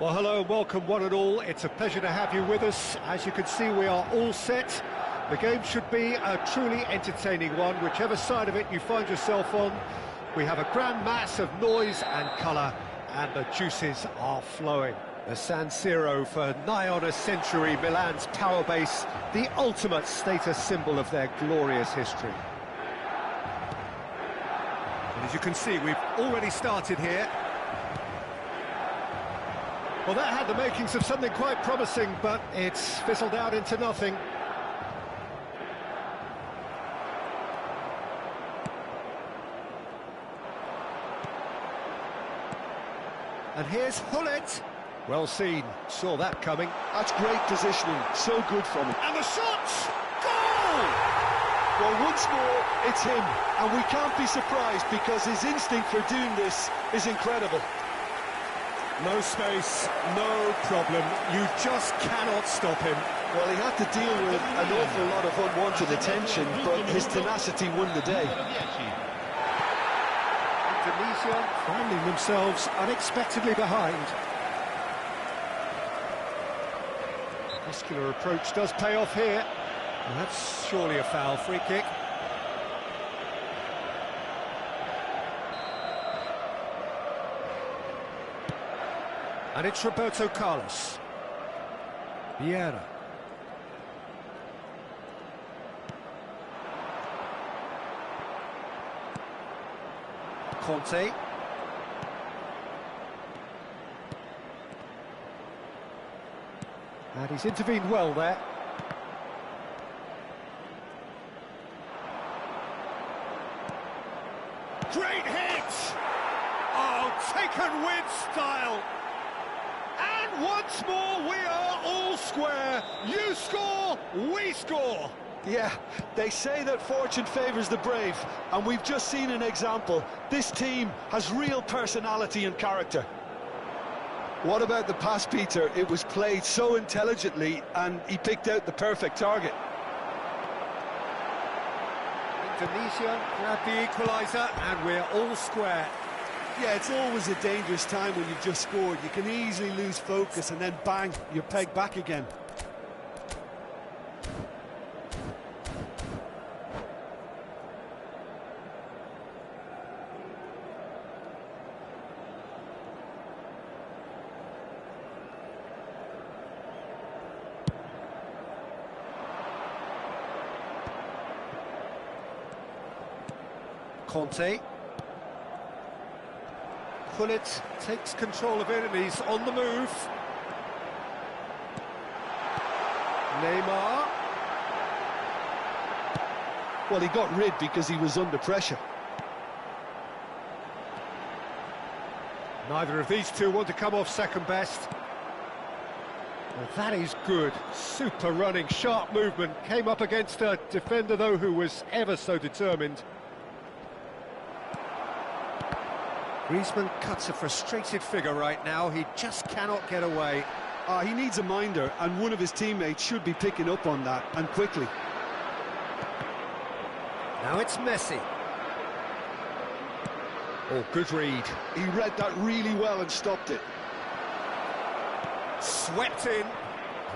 Well, hello and welcome one and all. It's a pleasure to have you with us. As you can see, we are all set. The game should be a truly entertaining one, whichever side of it you find yourself on. We have a grand mass of noise and colour, and the juices are flowing. The San Siro, for nigh on a century, Milan's power base, the ultimate status symbol of their glorious history. And as you can see, we've already started here. Well, that had the makings of something quite promising, but it's fizzled out into nothing. And here's Hullet. Well seen, saw that coming. That's great positioning, so good from him. And the shot! Goal! Well, once more, it's him, and we can't be surprised because his instinct for doing this is incredible. No space, no problem. You just cannot stop him. Well, he had to deal with an awful lot of unwanted attention, but his tenacity won the day. Indonesia finding themselves unexpectedly behind. The muscular approach does pay off here. And that's surely a foul. Free kick. And it's Roberto Carlos. Vieira. Conte. And he's intervened well there. Great hit! Oh, taken with style! And once more, we are all square. You score, we score. Yeah, they say that fortune favours the brave, and we've just seen an example. This team has real personality and character. What about the pass, Peter? It was played so intelligently, and he picked out the perfect target. Indonesia grabbed the equaliser, and we're all square. Yeah, it's always a dangerous time when you've just scored. You can easily lose focus and then bang, you're pegged back again. Conte. Hullet takes control of it and he's on the move. Neymar. Well, he got rid because he was under pressure. Neither of these two want to come off second best. Well, that is good. Super running, sharp movement. Came up against a defender, though, who was ever so determined. Griezmann cuts a frustrated figure right now. He just cannot get away. He needs a minder, and one of his teammates should be picking up on that, and quickly. Now it's Messi. Oh, good read. He read that really well and stopped it. Swept in.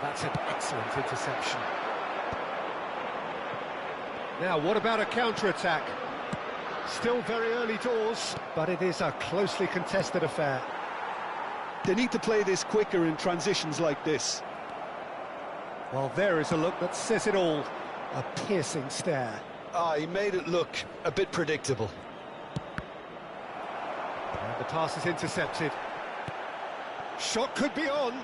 That's an excellent interception. Now, what about a counter-attack? Still very early doors, but it is a closely contested affair. They need to play this quicker in transitions like this. Well, there is a look that says it all. A piercing stare. He made it look a bit predictable. And the pass is intercepted. Shot could be on.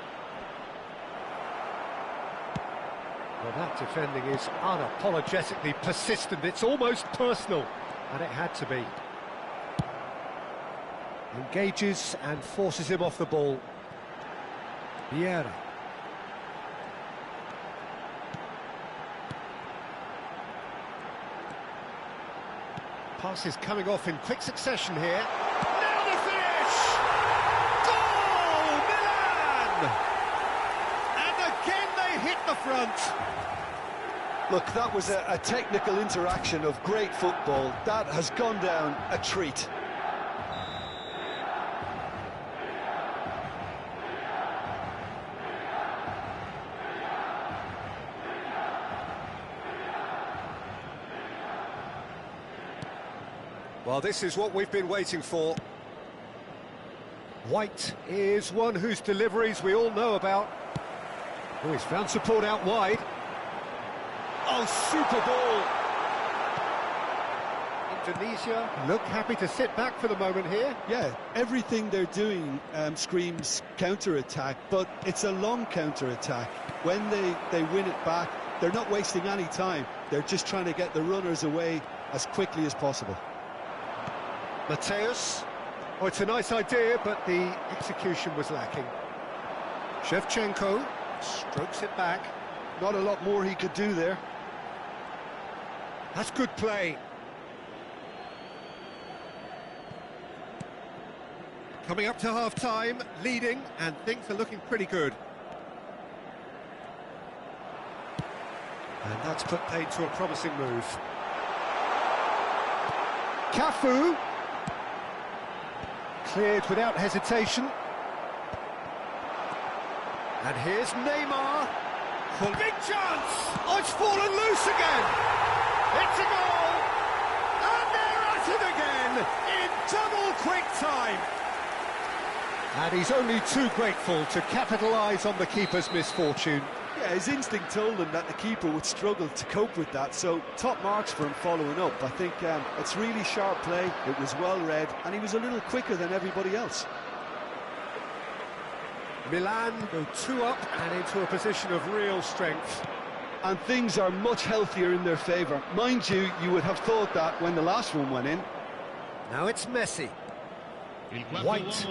Well, that defending is unapologetically persistent. It's almost personal. And it had to be. Engages and forces him off the ball. Vieira. Pass is coming off in quick succession here. Now the finish! Goal! Milan! And again they hit the front. Look, that was a technical interaction of great football. That has gone down a treat. Well, this is what we've been waiting for. White is one whose deliveries we all know about. Oh, he's found support out wide. Oh, super ball! Indonesia look happy to sit back for the moment here. Yeah, everything they're doing screams counter-attack, but it's a long counter-attack. When they win it back, they're not wasting any time. They're just trying to get the runners away as quickly as possible. Mateus. Oh, it's a nice idea, but the execution was lacking. Shevchenko strokes it back. Not a lot more he could do there. That's good play. Coming up to half-time, leading, and things are looking pretty good. And that's put paid to a promising move. Cafu. Cleared without hesitation. And here's Neymar. Big chance! Oh, it's fallen loose again! It's a goal! And they're at it again in double quick time! And he's only too grateful to capitalise on the keeper's misfortune. Yeah, his instinct told him that the keeper would struggle to cope with that, so top marks for him following up. I think it's really sharp play, it was well read, and he was a little quicker than everybody else. Milan go 2 up and into a position of real strength. And things are much healthier in their favour. Mind you, you would have thought that when the last one went in. Now it's Messi. White.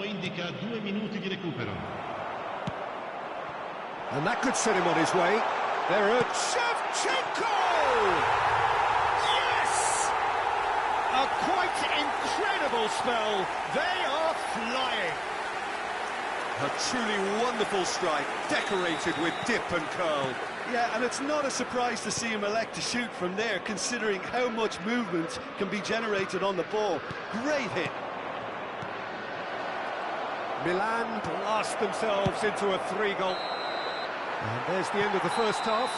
And that could set him on his way. There are Shevchenko! Yes! A quite incredible spell. They are flying. A truly wonderful strike, decorated with dip and curl. Yeah, and it's not a surprise to see him elect to shoot from there, considering how much movement can be generated on the ball. Great hit. Milan blast themselves into a 3-goal. And there's the end of the first half.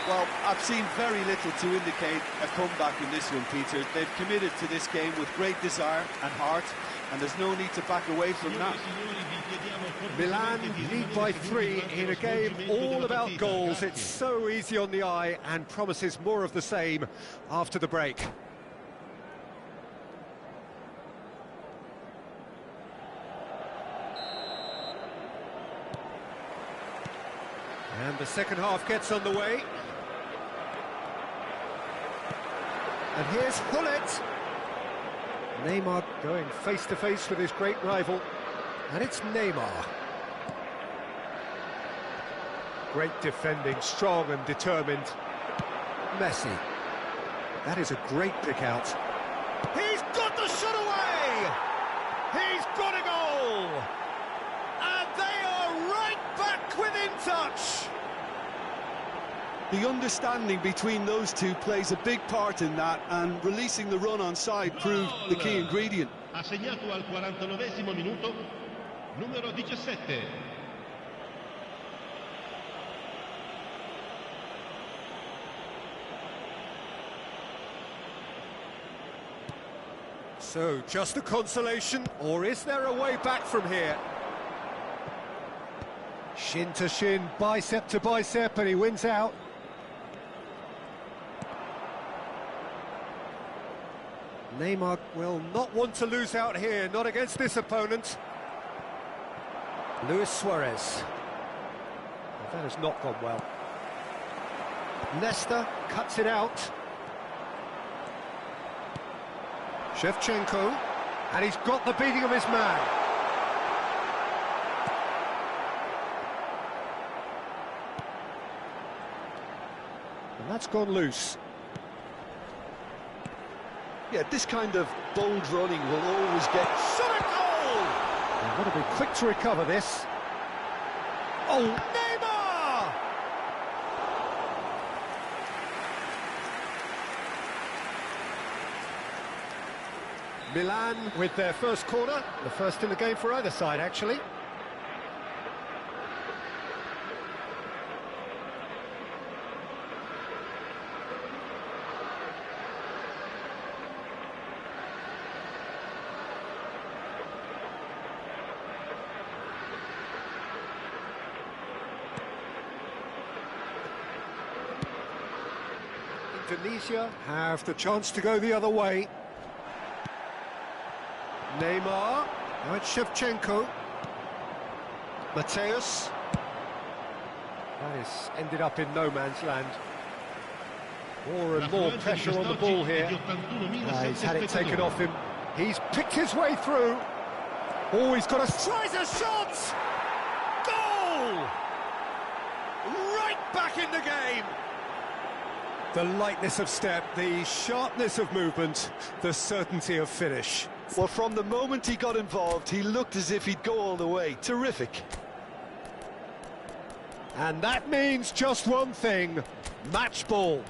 Well, I've seen very little to indicate a comeback in this one, Peter. They've committed to this game with great desire and heart, and there's no need to back away from that. Milan lead by 3 in a game all about goals. It's so easy on the eye and promises more of the same after the break. And the second half gets underway. And here's Hullet. Neymar going face-to-face with his great rival. And it's Neymar. Great defending, strong and determined. Messi. That is a great pick out. He's got the shot away! He's got a goal! And they are right back within touch! The understanding between those two plays a big part in that, and releasing the run on side proved the key ingredient. Ha segnato al 49esimo minuto, numero 17. So, just a consolation, or is there a way back from here? Shin to shin, bicep to bicep, and he wins out. Neymar will not want to lose out here, not against this opponent. Luis Suarez. Well, that has not gone well. Nesta cuts it out. Shevchenko, and he's got the beating of his man. And that's gone loose. Yeah, this kind of bold running will always get... Shot a goal! They've got to be quick to recover this. Oh, Neymar! Milan with their first corner, the first in the game for either side, actually. Indonesia have the chance to go the other way. Neymar, now it's Shevchenko. Mateus. That has ended up in no man's land. More and more pressure on the ball here. He's had it taken off him. He's picked his way through. Oh, he's got tries a shot! Goal! Right back in the game! The lightness of step, the sharpness of movement, the certainty of finish. Well, from the moment he got involved, he looked as if he'd go all the way. Terrific. And that means just one thing, match ball.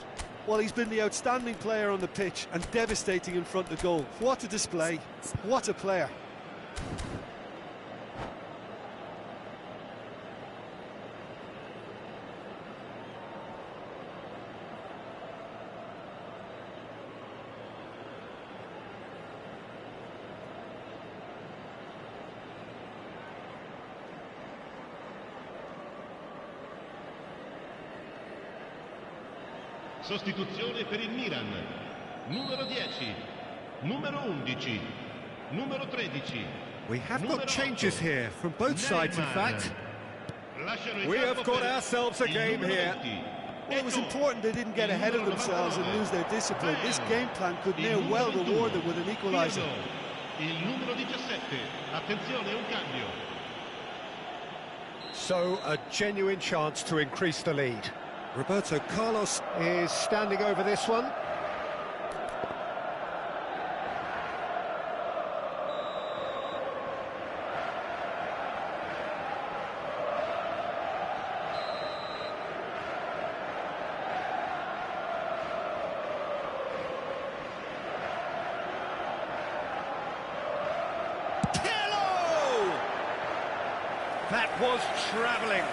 Well, he's been the outstanding player on the pitch and devastating in front of goal. What a display, what a player. Sostituzione per il Milan. Numero 10, numero 11, numero 13. We have got changes here from both sides, in fact. We have got ourselves a game here. Well, it was important they didn't get ahead of themselves and lose their discipline. This game plan could near well reward them with an equaliser. Il numero 17. Attenzione, un cambio. So, a genuine chance to increase the lead. Roberto Carlos is standing over this one. That was travelling.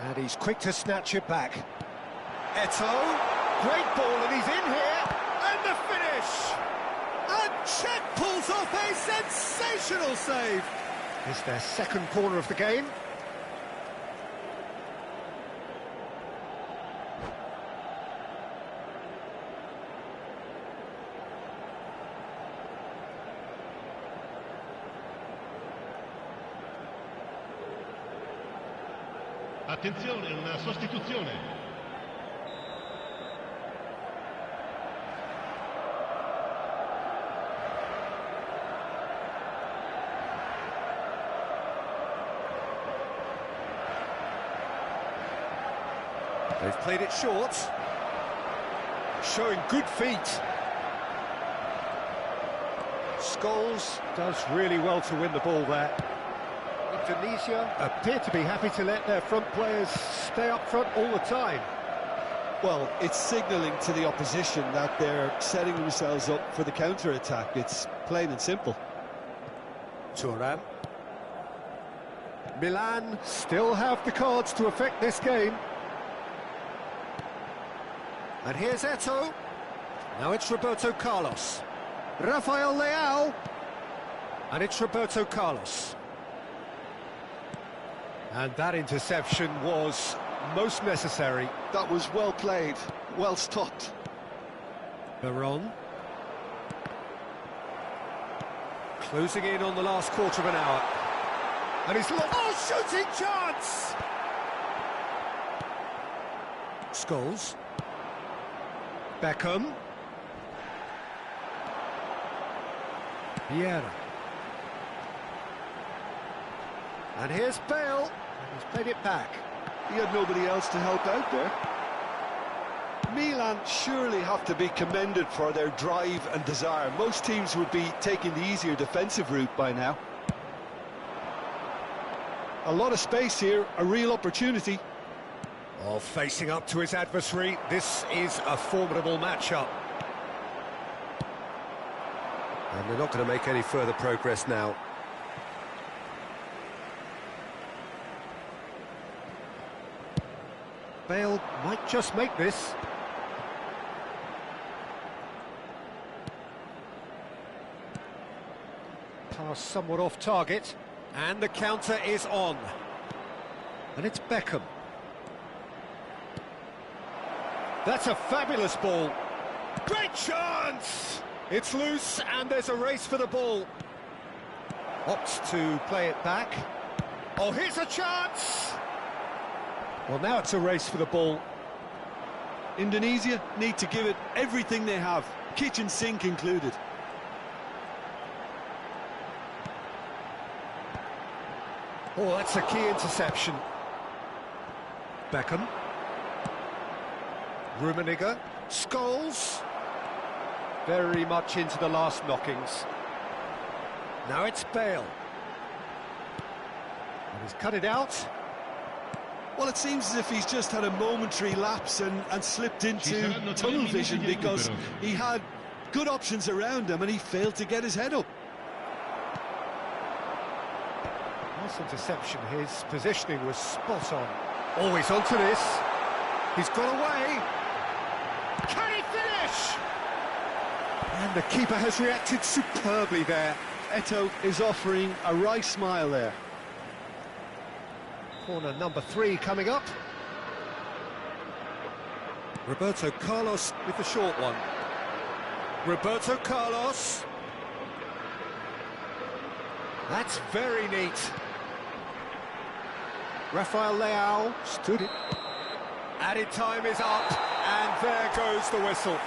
And he's quick to snatch it back. Eto'o, great ball, and he's in here, and the finish! And Czech pulls off a sensational save. It's their second corner of the game. Attenzione, una sostituzione. They've played it short, showing good feet. Scholes does really well to win the ball there. Indonesia appear to be happy to let their front players stay up front all the time. Well, it's signalling to the opposition that they're setting themselves up for the counter-attack. It's plain and simple. Thuram. Milan still have the cards to affect this game. And here's Eto'o. Now it's Roberto Carlos. Rafael Leao. And it's Roberto Carlos. And that interception was most necessary. That was well played, well stopped. Veron. Closing in on the last quarter of an hour. And he's lost. Oh, shooting chance! Scholes. Beckham. Vieira. And here's Bale. He's played it back. He had nobody else to help out there. Milan surely have to be commended for their drive and desire. Most teams would be taking the easier defensive route by now. A lot of space here, a real opportunity. Oh, facing up to his adversary, this is a formidable matchup. And they're not going to make any further progress now. Bale might just make this. Now somewhat off target, and the counter is on. And it's Beckham. That's a fabulous ball. Great chance! It's loose, and there's a race for the ball. Opts to play it back. Oh, here's a chance! Well, now it's a race for the ball. Indonesia need to give it everything they have, kitchen sink included. Oh, that's a key interception. Beckham. Rummenigge. Scholes. Very much into the last knockings. Now it's Bale. And he's cut it out. Well, it seems as if he's just had a momentary lapse and slipped into tunnel vision, because he had good options around him and he failed to get his head up. Nice interception. His positioning was spot on. Always onto this. He's got away. Can he finish? And the keeper has reacted superbly there. Eto is offering a wry smile there. Corner number 3 coming up. Roberto Carlos with the short one. Roberto Carlos. That's very neat. Rafael Leao stood it. Added time is up, and there goes the whistle.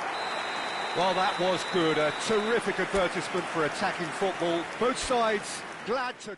Well, that was good. A terrific advertisement for attacking football. Both sides glad to...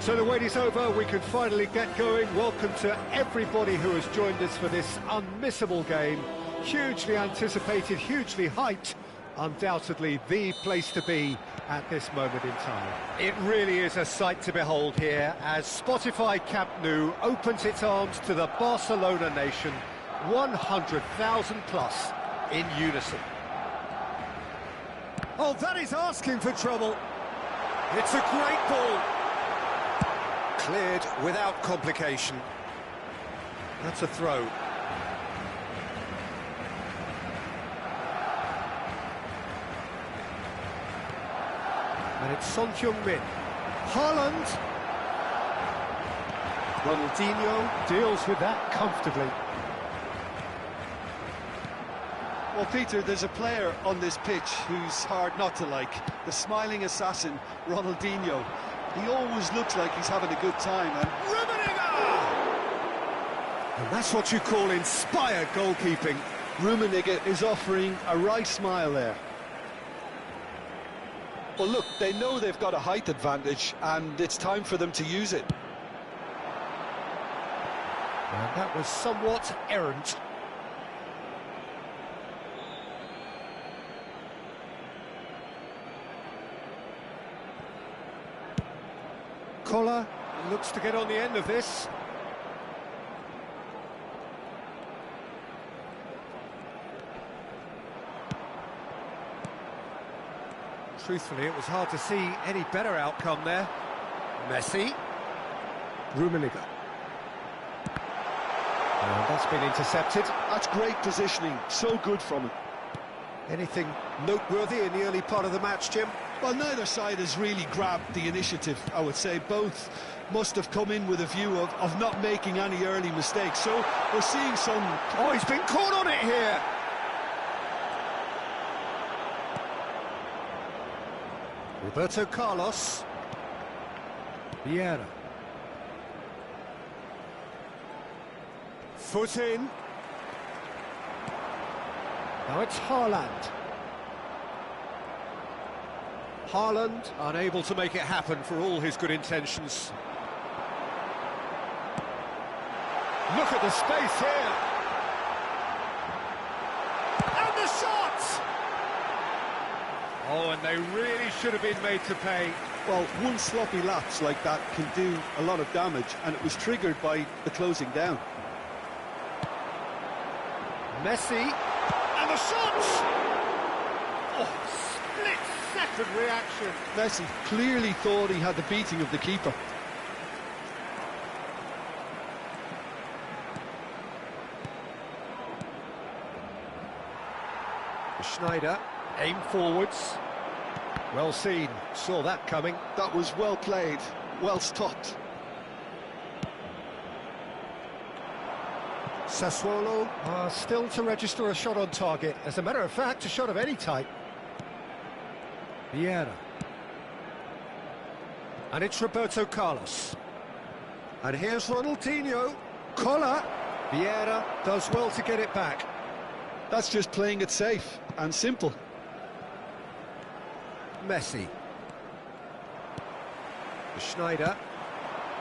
So the wait is over, we can finally get going. Welcome to everybody who has joined us for this unmissable game. Hugely anticipated, hugely hyped, undoubtedly the place to be at this moment in time. It really is a sight to behold here as Spotify Camp Nou opens its arms to the Barcelona nation, 100,000 plus in unison. Oh, that is asking for trouble. It's a great ball. Cleared without complication. That's a throw. And it's Son Heung-min. Haaland. Ronaldinho deals with that comfortably. Well, Peter, there's a player on this pitch who's hard not to like. The smiling assassin, Ronaldinho. He always looks like he's having a good time. And And that's what you call inspired goalkeeping. Rummenigge is offering a right smile there. Well, look, they know they've got a height advantage, and it's time for them to use it. And that was somewhat errant. Collar looks to get on the end of this. Truthfully, it was hard to see any better outcome there. Messi. Rummenigge. And that's been intercepted. That's great positioning, so good from him. Anything noteworthy in the early part of the match, Jim? Well, neither side has really grabbed the initiative, I would say. Both must have come in with a view of not making any early mistakes. So we're seeing some... Oh, he's been caught on it here! Roberto Carlos. Vieira. Foot in. Now it's Haaland. Haaland unable to make it happen for all his good intentions. Look at the space here. And the shot! Oh, and they really should have been made to pay. Well, one sloppy lapse like that can do a lot of damage, and it was triggered by the closing down. Messi, and the shot! Oh, split-second reaction. Messi clearly thought he had the beating of the keeper. Schneider, aim forwards. Well seen, saw that coming. That was well played, well stopped. Sassuolo are still to register a shot on target. As a matter of fact, a shot of any type. Vieira. And it's Roberto Carlos. And here's Ronaldinho. Collar. Vieira does well to get it back. That's just playing it safe and simple. Messi. Schneider.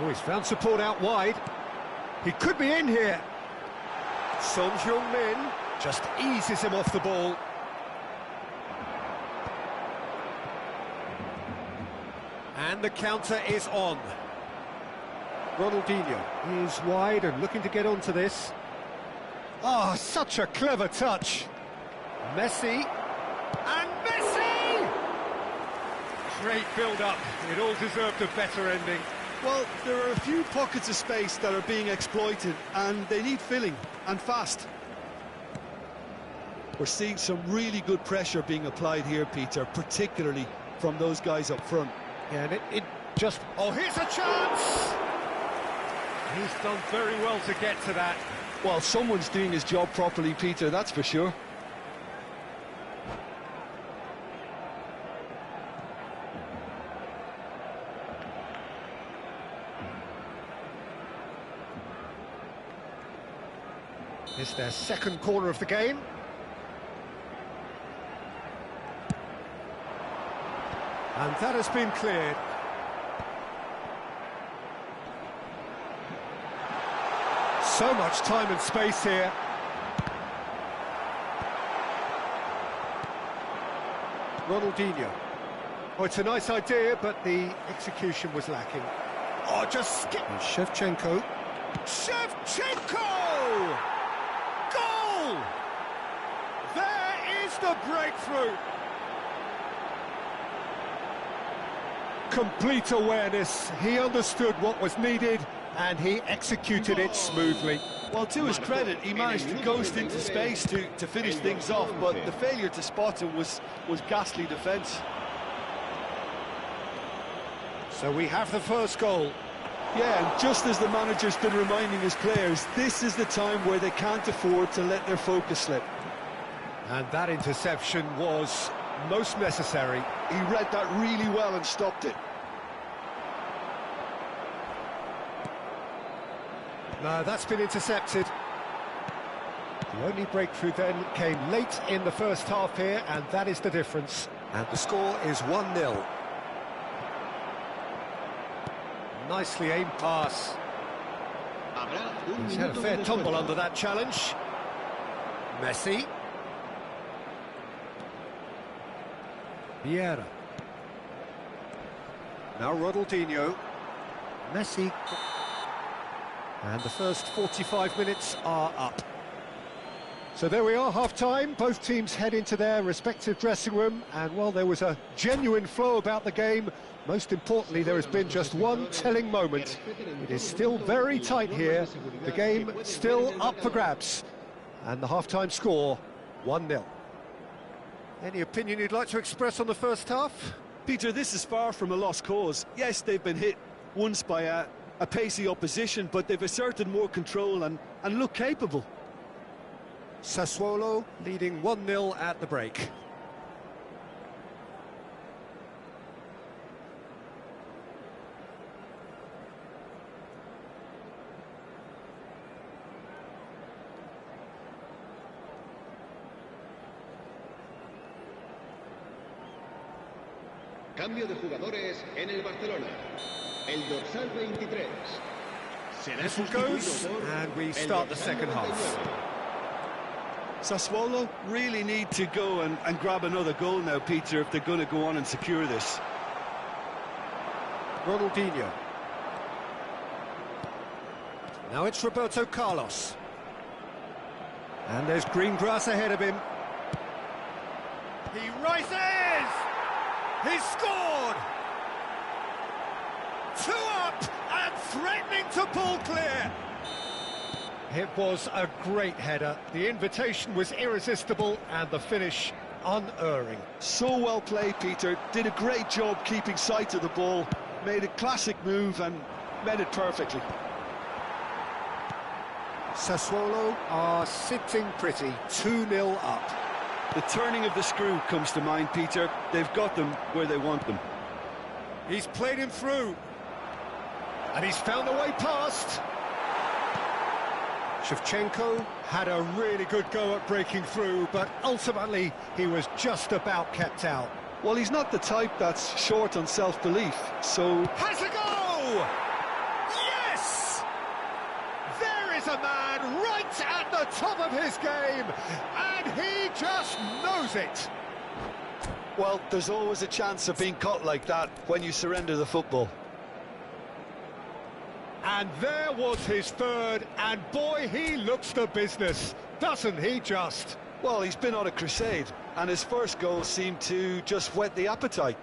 Oh, he's found support out wide. He could be in here. Son Heung-min just eases him off the ball. And the counter is on. Ronaldinho is wide and looking to get onto this. Oh, such a clever touch. Messi. And Messi! Great build-up. It all deserved a better ending. Well, there are a few pockets of space that are being exploited, and they need filling, and fast. We're seeing some really good pressure being applied here, Peter, particularly from those guys up front. Yeah, and it just... Oh, here's a chance! He's done very well to get to that. Well, someone's doing his job properly, Peter, that's for sure. It's their second corner of the game. And that has been cleared. So much time and space here. Ronaldinho. Oh, it's a nice idea, but the execution was lacking. Oh, just skip. And Shevchenko. Shevchenko! Goal! There is the breakthrough. Complete awareness. He understood what was needed and he executed it smoothly. Well, to his credit, he managed to ghost into space to finish things off, but the failure to spot him was ghastly defence. So we have the first goal. Yeah, and just as the manager's been reminding his players, this is the time where they can't afford to let their focus slip. And that interception was most necessary. He read that really well and stopped it. No, that's been intercepted. The only breakthrough then came late in the first half here, and that is the difference. And the score is 1-0. Nicely aimed pass. He's had a fair tumble under that challenge. Messi. Vieira. Now Ronaldinho. Messi. And the first 45 minutes are up. So there we are, half-time. Both teams head into their respective dressing room. And while there was a genuine flow about the game, most importantly, there has been just one telling moment. It is still very tight here. The game still up for grabs. And the half-time score, 1-0. Any opinion you'd like to express on the first half? Peter, this is far from a lost cause. Yes, they've been hit once by a pacey opposition, but they've asserted more control and look capable. Sassuolo leading 1-0 at the break. Cambio de jugadores en el Barcelona. El dorsal 23. Whistle goes, and we start the second half. Sassuolo really need to go and grab another goal now, Peter, if they're going to go on and secure this. Ronaldinho. Now it's Roberto Carlos. And there's green grass ahead of him. He rises! He's scored! 2 up and threatening to pull clear. It was a great header. The invitation was irresistible and the finish unerring. So well played, Peter. Did a great job keeping sight of the ball. Made a classic move and met it perfectly. Sassuolo are sitting pretty, 2-0 up. The turning of the screw comes to mind, Peter. They've got them where they want them. He's played him through. And he's found a way past. Shevchenko had a really good go at breaking through, but ultimately he was just about kept out. Well, he's not the type that's short on self-belief, so... Has a go! Yes! There is a man right at the top of his game, and he just knows it. Well, there's always a chance of being caught like that when you surrender the football. And there was his third, and boy, he looks the business, doesn't he just? Well, he's been on a crusade, and his first goal seemed to just whet the appetite.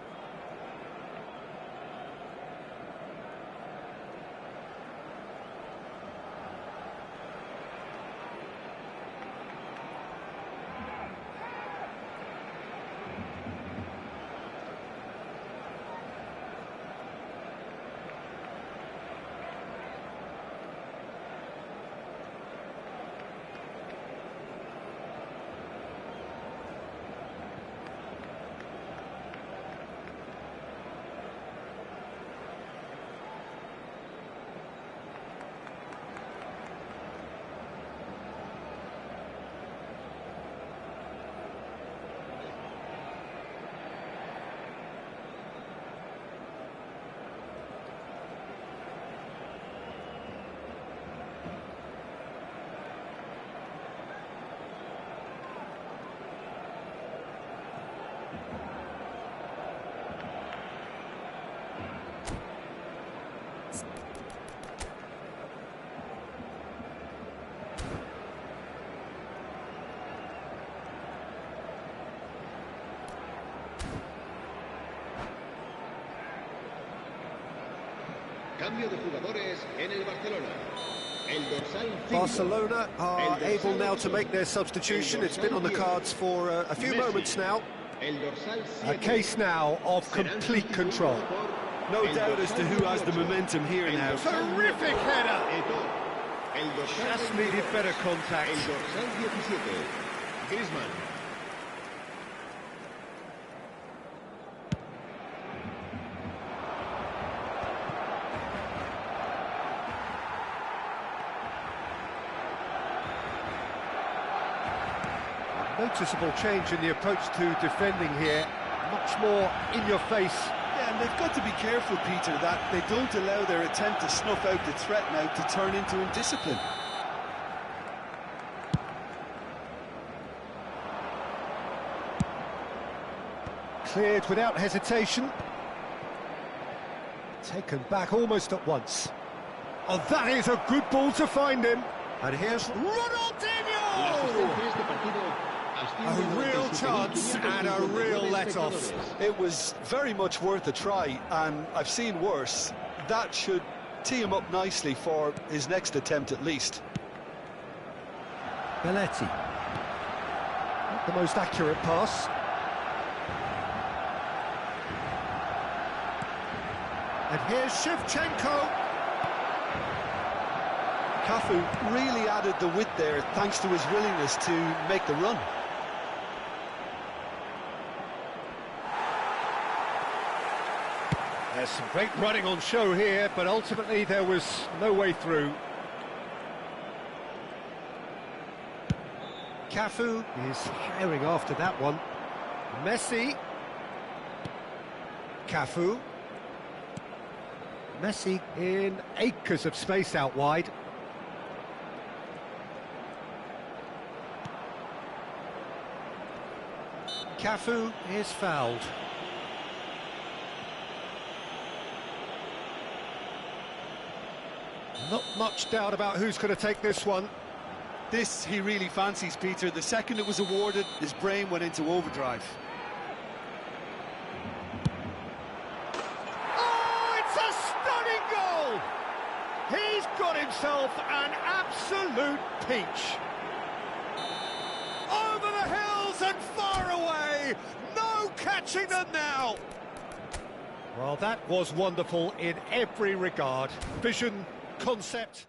Cambio de jugadores en el Barcelona. El dorsal 5. Barcelona are able now to make their substitution. It's been on the cards for a few moments now. A case now of complete control. No doubt as to who has the momentum here now. Terrific header! Just needed better contact. El dorsal 17. Griezmann. Noticeable change in the approach to defending here. Much more in your face. Yeah, and they've got to be careful, Peter, that they don't allow their attempt to snuff out the threat now to turn into indiscipline. Cleared without hesitation. Taken back almost at once. Oh, that is a good ball to find him. And here's Ronaldinho! A real chance and a real let-off. It was very much worth a try, and I've seen worse. That should tee him up nicely for his next attempt at least. Belletti. Not the most accurate pass. And here's Shevchenko. Cafu really added the width there thanks to his willingness to make the run. There's some great running on show here, but ultimately there was no way through. Cafu is firing after that one. Messi. Cafu. Messi in acres of space out wide. Cafu is fouled. Not much doubt about who's going to take this one. This he really fancies, Peter. The second it was awarded, his brain went into overdrive. Oh, it's a stunning goal! He's got himself an absolute peach. Over the hills and far away, no catching them now. Well, that was wonderful in every regard. Vision, concept.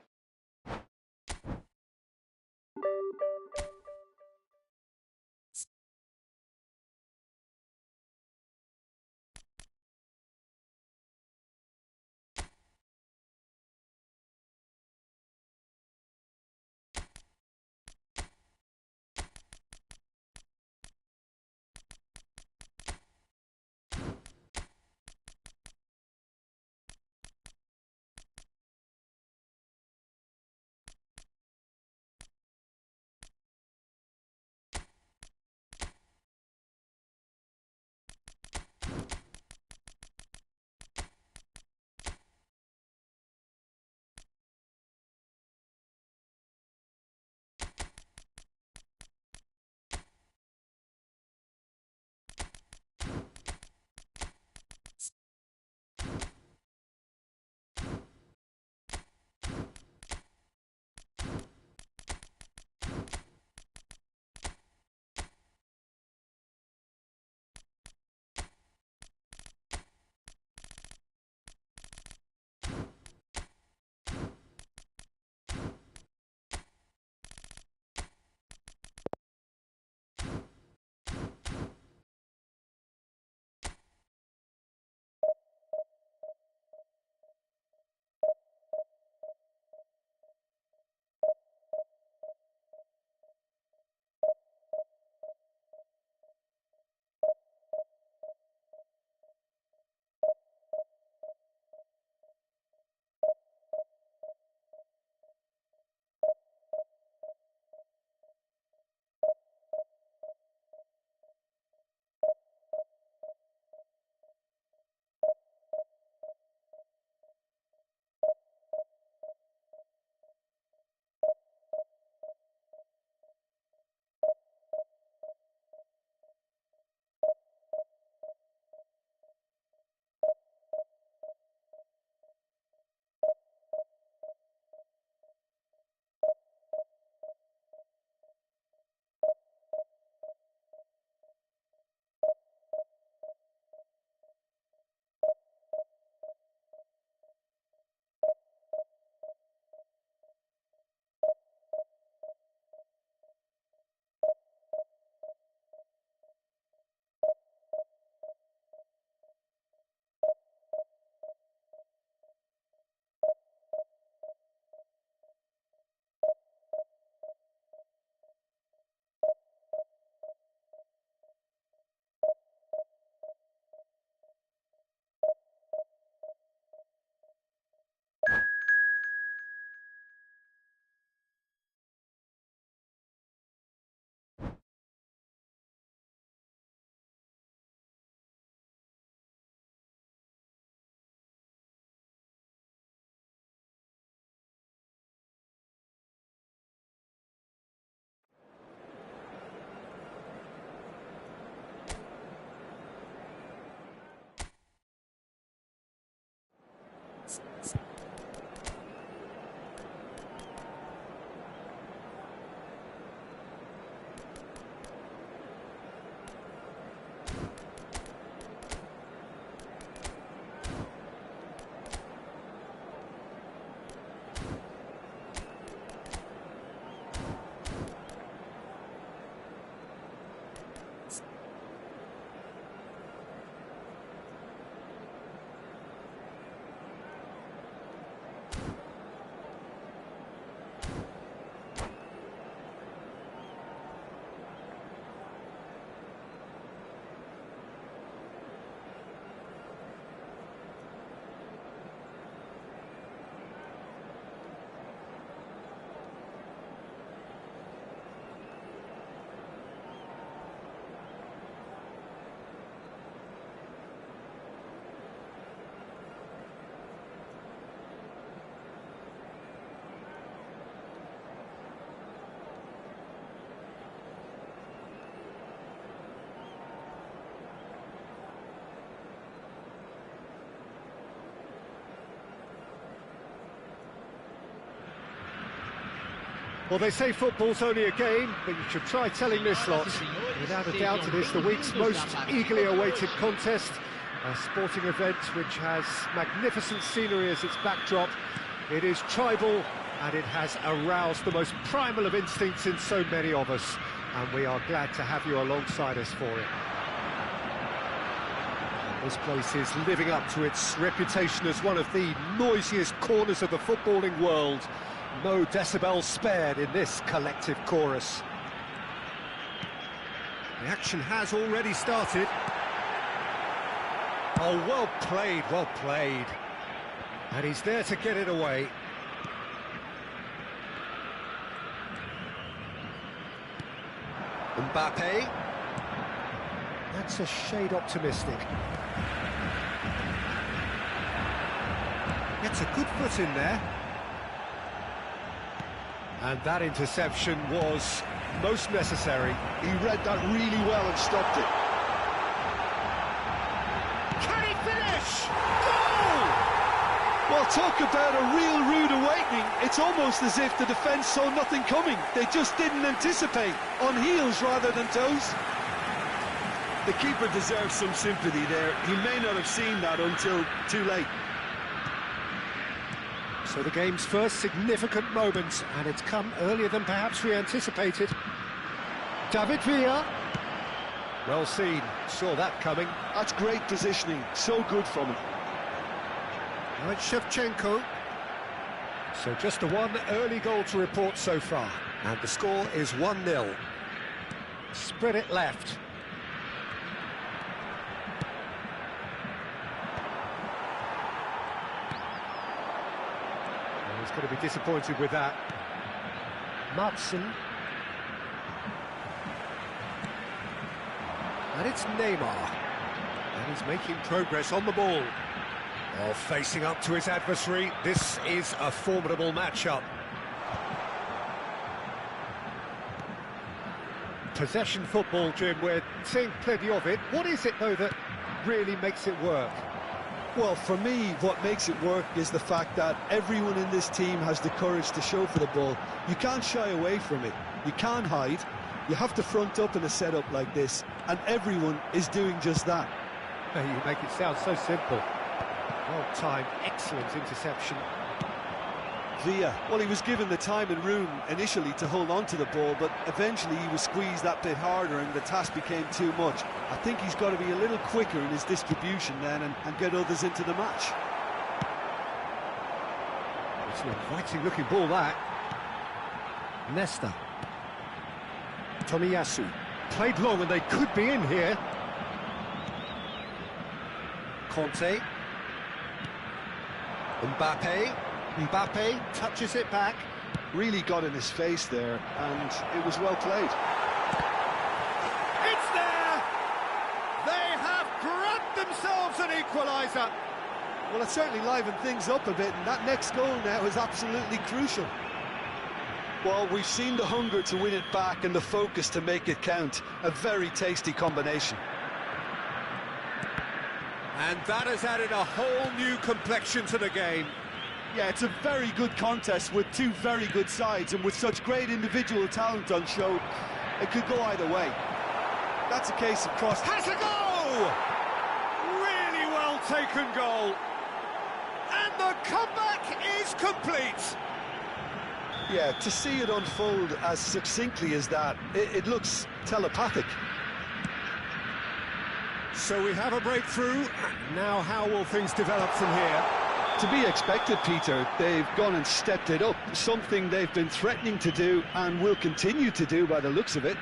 Well, they say football's only a game, but you should try telling this lot. Without a doubt, it is the week's most eagerly awaited contest, a sporting event which has magnificent scenery as its backdrop. It is tribal, and it has aroused the most primal of instincts in so many of us, and we are glad to have you alongside us for it. This place is living up to its reputation as one of the noisiest corners of the footballing world. No decibels spared in this collective chorus. The action has already started. Oh, well played, well played. And he's there to get it away. Mbappe. That's a shade optimistic. Gets a good foot in there. And that interception was most necessary. He read that really well and stopped it. Can he finish? Goal! Well, talk about a real rude awakening. It's almost as if the defence saw nothing coming. They just didn't anticipate. On heels rather than toes. The keeper deserves some sympathy there. He may not have seen that until too late. So the game's first significant moment, and it's come earlier than perhaps we anticipated. David Villa. Well seen, saw that coming. That's great positioning, so good from him. Now it's Shevchenko. So just a one early goal to report so far, and the score is 1-0. Spread it left. He's going to be disappointed with that. Madsen. And it's Neymar. And he's making progress on the ball. While facing up to his adversary, this is a formidable matchup. Possession football, Jim, we're seeing plenty of it. What is it, though, that really makes it work? Well, for me, what makes it work is the fact that everyone in this team has the courage to show for the ball. You can't shy away from it. You can't hide. You have to front up in a setup like this, and everyone is doing just that. You make it sound so simple. Well-timed, excellent interception. Villa, well, he was given the time and room initially to hold on to the ball, but eventually he was squeezed that bit harder and the task became too much. I think he's got to be a little quicker in his distribution then and get others into the match. It's an inviting looking ball, that. Nesta. Tomiyasu. Played long and they could be in here. Conte. Mbappe touches it back. Really got in his face there, and it was well played. It's there! They have grabbed themselves an equaliser. Well, it certainly livened things up a bit, and that next goal now is absolutely crucial. Well, we've seen the hunger to win it back and the focus to make it count. A very tasty combination. And that has added a whole new complexion to the game. Yeah, it's a very good contest with two very good sides, and with such great individual talent on show, it could go either way. That's a case of cross. Has a goal! Really well taken goal. And the comeback is complete. Yeah, to see it unfold as succinctly as that, it looks telepathic. So we have a breakthrough. Now how will things develop from here? To be expected, Peter. They've gone and stepped it up, something they've been threatening to do and will continue to do by the looks of it.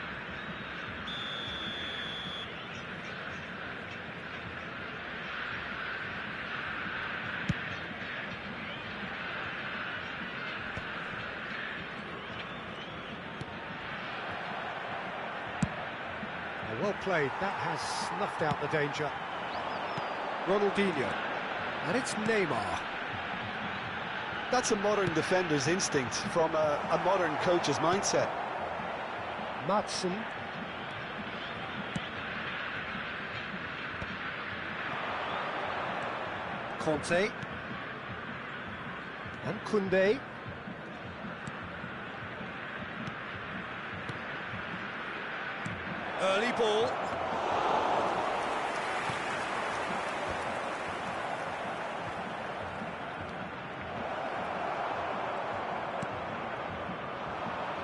Well played, that has snuffed out the danger. Ronaldinho, and it's Neymar. That's a modern defender's instinct from a modern coach's mindset. Madsen. Conte. And Koundé. Early ball.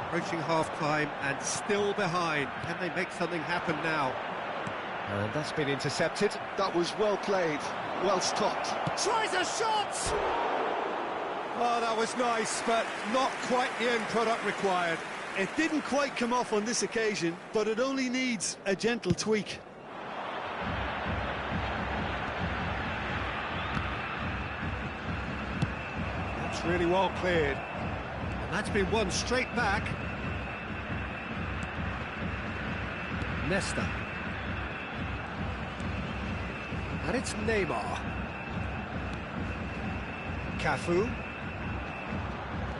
Approaching half-time and still behind. Can they make something happen now? And that's been intercepted. That was well played, well stopped. Tries a shot! Oh, that was nice, but not quite the end product required. It didn't quite come off on this occasion, but it only needs a gentle tweak. That's really well cleared. And that's been won straight back. Nesta. And it's Neymar. Cafu.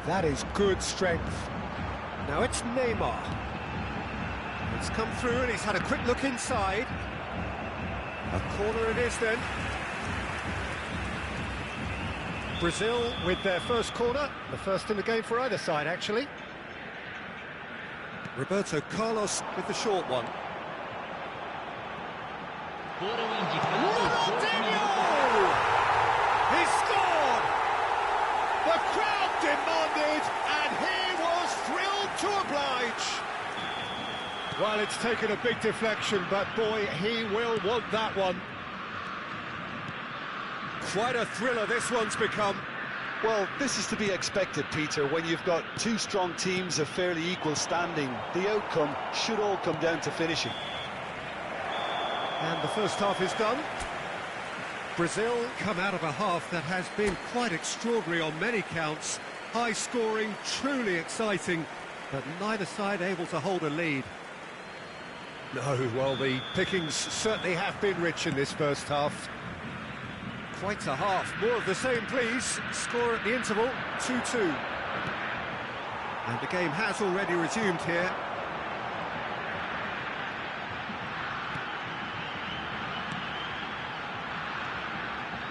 That is good strength. Now it's Neymar. It's come through and he's had a quick look inside. A corner it is then. Brazil with their first corner. The first in the game for either side, actually. Roberto Carlos with the short one. Ronaldinho! He scored! The crowd demanded, and he was thrilled to oblige. Well, it's taken a big deflection, but boy, he will want that one. Quite a thriller this one's become. Well, this is to be expected, Peter. When you've got two strong teams of fairly equal standing, the outcome should all come down to finishing. And the first half is done. Brazil come out of a half that has been quite extraordinary on many counts. High scoring, truly exciting, but neither side able to hold a lead. No, well, the pickings certainly have been rich in this first half. Quite a half. More of the same, please. Score at the interval, 2-2. And the game has already resumed here.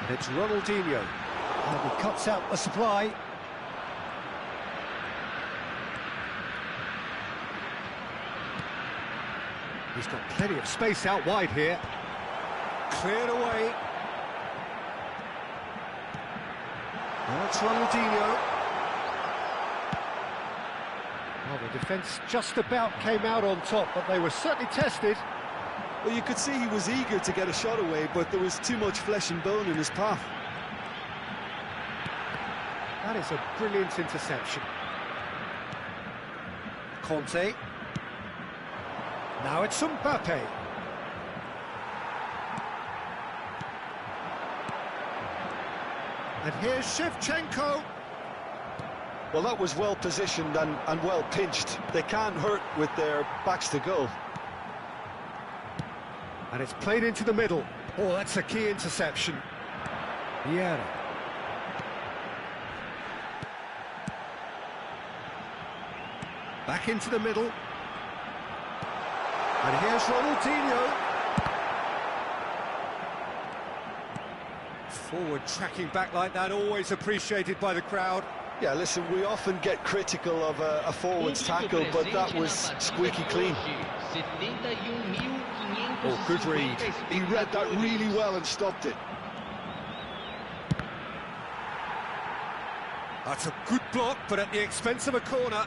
And it's Ronaldinho. And he cuts out the supply. He's got plenty of space out wide here. Cleared away. Now it's Ronaldinho. Well, the defence just about came out on top, but they were certainly tested. Well, you could see he was eager to get a shot away, but there was too much flesh and bone in his path. That is a brilliant interception. Conte. Now it's Mbappe. And here's Shevchenko. Well, that was well positioned and well pinched. They can't hurt with their backs to goal. And it's played into the middle. Oh, that's a key interception. Vieira. Back into the middle. And here's Ronaldinho. Forward tracking back like that, always appreciated by the crowd. Yeah, listen, we often get critical of a forward's tackle, but that was squeaky clean. Oh, good read. He read that really well and stopped it. That's a good block, but at the expense of a corner.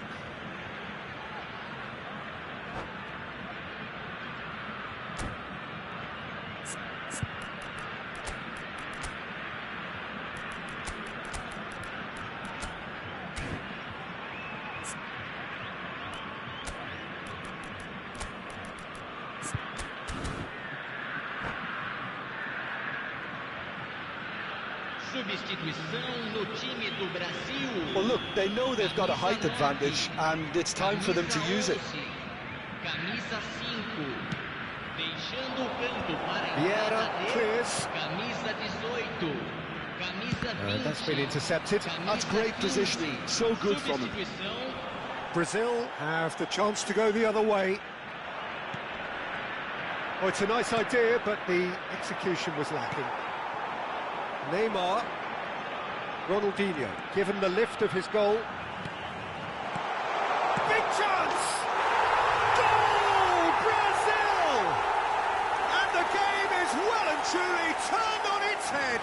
Well, look, they know they've got a height advantage, and it's time for them to use it. Vieira clears. That's been intercepted. That's great positioning, so good from him. Brazil have the chance to go the other way. Oh, it's a nice idea, but the execution was lacking. Neymar. Ronaldinho, given the lift of his goal. Big chance! Goal! Brazil! truly turned on its head.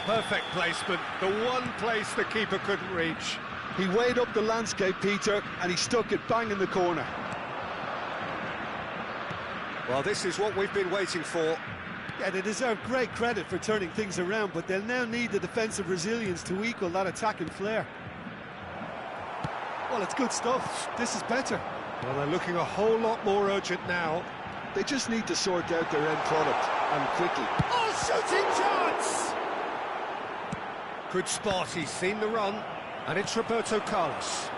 Perfect placement, the one place the keeper couldn't reach. He weighed up the landscape, Peter, and he stuck it bang in the corner. Well, this is what we've been waiting for. Yeah, they deserve great credit for turning things around, but they'll now need the defensive resilience to equal that attacking flair. Well, it's good stuff. This is better. Well, they're looking a whole lot more urgent now. They just need to sort out their end product, and quickly. Oh, shooting chance! Good spot, he's seen the run, and it's Roberto Carlos.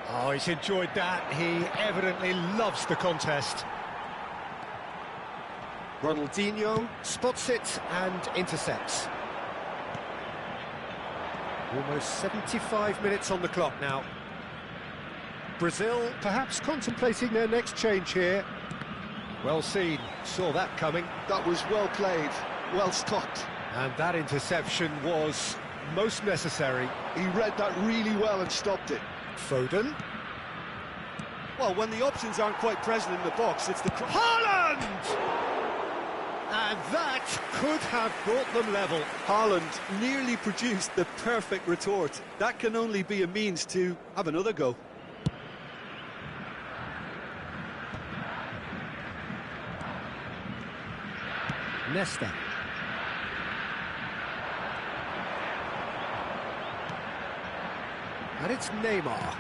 Oh, he's enjoyed that. He evidently loves the contest. Ronaldinho spots it and intercepts. Almost 75 minutes on the clock now. Brazil perhaps contemplating their next change here. Well seen, saw that coming. That was well played, well stopped. And that interception was most necessary. He read that really well and stopped it. Foden. Well, when the options aren't quite present in the box, it's the... Haaland! And that could have brought them level. Haaland nearly produced the perfect retort. That can only be a means to have another go. Nesta. And it's Neymar.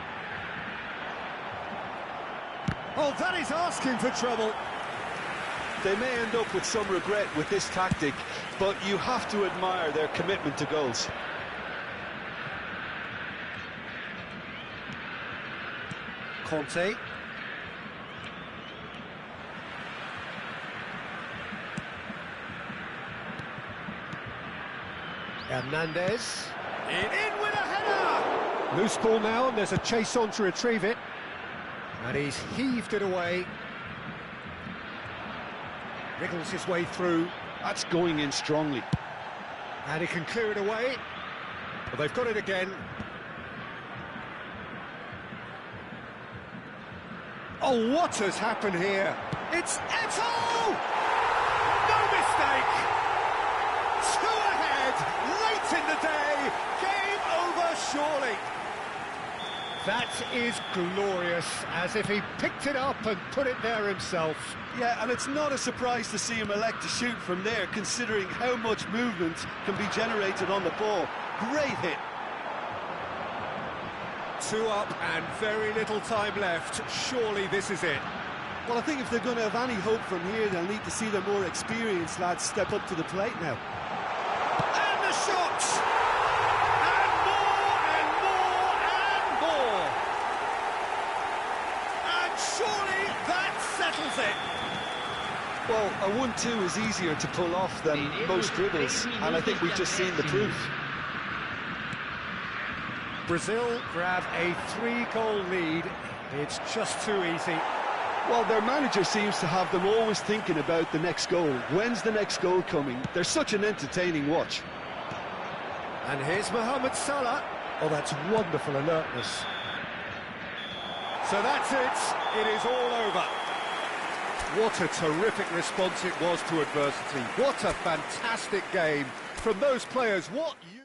Oh, that is asking for trouble. They may end up with some regret with this tactic, but you have to admire their commitment to goals. Conte. Hernandez. In with a header! Loose ball now, and there's a chase on to retrieve it. And he's heaved it away. Wriggles his way through. That's going in strongly. And he can clear it away. Well, they've got it again. Oh, what has happened here? It's Eto'o! No mistake! Two ahead, late in the day, game over surely. That is glorious, as if he picked it up and put it there himself. Yeah, and it's not a surprise to see him elect to shoot from there, considering how much movement can be generated on the ball. Great hit. Two up and very little time left. Surely this is it. Well, I think if they're going to have any hope from here, they'll need to see the more experienced lads step up to the plate now. And the shot! And more and more and more! And surely that settles it. Well, a 1-2 is easier to pull off than most dribbles, and I think we've just seen the proof. Brazil grab a 3-goal lead. It's just too easy. Well, their manager seems to have them always thinking about the next goal. When's the next goal coming? They're such an entertaining watch. And here's Mohamed Salah. Oh, that's wonderful alertness. So that's it. It is all over. What a terrific response it was to adversity. What a fantastic game from those players. What you...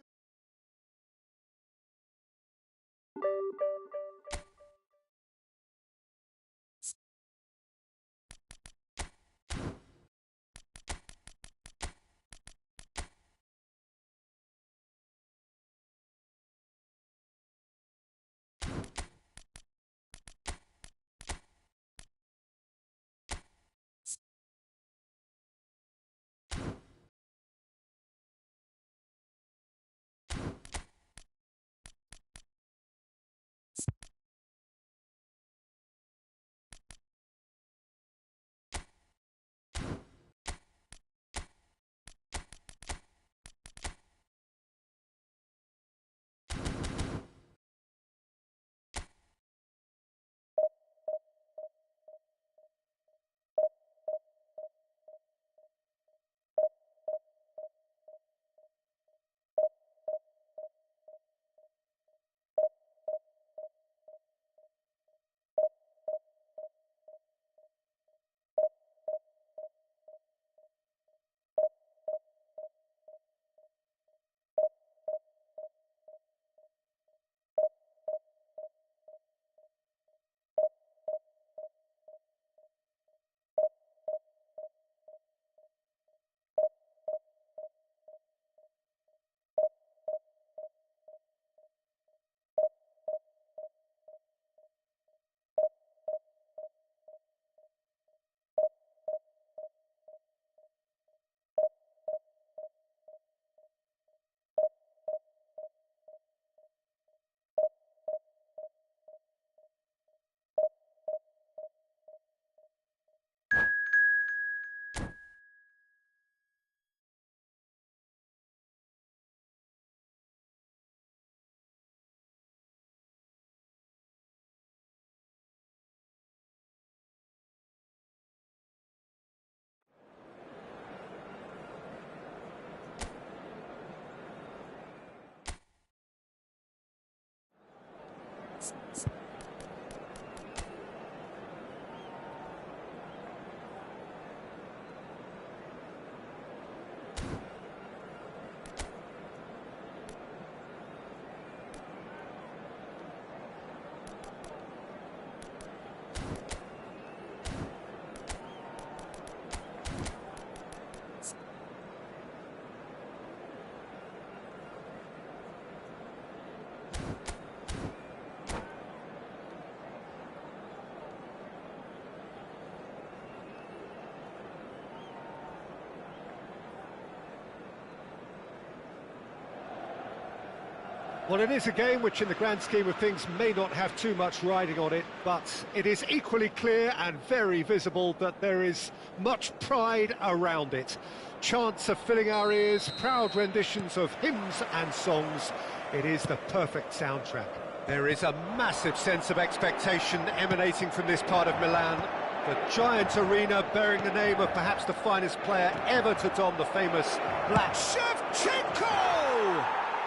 Well, it is a game which in the grand scheme of things may not have too much riding on it, but it is equally clear and very visible that there is much pride around it. Chants are filling our ears, proud renditions of hymns and songs. It is the perfect soundtrack. There is a massive sense of expectation emanating from this part of Milan. The giant arena bearing the name of perhaps the finest player ever to don the famous black. Shevchenko!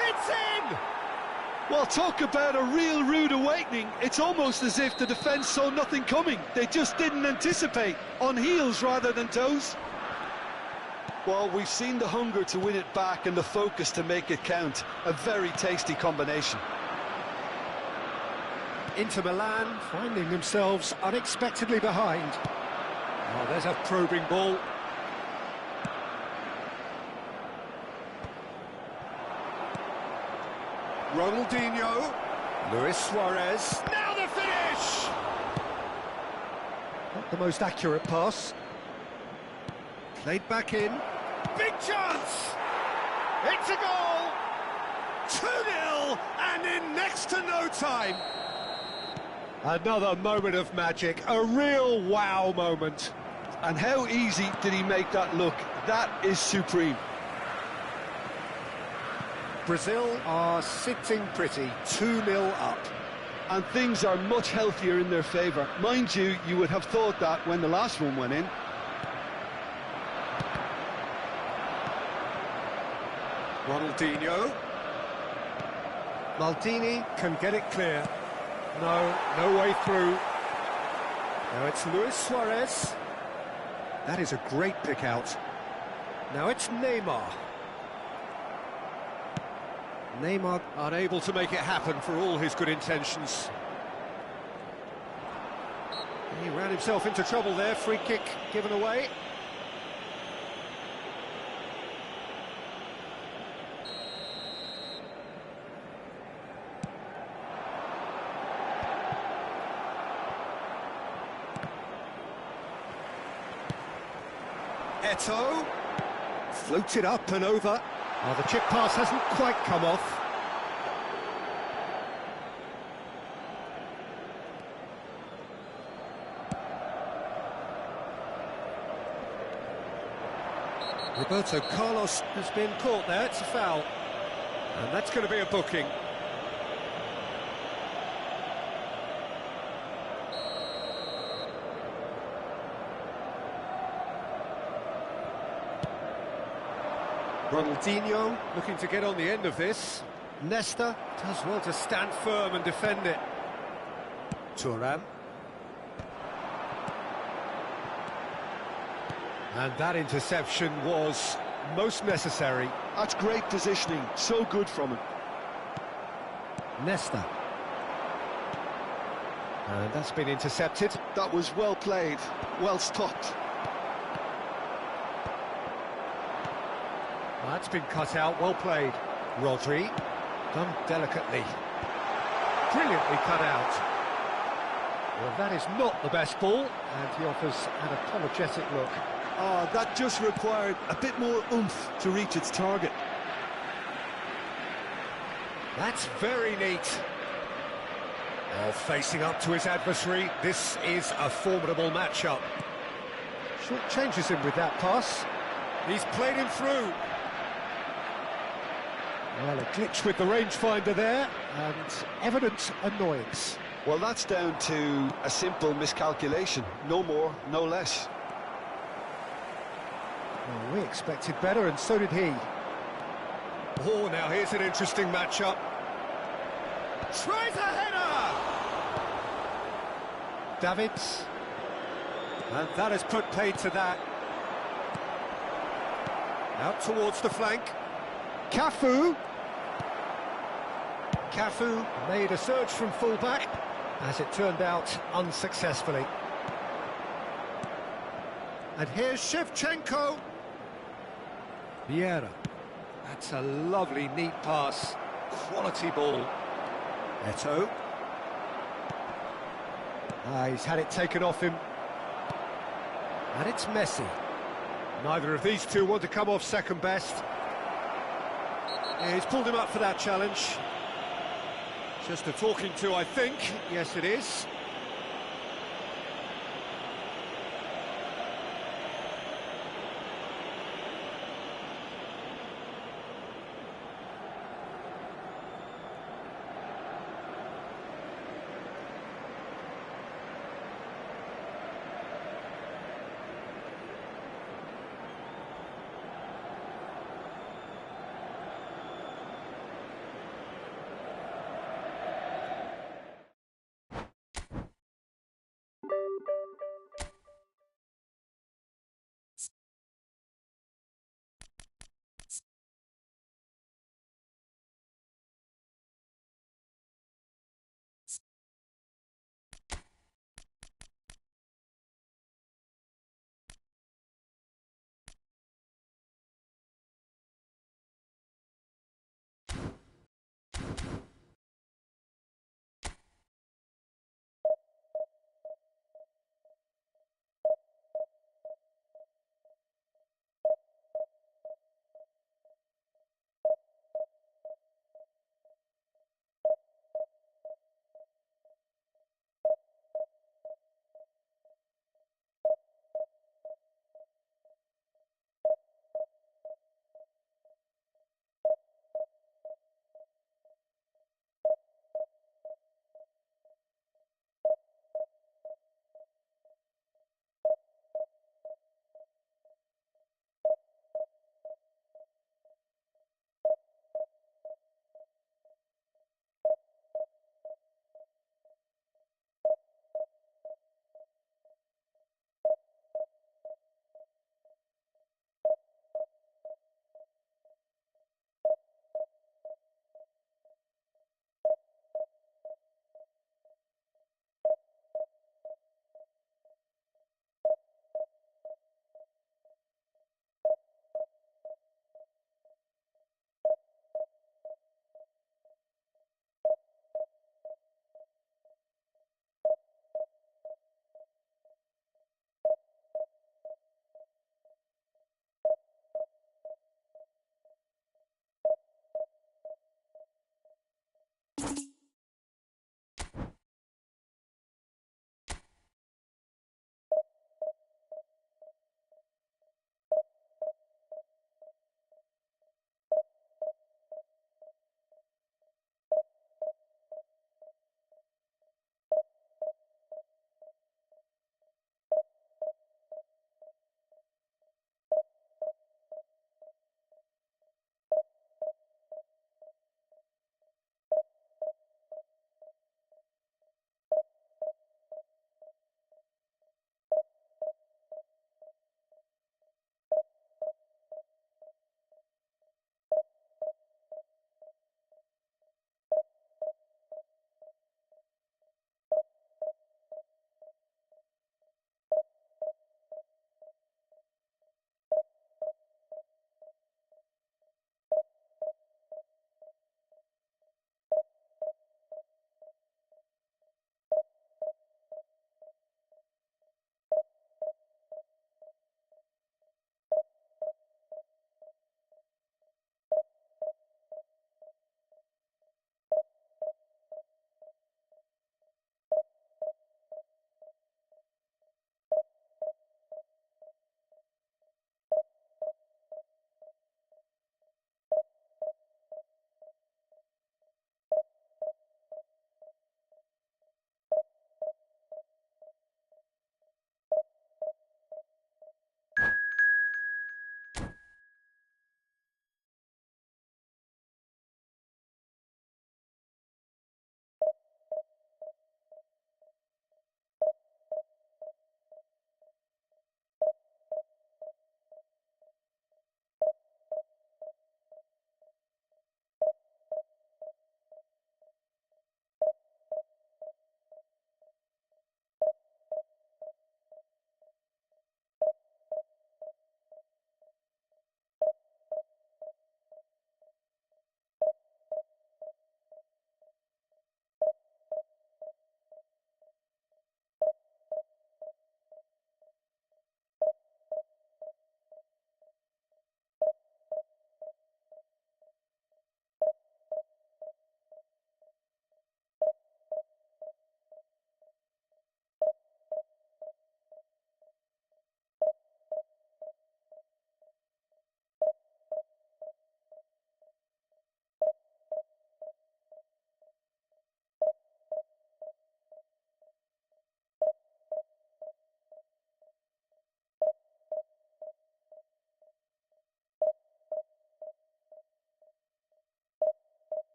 It's in! Well, talk about a real rude awakening. It's almost as if the defence saw nothing coming. They just didn't anticipate. On heels rather than toes. Well, we've seen the hunger to win it back and the focus to make it count. A very tasty combination. Inter Milan finding themselves unexpectedly behind. Oh, there's a probing ball. Ronaldinho, Luis Suarez, now the finish! Not the most accurate pass. Played back in. Big chance! It's a goal! 2-0 and in next to no time. Another moment of magic, a real wow moment. And how easy did he make that look? That is supreme. Brazil are sitting pretty, 2-0 up. And things are much healthier in their favour. Mind you, you would have thought that when the last one went in. Ronaldinho. Maldini can get it clear. No way through. Now it's Luis Suarez. That is a great pick out. Now it's Neymar. Neymar unable to make it happen for all his good intentions. He ran himself into trouble there, free kick given away. Eto, floated up and over. Oh, the chip pass hasn't quite come off. Roberto Carlos has been caught there, it's a foul. And that's going to be a booking. Ronaldinho looking to get on the end of this. Nesta does well to stand firm and defend it. Thuram. And that interception was most necessary. That's great positioning, so good from him. Nesta. And that's been intercepted. That was well played, well stopped. That's been cut out, well played. Rodri, done delicately. Brilliantly cut out. Well, that is not the best ball, and he offers an apologetic look. Oh, that just required a bit more oomph to reach its target. That's very neat. Oh, facing up to his adversary, this is a formidable matchup. Short changes him with that pass. He's played him through. Well, a glitch with the rangefinder there, and evident annoyance. Well, that's down to a simple miscalculation. No more, no less. Well, we expected better, and so did he. Oh, now here's an interesting matchup. Tries a header! Davids. And that has put paid to that. Out towards the flank. Cafu. Cafu made a surge from full-back, as it turned out, unsuccessfully. And here's Shevchenko. Vieira. That's a lovely, neat pass. Quality ball. Eto. He's had it taken off him. And it's Messi. Neither of these two want to come off second best. Yeah, he's pulled him up for that challenge. Just a talking to, I think. Yes, it is.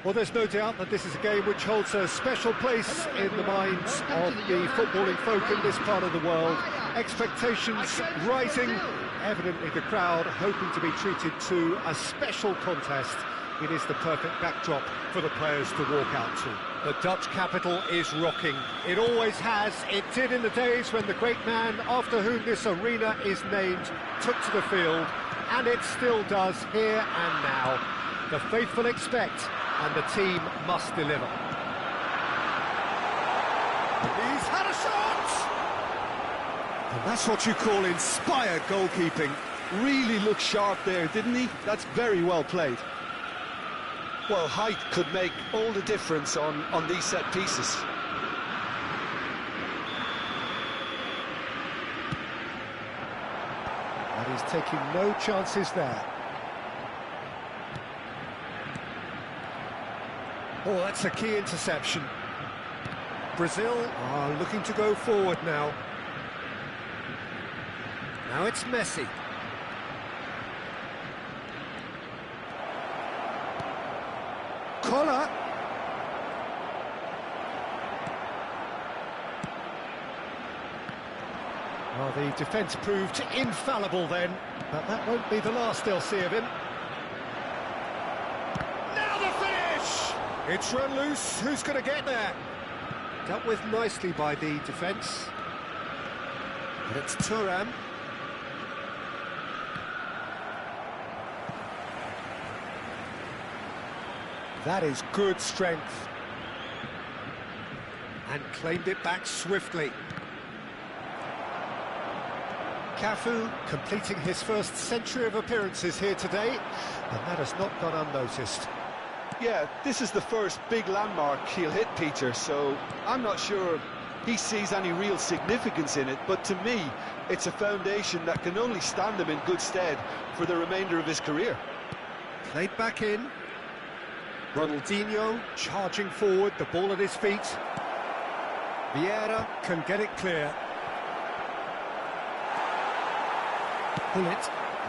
Well, there's no doubt that this is a game which holds a special place in the minds of the footballing folk in this part of the world. Expectations rising, evidently the crowd hoping to be treated to a special contest. It is the perfect backdrop for the players to walk out to. The Dutch capital is rocking. It always has. It did in the days when the great man after whom this arena is named took to the field, and it still does here and now. The faithful expect, and the team must deliver. He's had a shot! And that's what you call inspired goalkeeping. Really looked sharp there, didn't he? That's very well played. Well, height could make all the difference on these set pieces. And he's taking no chances there. Oh, that's a key interception. Brazil are looking to go forward now. Now it's Messi. Collar. Well, the defence proved infallible then, but that won't be the last they'll see of him. Now the finish! It's run loose, who's going to get there? Dealt with nicely by the defence. But it's Thuram. That is good strength. And claimed it back swiftly. Cafu completing his first century of appearances here today, and that has not gone unnoticed. Yeah, this is the first big landmark he'll hit, Peter, so I'm not sure he sees any real significance in it, but to me, it's a foundation that can only stand him in good stead for the remainder of his career. Played back in. Ronaldinho charging forward, the ball at his feet. Vieira can get it clear. Pull it.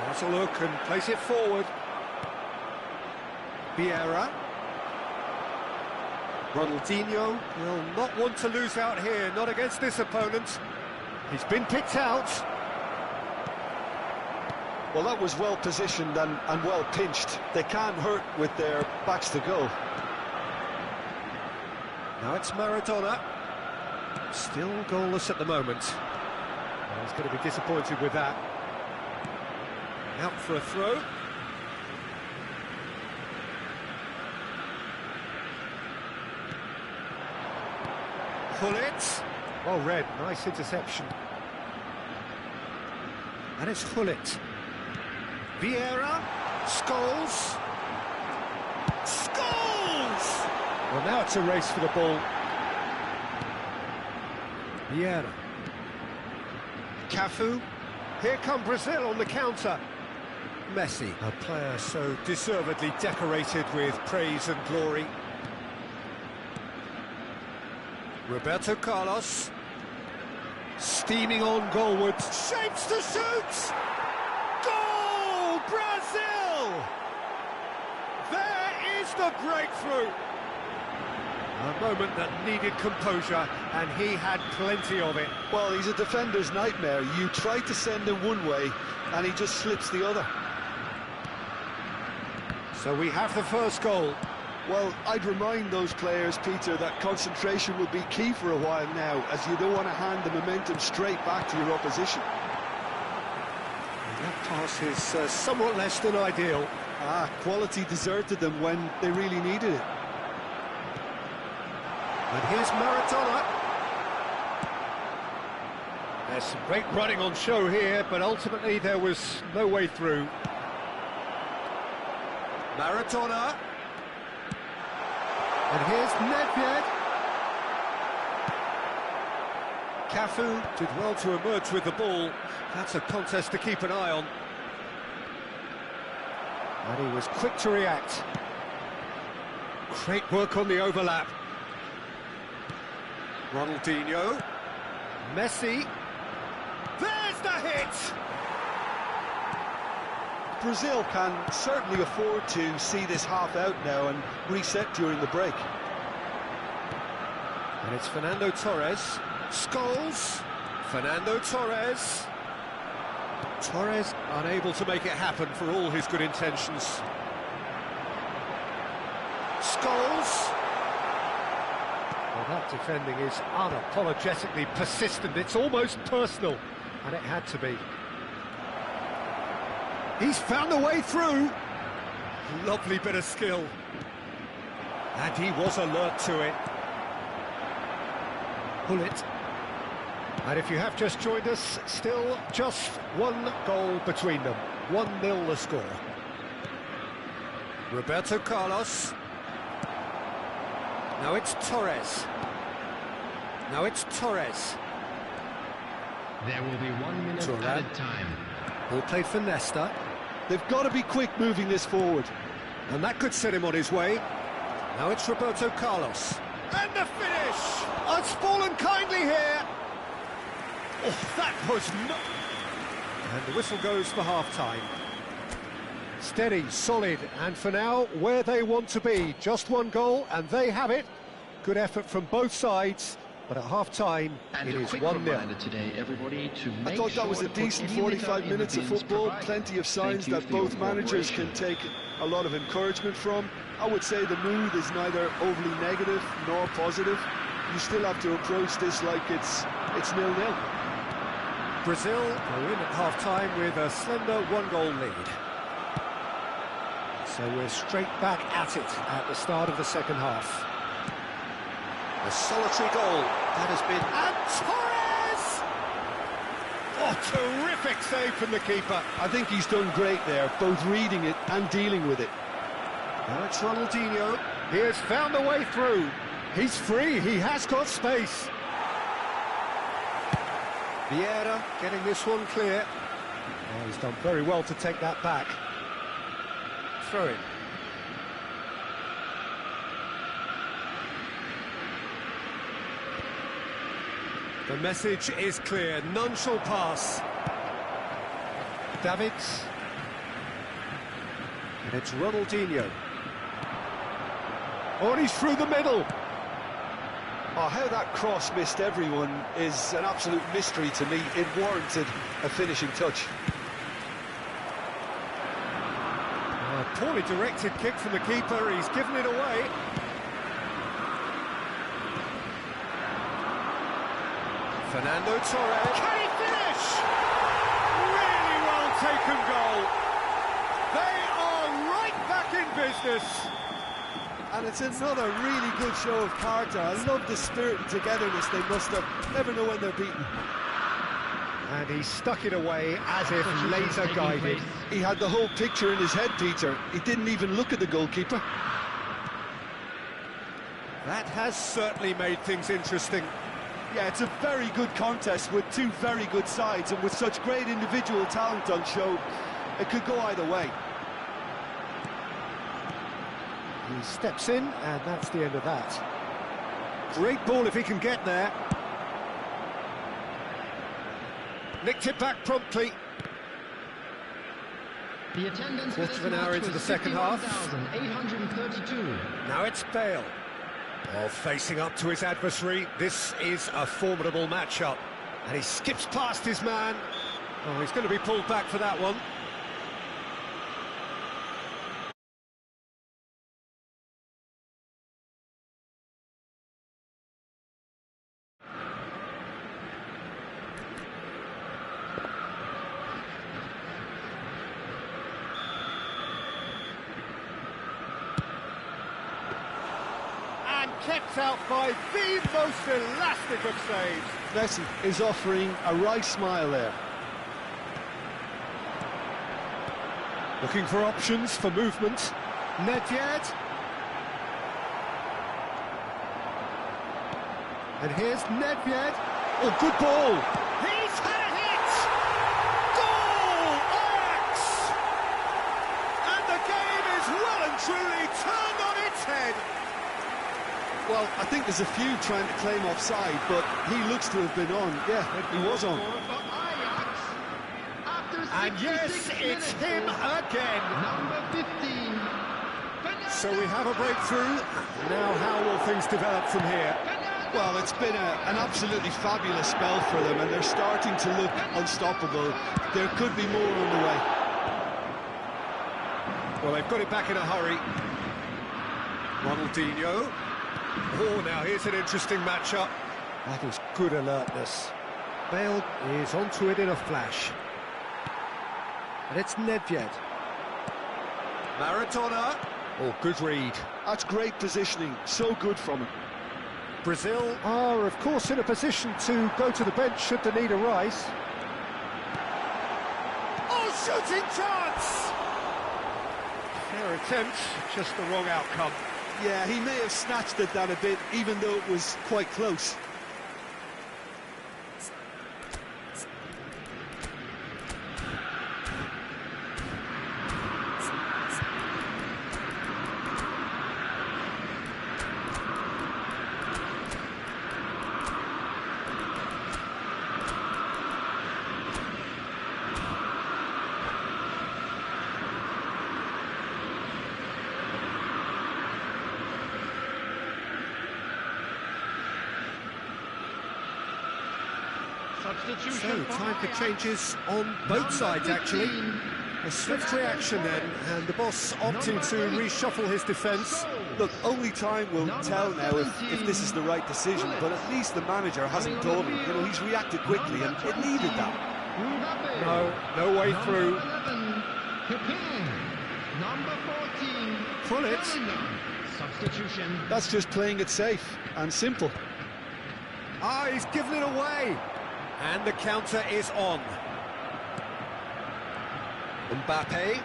Has a look and place it forward. Vieira. Ronaldinho will not want to lose out here, not against this opponent. He's been picked out. Well, that was well positioned and well pinched. They can't hurt with their backs to go. Now it's Maradona. Still goalless at the moment. Well, he's going to be disappointed with that. Out for a throw. Pull it. Well read, nice interception. And it's Hullet. Vieira. Scholes. Scholes! Well, now it's a race for the ball. Vieira. Cafu. Here come Brazil on the counter. Messi, a player so deservedly decorated with praise and glory. Roberto Carlos. Steaming on goalwards. Shapes to shoot! Goal! Brazil! There is the breakthrough. A moment that needed composure, and he had plenty of it. Well, he's a defender's nightmare. You try to send him one way, and he just slips the other. So we have the first goal. Well, I'd remind those players, Peter, that concentration will be key for a while now, as you don't want to hand the momentum straight back to your opposition. And that pass is somewhat less than ideal. Quality deserted them when they really needed it. And here's Maradona. There's some great running on show here, but ultimately there was no way through. Maradona. And here's Nedved. Cafu did well to emerge with the ball. That's a contest to keep an eye on. And he was quick to react. Great work on the overlap. Ronaldinho. Messi. There's the hit! Brazil can certainly afford to see this half out now and reset during the break. And it's Fernando Torres. Scholes. Fernando Torres. Torres unable to make it happen for all his good intentions. Scholes. Well, that defending is unapologetically persistent. It's almost personal, and it had to be. He's found a way through. Lovely bit of skill. And he was alert to it. Pull it. And if you have just joined us, still just one goal between them. 1-0 the score. Roberto Carlos. Now it's Torres. Now it's Torres. There will be 1 minute added time. Ball played for Nesta. They've got to be quick moving this forward. And that could set him on his way. Now it's Roberto Carlos. And the finish! It's fallen kindly here. Oh, that was not... And the whistle goes for half-time. Steady, solid, and for now, where they want to be. Just one goal, and they have it. Good effort from both sides, but at half-time, it is 1-0. Today, everybody, to I thought that was a decent 45 minutes of football. Plenty of signs that both managers can take a lot of encouragement from. I would say the mood is neither overly negative nor positive. You still have to approach this like it's 0-0. Brazil are in at half-time with a slender one-goal lead. So we're straight back at it at the start of the second half. A solitary goal, that has been... And Torres! Oh, terrific save from the keeper. I think he's done great there, both reading it and dealing with it. Now it's Ronaldinho. He has found a way through. He's free, he has got space. Vieira getting this one clear. Oh, he's done very well to take that back. Throw in. The message is clear, none shall pass. Davids. And it's Ronaldinho. Oh, and he's through the middle. Oh, how that cross missed everyone is an absolute mystery to me. It warranted a finishing touch. A poorly directed kick from the keeper, he's given it away. Fernando Torres. Can he finish? Really well taken goal. They are right back in business. And it's another really good show of character. I love the spirit and togetherness they must have. Never know when they're beaten. And he stuck it away as if laser guided. He had the whole picture in his head, Peter. He didn't even look at the goalkeeper. That has certainly made things interesting. Yeah, it's a very good contest with two very good sides, and with such great individual talent on show, it could go either way. He steps in, and that's the end of that. Great ball if he can get there. Nicked it back promptly. The attendance Quarter of an hour into the second half. 51,832. Now it's Bale. Oh, facing up to his adversary. This is a formidable matchup. And he skips past his man. Oh, he's going to be pulled back for that one. Kept out by the most elastic of saves. Messi is offering a right smile there. Looking for options for movement. Nedved. And here's Nedved. Oh, good ball. He's had a hit. Goal! Ajax! And the game is well and truly turned on its head. Well, I think there's a few trying to claim offside, but he looks to have been on. Yeah, he was on. And yes, it's him again. Number 15. So we have a breakthrough. Now how will things develop from here? Well, it's been an absolutely fabulous spell for them, and they're starting to look unstoppable. There could be more on the way. Well, they've got it back in a hurry. Ronaldinho. Oh, now here's an interesting matchup. That is good alertness. Bale is onto it in a flash. And it's Nedved. Maradona. Oh, good read. That's great positioning. So good from him. Brazil are, of course, in a position to go to the bench should the need arise. Oh, shooting chance! Fair attempt, just the wrong outcome. Yeah, he may have snatched at that a bit, even though it was quite close. So, time for changes on both sides, actually. A swift reaction then, and the boss opting to reshuffle his defence. Look, only time will tell now if this is the right decision, but at least the manager hasn't done him. You know, he's reacted quickly, and it needed that. No way through. Number 14. Pull it. Substitution. That's just playing it safe and simple. Ah, he's given it away. And the counter is on. Mbappe.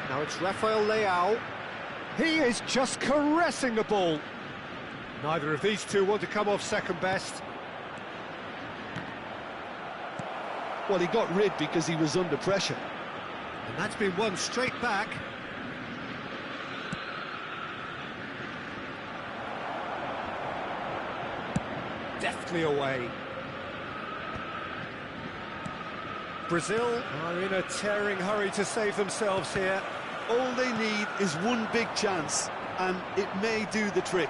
Now it's Rafael Leao. He is just caressing the ball. Neither of these two want to come off second best. Well, he got rid because he was under pressure. And that's been won straight back. Deftly away. Brazil are in a tearing hurry to save themselves here. All they need is one big chance, and it may do the trick.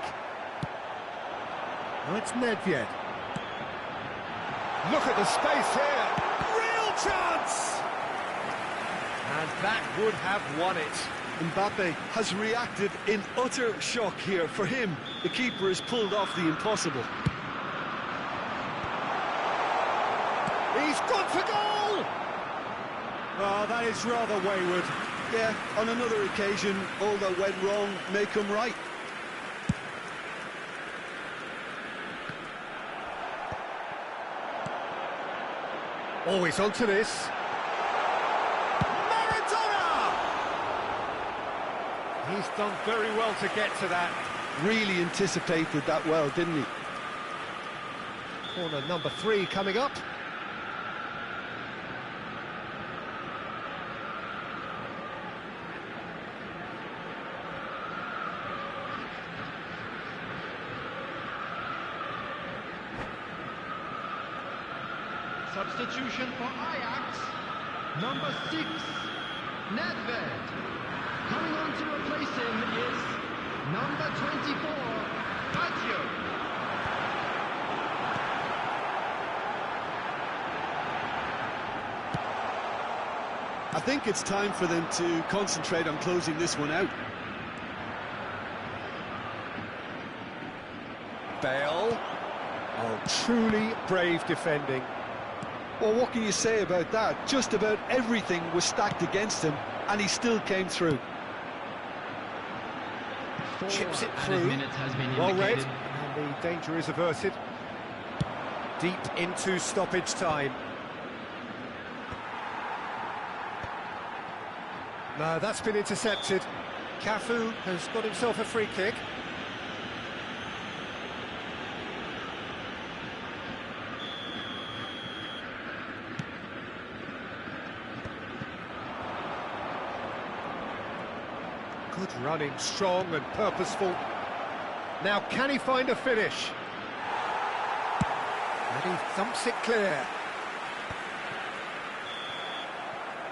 Now it's Nedved. Look at the space here. Real chance! And that would have won it. Mbappe has reacted in utter shock here. For him, the keeper has pulled off the impossible. He's gone for goal! Oh, that is rather wayward. Yeah, on another occasion, all that went wrong may come right. Always onto this. Maradona! He's done very well to get to that. Really anticipated that well, didn't he? Corner number 3 coming up. Substitution for Ajax, number 6, Nedved. Coming on to replace him is number 24, Baggio. I think it's time for them to concentrate on closing this one out. Bale. Oh, truly brave defending. Well, what can you say about that? Just about everything was stacked against him, and he still came through. Chips it Added through. minutes has been Well read, indicated. and the danger is averted. Deep into stoppage time. No, that's been intercepted. Cafu has got himself a free kick. Good running, strong and purposeful. Now, can he find a finish? And he thumps it clear.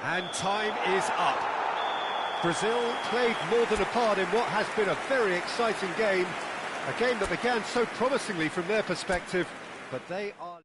And time is up. Brazil played more than a part in what has been a very exciting game. A game that began so promisingly from their perspective, but they are...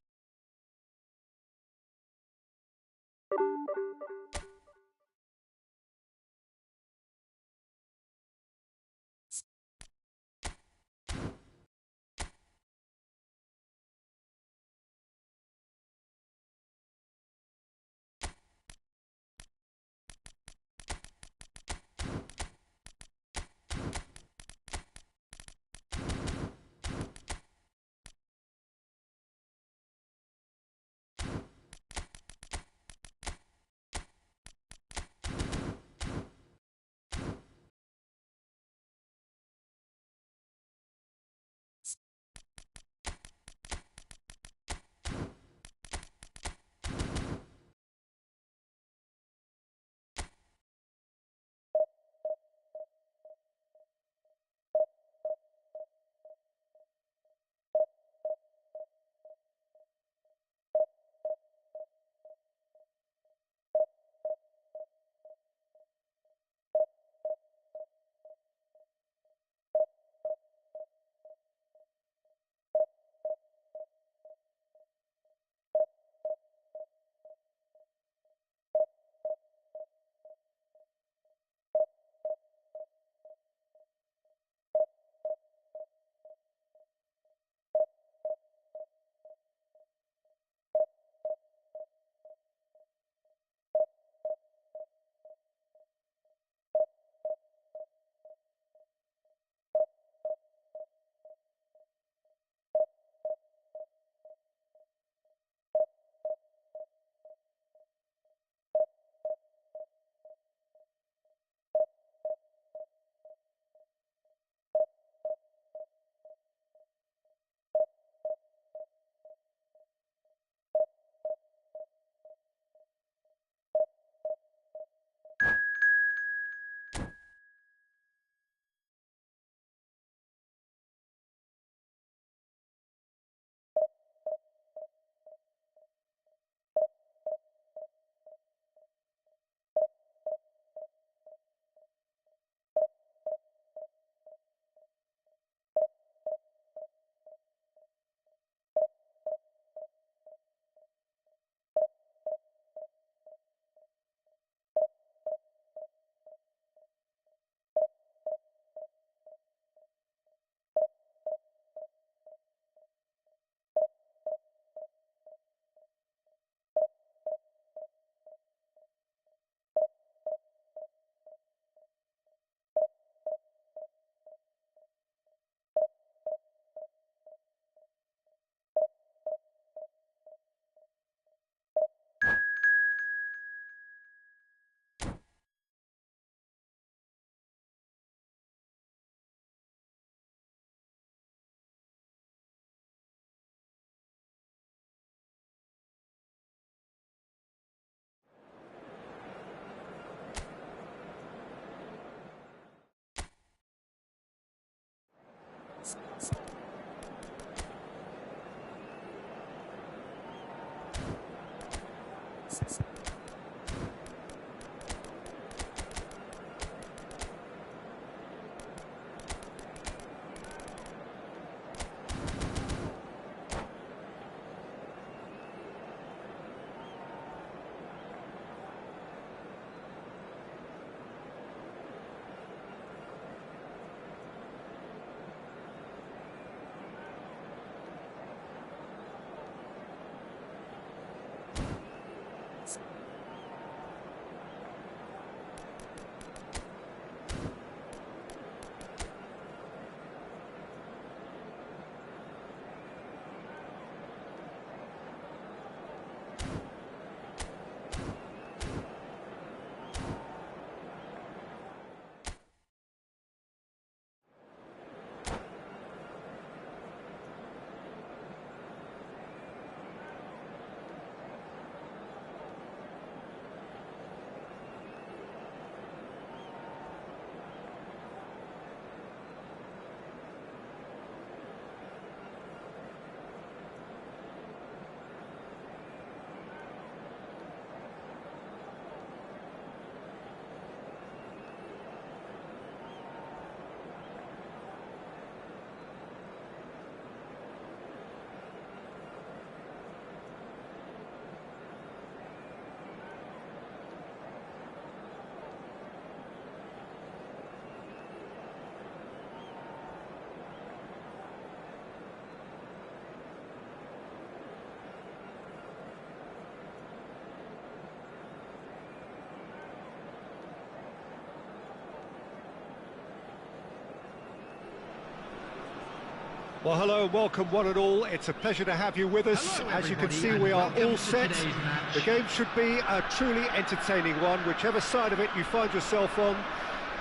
Well, hello and welcome one and all. It's a pleasure to have you with us. Hello, as you can see, and we are welcome all to set. today's match. The game should be a truly entertaining one, whichever side of it you find yourself on.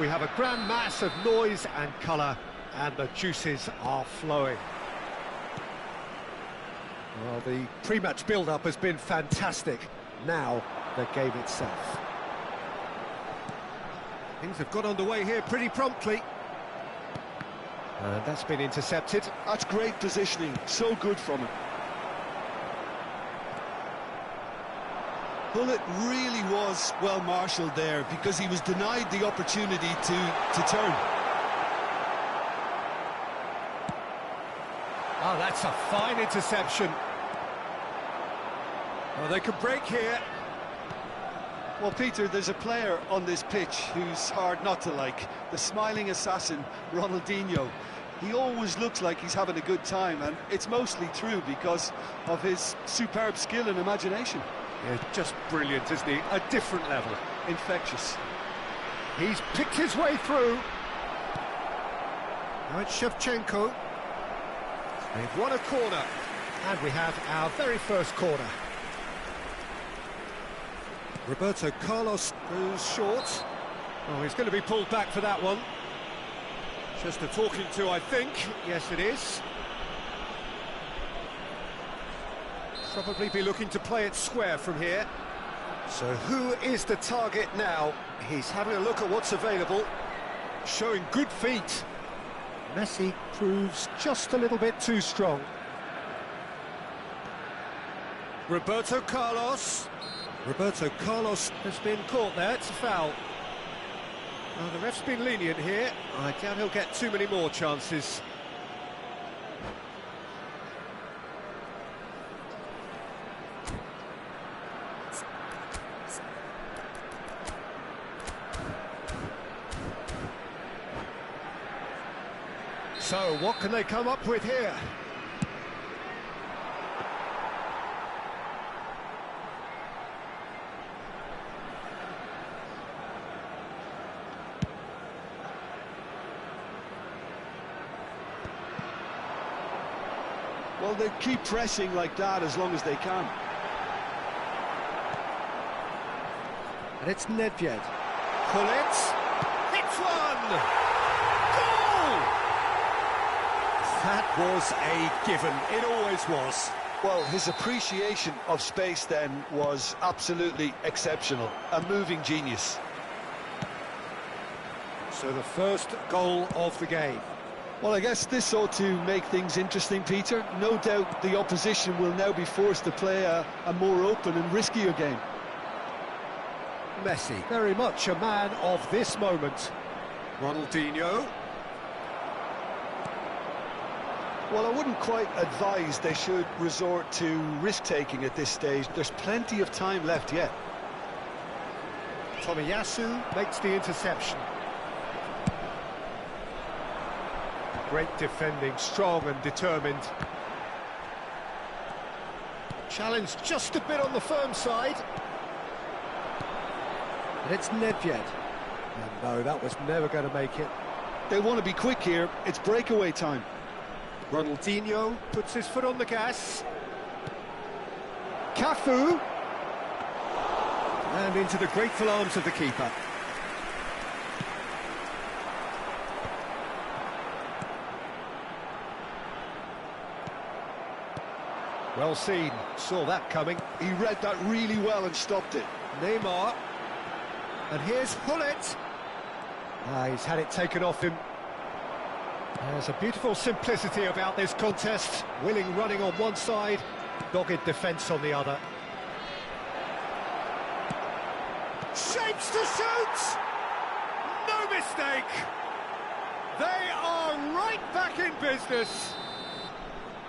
We have a grand mass of noise and colour, and the juices are flowing. Well, the pre-match build-up has been fantastic. Now, the game itself. Things have got underway here pretty promptly. And that's been intercepted. That's great positioning, so good from him. Well, it really was well marshalled there because he was denied the opportunity to turn. Oh, that's a fine interception. Well, they could break here. Well, Peter, there's a player on this pitch who's hard not to like. The smiling assassin, Ronaldinho. He always looks like he's having a good time, and it's mostly true because of his superb skill and imagination. Yeah, just brilliant, isn't he? A different level. Infectious. He's picked his way through. Now it's Shevchenko. They've won a corner. And we have our very first corner. Roberto Carlos goes short. Oh, he's going to be pulled back for that one. Just a talking to, I think. Yes, it is. Probably be looking to play it square from here. So who is the target now? He's having a look at what's available. Showing good feet. Messi proves just a little bit too strong. Roberto Carlos. Roberto Carlos has been caught there. It's a foul. Oh, the ref's been lenient here. I doubt he'll get too many more chances. So, what can they come up with here? Well, they keep pressing like that as long as they can. And it's Nedved. Pull it. Hits one! Goal! That was a given. It always was. Well, his appreciation of space then was absolutely exceptional. A moving genius. So the first goal of the game. Well, I guess this ought to make things interesting, Peter. No doubt the opposition will now be forced to play a more open and riskier game. Messi, very much a man of this moment. Ronaldinho. Well, I wouldn't quite advise they should resort to risk-taking at this stage. There's plenty of time left yet. Tomiyasu makes the interception. Great defending, strong and determined. Challenge just a bit on the firm side. And it's Nedved. And no, that was never going to make it. They want to be quick here. It's breakaway time. Ronaldinho puts his foot on the gas. Cafu. And into the grateful arms of the keeper. Well seen, saw that coming. He read that really well and stopped it. Neymar. And here's Hullet. He's had it taken off him. There's a beautiful simplicity about this contest. Willing running on one side, dogged defence on the other. Shapes to shoot! No mistake! They are right back in business.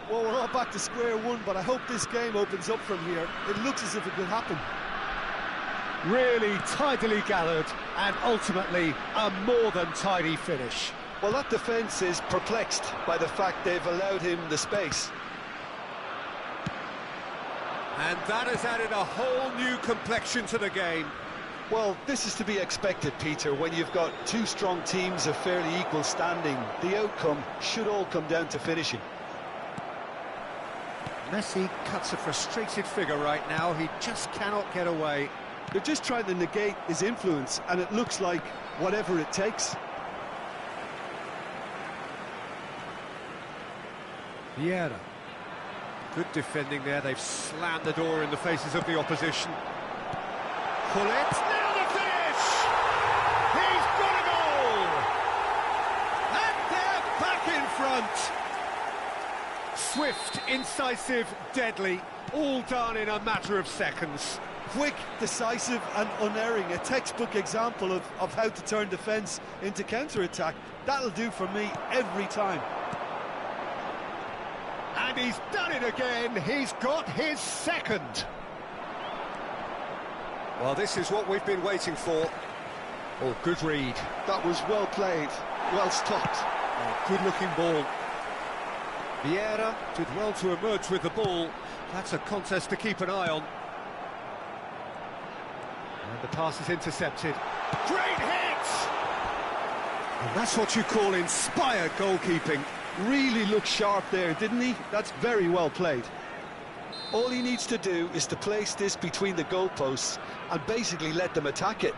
Well, we're not back to square one, but I hope this game opens up from here. It looks as if it could happen. Really tidily gathered, and ultimately a more than tidy finish. Well, that defence is perplexed by the fact they've allowed him the space. And that has added a whole new complexion to the game. Well, this is to be expected, Peter. When you've got two strong teams of fairly equal standing, the outcome should all come down to finishing. Messi cuts a frustrated figure right now. He just cannot get away. They're just trying to negate his influence, and it looks like whatever it takes. Vieira. Good defending there. They've slammed the door in the faces of the opposition. Hullet. Now the finish! He's got a goal! And they're back in front! Swift, incisive, deadly, all done in a matter of seconds. Quick, decisive and unerring. A textbook example of how to turn defence into counter-attack. That'll do for me every time. And he's done it again. He's got his second. Well, this is what we've been waiting for. Oh, good read. That was well played, well stopped. Oh, good-looking ball. Vieira did well to emerge with the ball. That's a contest to keep an eye on. And the pass is intercepted. Great hit! And that's what you call inspired goalkeeping. Really looked sharp there, didn't he? That's very well played. All he needs to do is to place this between the goalposts and basically let them attack it.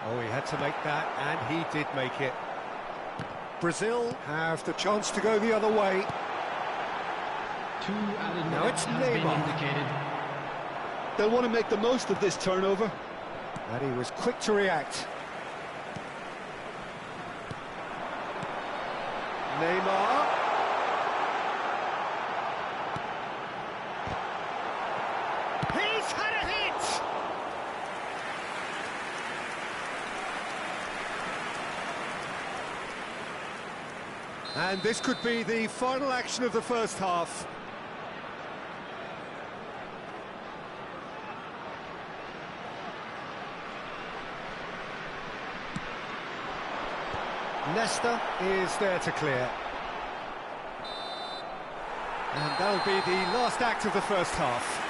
Oh, he had to make that, and he did make it. Brazil have the chance to go the other way. Two added Now minutes it's has been Neymar. indicated. They'll want to make the most of this turnover. And he was quick to react. Neymar. He's had a hit! And this could be the final action of the first half. Nesta is there to clear. And that'll be the last act of the first half.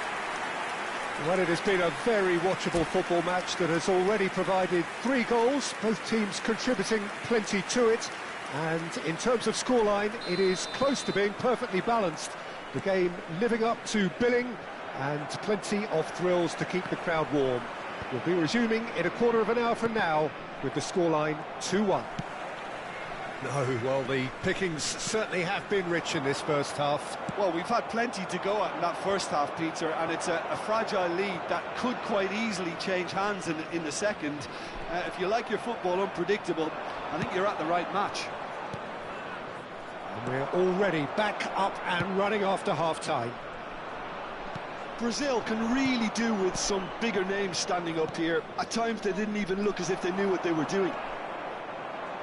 Well, it has been a very watchable football match that has already provided 3 goals, both teams contributing plenty to it. And in terms of scoreline, it is close to being perfectly balanced. The game living up to billing and plenty of thrills to keep the crowd warm. We'll be resuming in a quarter of an hour from now with the scoreline 2-1. No, well, the pickings certainly have been rich in this first half. Well, we've had plenty to go at in that first half, Peter, and it's a fragile lead that could quite easily change hands in the second. If you like your football unpredictable, I think you're at the right match. And we're already back up and running after half-time. Brazil can really do with some bigger names standing up here. At times they didn't even look as if they knew what they were doing.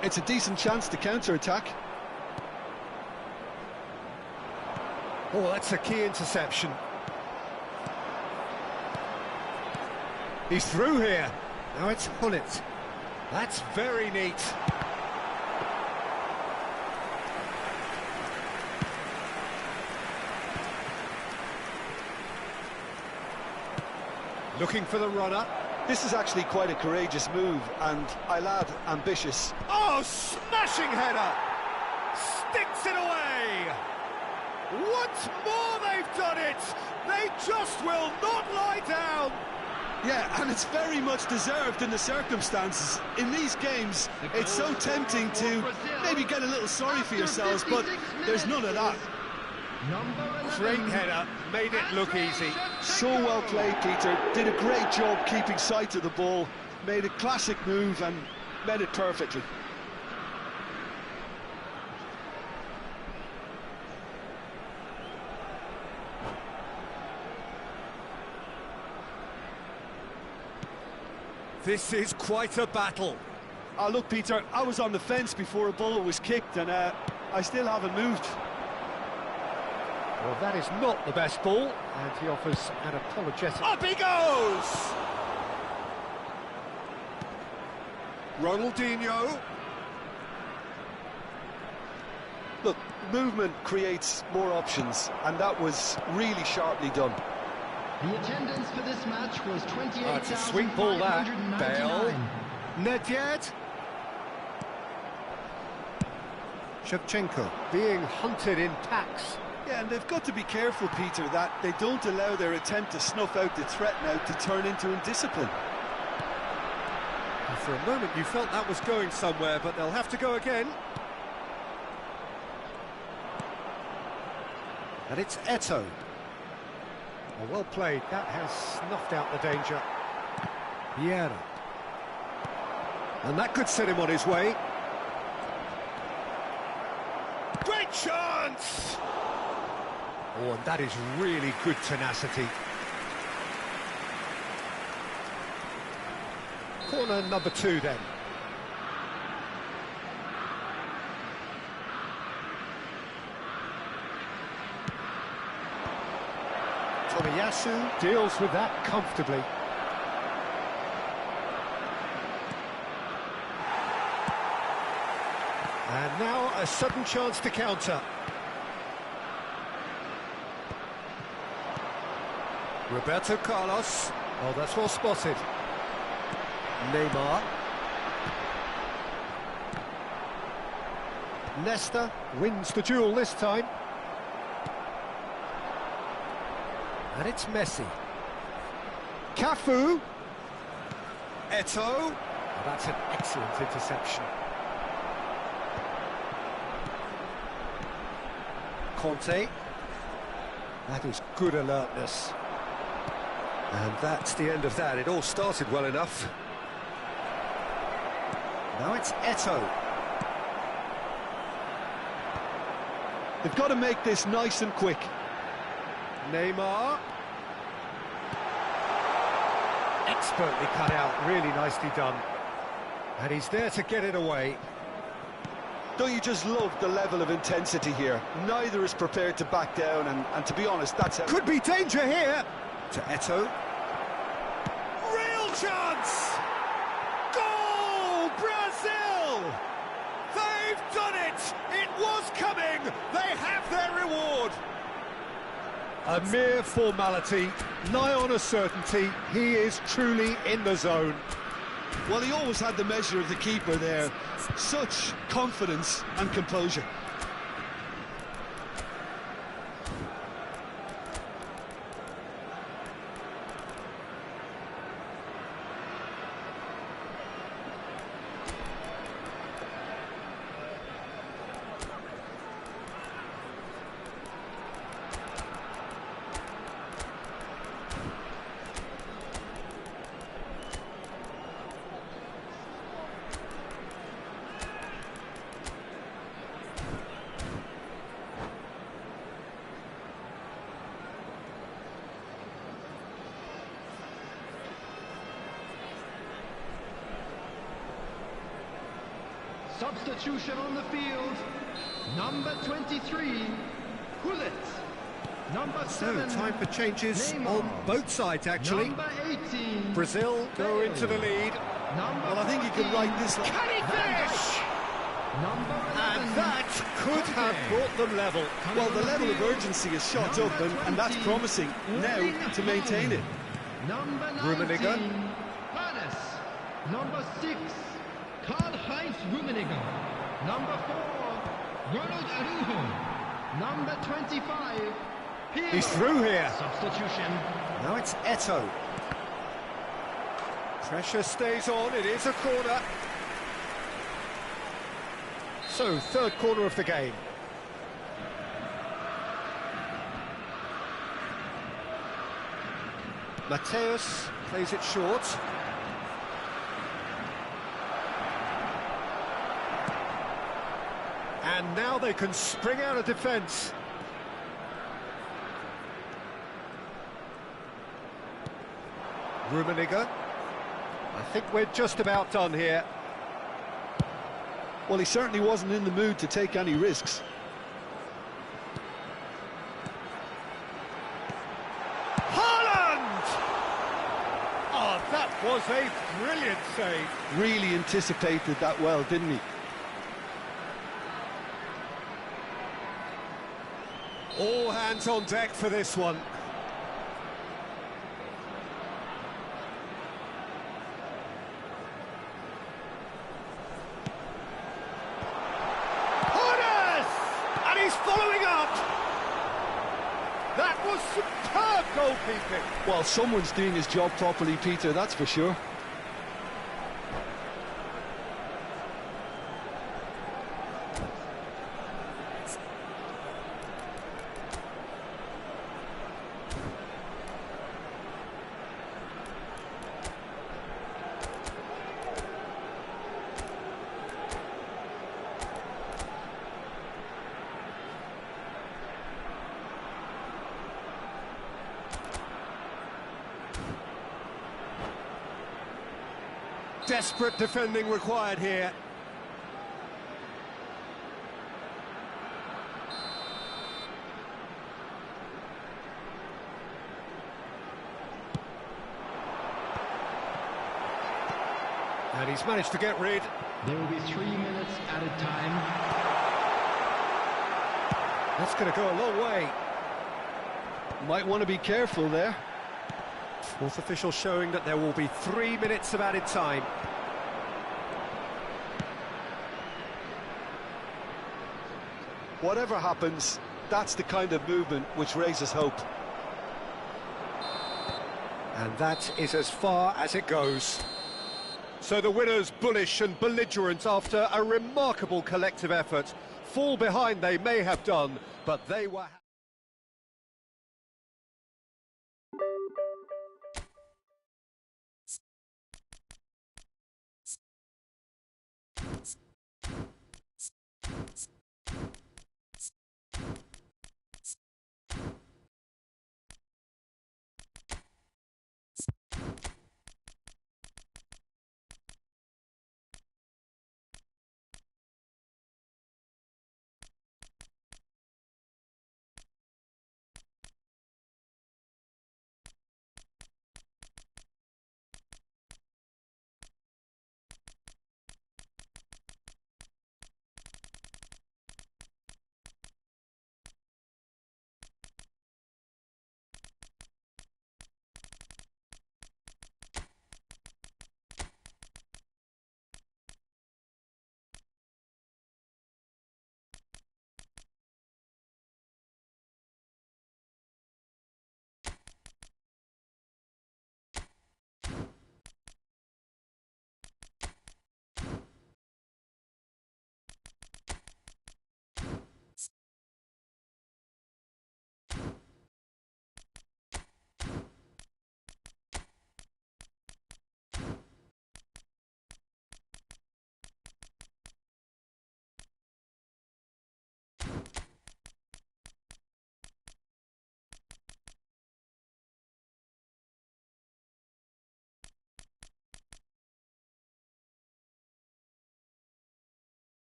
It's a decent chance to counter-attack. Oh, that's a key interception. He's through here. Now it's Hullet. That's very neat. Looking for the runner. This is actually quite a courageous move, and I'll add, ambitious. Oh, smashing header! Sticks it away! Once more they've done it! They just will not lie down! Yeah, and it's very much deserved in the circumstances. In these games, it's so tempting to maybe get a little sorry for yourselves, but there's none of that. Great header, made it look easy. So well played, Peter. Did a great job keeping sight of the ball, made a classic move and met it perfectly. This is quite a battle. Oh, look, Peter, I was on the fence before a ball was kicked, and I still haven't moved. Well, that is not the best ball, and he offers an apologetic. Up he goes! Ronaldinho. Look, movement creates more options, and that was really sharply done. The attendance for this match was 28,599. Oh, it's a sweet ball, that. Bale. Nedved. Shevchenko being hunted in packs. Yeah, and they've got to be careful, Peter, that they don't allow their attempt to snuff out the threat now to turn into indiscipline. And for a moment you felt that was going somewhere, but they'll have to go again. And it's Eto'o. Oh, well played, that has snuffed out the danger. Vieira. And that could set him on his way. Great chance! Oh, and that is really good tenacity. Corner number 2 then. Tomiyasu deals with that comfortably. And now a sudden chance to counter. Roberto Carlos. Oh, that's well spotted. Neymar. Nesta wins the duel this time. And it's Messi. Cafu. Eto'o. Oh, that's an excellent interception. Conte. That is good alertness. And that's the end of that. It all started well enough. Now it's Eto'o. They've got to make this nice and quick. Neymar. Expertly cut out, really nicely done. And he's there to get it away. Don't you just love the level of intensity here? Neither is prepared to back down, and to be honest, that's... Could be danger here! To Eto'o. Real chance! Goal! Brazil! They've done it! It was coming! They have their reward! A mere formality, nigh on a certainty. He is truly in the zone. Well, he always had the measure of the keeper there. Such confidence and composure. Substitution on the field. Number 23, Hullet. Number 7. So, time for changes Neymar. on both sides, actually. Number 18. Brazil go into the lead. Number Well, I think he could write this. Can he finish? Number 11. And that could have brought them level. Well, the level of urgency is shot up, and that's promising now to maintain it. Number 19, Rummenigge. Hannes. Number 6, Karl-Heinz Rummenigge. Number 4, Ronald Araujo. Number 25, Pirlo. He's through here. Substitution. Now it's Eto'o. Pressure stays on, it is a corner. So, third corner of the game. Mateus plays it short. And now they can spring out of defence. Rummenigge. I think we're just about done here. Well, he certainly wasn't in the mood to take any risks. Haaland! Oh, that was a brilliant save. Really anticipated that well, didn't he? All hands on deck for this one. And he's following up. That was superb goalkeeping. Well, someone's doing his job properly, Peter, that's for sure. Desperate defending required here. And he's managed to get rid. There will be 3 minutes added time. That's going to go a long way. Might want to be careful there. Fourth official showing that there will be 3 minutes of added time. Whatever happens, that's the kind of movement which raises hope. And that is as far as it goes. So the winners bullish and belligerent after a remarkable collective effort. Fall behind they may have done, but they were...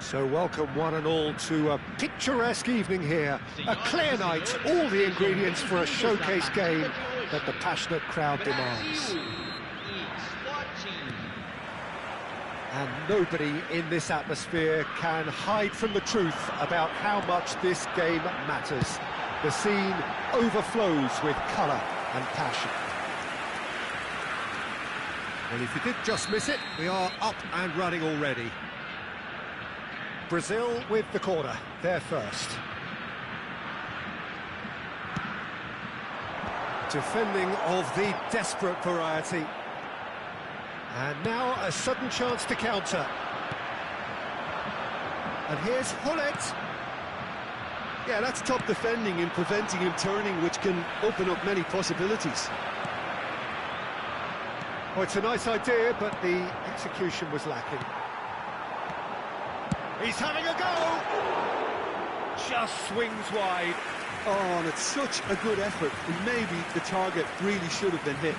So welcome one and all to a picturesque evening here. A clear night, all the ingredients for a showcase game that the passionate crowd demands. And nobody in this atmosphere can hide from the truth about how much this game matters. The scene overflows with colour and passion. Well, if you did just miss it, we are up and running already. Brazil with the corner, they're first. Defending of the desperate variety. And now a sudden chance to counter. And here's Hullet. Yeah, that's top defending and preventing him turning, which can open up many possibilities. Oh, it's a nice idea, but the execution was lacking. He's having a go! Just swings wide. Oh, and it's such a good effort, and maybe the target really should have been hit.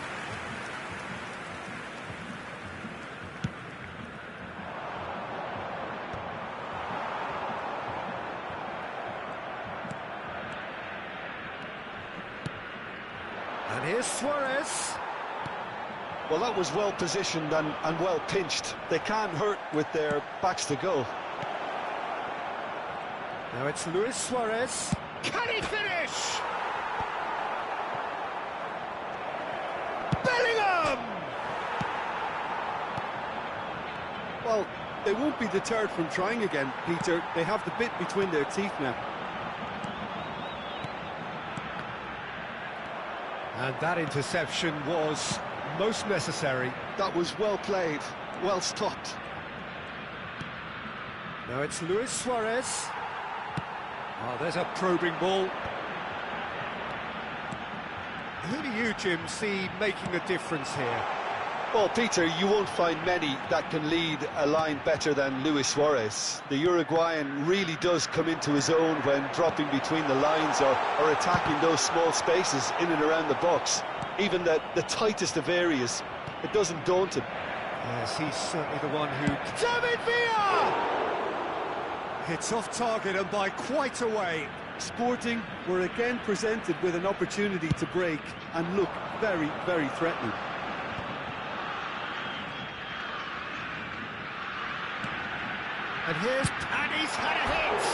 And here's Suarez. Well, that was well positioned and well pinched. They can't hurt with their backs to goal. Now it's Luis Suarez. Can he finish? Bellingham! Well, they won't be deterred from trying again, Peter. They have the bit between their teeth now. And that interception was most necessary. That was well played, well stopped. Now it's Luis Suarez. Oh, there's a probing ball. Who do you, Jim, see making a difference here? Well, Peter, you won't find many that can lead a line better than Luis Suarez. The Uruguayan really does come into his own when dropping between the lines or attacking those small spaces in and around the box. Even the tightest of areas, it doesn't daunt him. Yes, he's certainly the one who... David Villa! Hits off target and by quite a way. Sporting were again presented with an opportunity to break and look very, very threatening. And he's had a hit!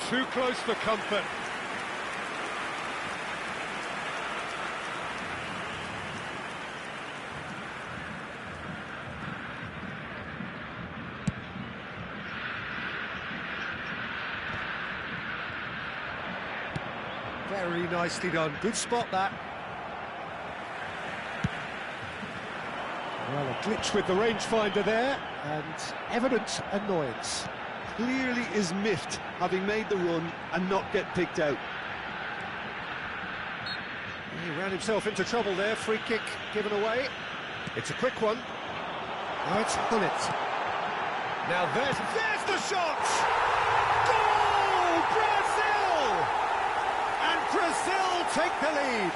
Too close for comfort. Very nicely done. Good spot, that. Well, a glitch with the rangefinder there, and evident annoyance. Clearly is miffed, having made the run and not get picked out. He ran himself into trouble there. Free kick given away. It's a quick one. Now it's Hullet. Now there's the shot! Goal! Brazil! And Brazil take the lead.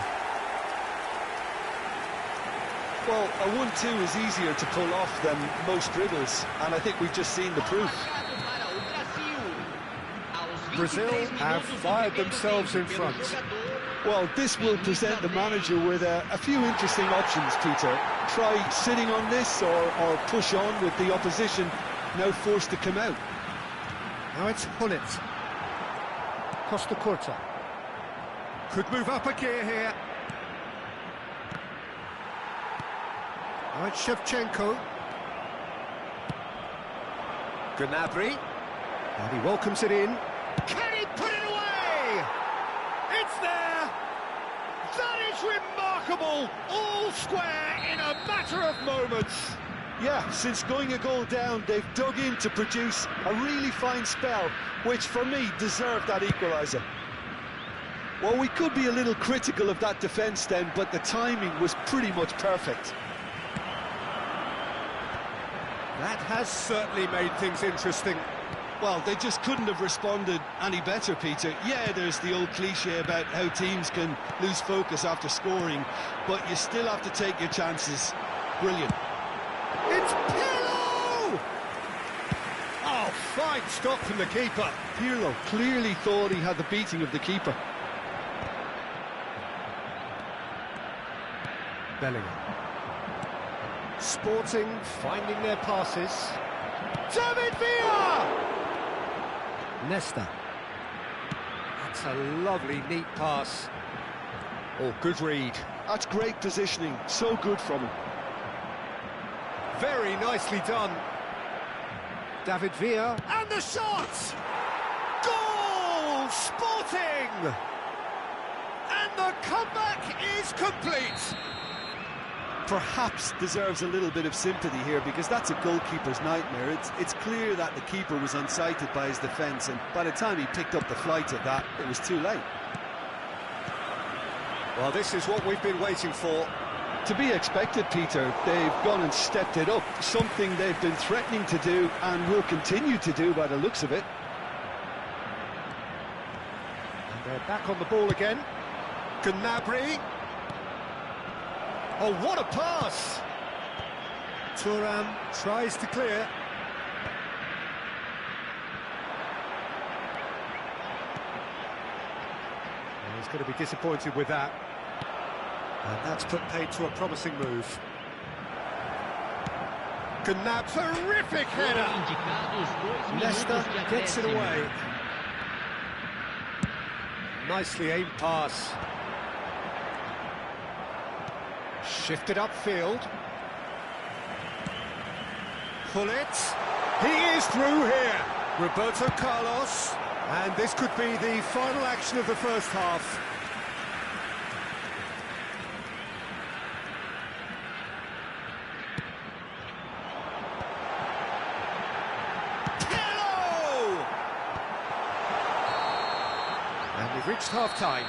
Well, a 1-2 is easier to pull off than most dribbles, and I think we've just seen the proof. Brazil have fired themselves in front. Well, this will present the manager with a few interesting options, Peter. Try sitting on this or push on with the opposition now forced to come out. Now it's Hullet. Costa Curta. Could move up a gear here. Now it's Shevchenko. Gnabry. And he welcomes it in. Can he put it away? It's there! That is remarkable! All square in a matter of moments. Yeah, since going a goal down, they've dug in to produce a really fine spell, which for me deserved that equaliser. Well, we could be a little critical of that defence then, but the timing was pretty much perfect. That has certainly made things interesting. Well, they just couldn't have responded any better, Peter. Yeah, there's the old cliche about how teams can lose focus after scoring, but you still have to take your chances. Brilliant. It's Pirlo! Oh, fine stop from the keeper. Pirlo clearly thought he had the beating of the keeper. Bellingham. Sporting finding their passes. David Villa! Nesta. That's a lovely, neat pass. Oh, good read. That's great positioning, so good from him. Very nicely done. David Villa. And the shot! Goal! Sporting! And the comeback is complete. perhaps deserves a little bit of sympathy here, because that's a goalkeeper's nightmare. It's clear that the keeper was unsighted by his defence, and by the time he picked up the flight of that, it was too late. Well, this is what we've been waiting for. To be expected, Peter. They've gone and stepped it up, something they've been threatening to do and will continue to do by the looks of it. And they're back on the ball again. Gnabry. Oh, what a pass! Thuram tries to clear. And he's going to be disappointed with that. And that's put paid to a promising move. Gnabry, terrific header! Leicester gets it away. Nicely aimed pass. Shifted upfield. Pull it. He is through here. Roberto Carlos. And this could be the final action of the first half. Hello! And we've reached half-time.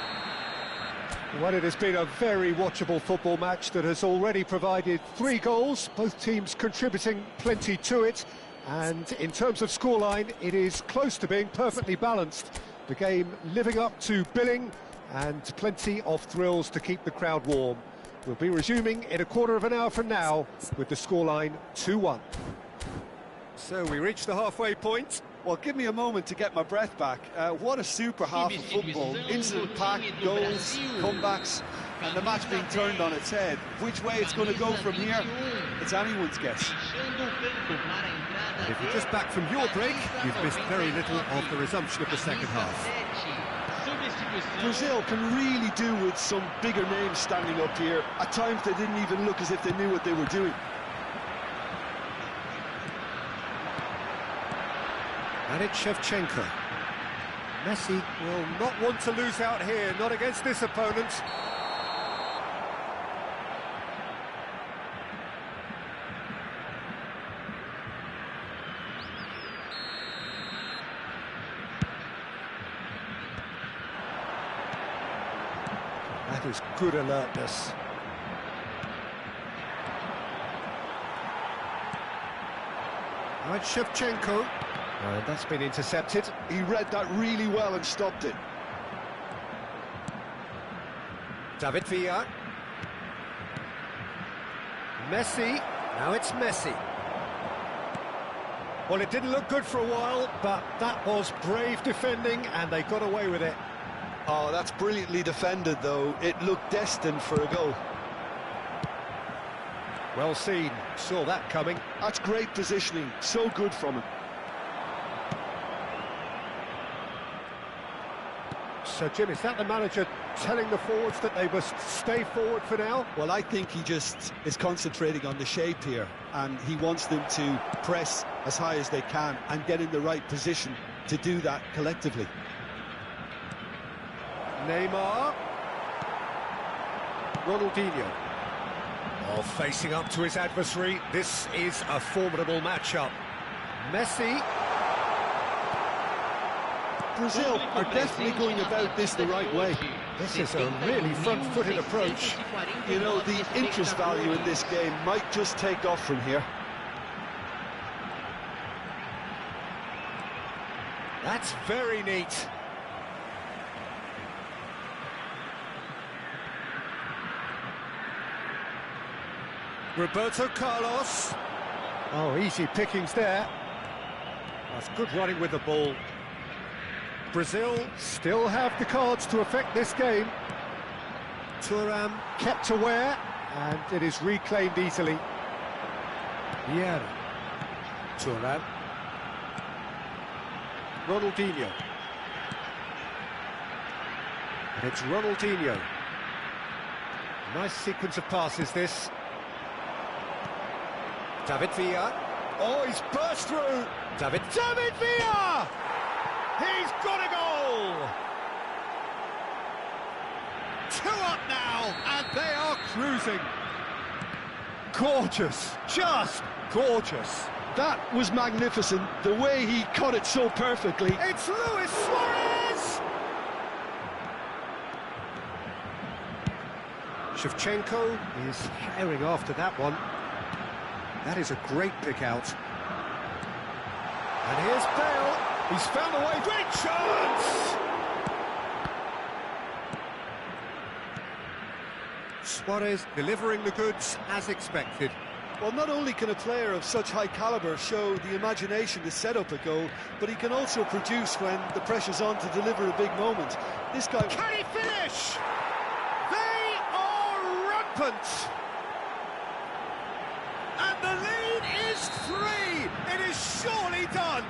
Well, it has been a very watchable football match that has already provided 3 goals, both teams contributing plenty to it. And in terms of scoreline, it is close to being perfectly balanced. The game living up to billing, and plenty of thrills to keep the crowd warm. We'll be resuming in a quarter of an hour from now with the scoreline 2-1. So we reach the halfway point. Well, give me a moment to get my breath back. What a super half of football. Instant-packed goals, comebacks, and the match being turned on its head. Which way it's going to go from here, it's anyone's guess. And if you're just back from your break, you've missed very little of the resumption of the second half. Brazil can really do with some bigger names standing up here. At times they didn't even look as if they knew what they were doing. And it's Shevchenko. Messi will not want to lose out here, not against this opponent. That is good alertness. Right, Shevchenko. And that's been intercepted. He read that really well and stopped it. David Villa. Messi. Now it's Messi. Well, it didn't look good for a while, but that was brave defending, and they got away with it. Oh, that's brilliantly defended, though. It looked destined for a goal. Well seen. Saw that coming. That's great positioning. So good from him. So, Jim, is that the manager telling the forwards that they must stay forward for now? Well, I think he just is concentrating on the shape here, and he wants them to press as high as they can and get in the right position to do that collectively. Neymar. Ronaldinho. Oh, facing up to his adversary. This is a formidable matchup. Messi. Brazil are definitely going about this the right way. This is a really front-footed approach. You know, the interest value in this game might just take off from here. That's very neat. Roberto Carlos. Oh, easy pickings there. That's good running with the ball. Brazil still have the cards to affect this game. Thuram kept aware, and it is reclaimed easily. Vieira. Thuram. Ronaldinho. And it's Ronaldinho. Nice sequence of passes, this. David Villa. Oh, he's burst through. David Villa! He's got a goal! 2 up now, and they are cruising. gorgeous, just gorgeous. That was magnificent, the way he cut it so perfectly. It's Luis Suarez! Shevchenko is herring after that one. That is a great pick out. And here's Bale. He's found a way. Great chance! Suarez delivering the goods as expected. Well, not only can a player of such high calibre show the imagination to set up a goal, but he can also produce when the pressure's on to deliver a big moment. This guy... Can he finish? They are rampant! And the lead is 3! It is surely done!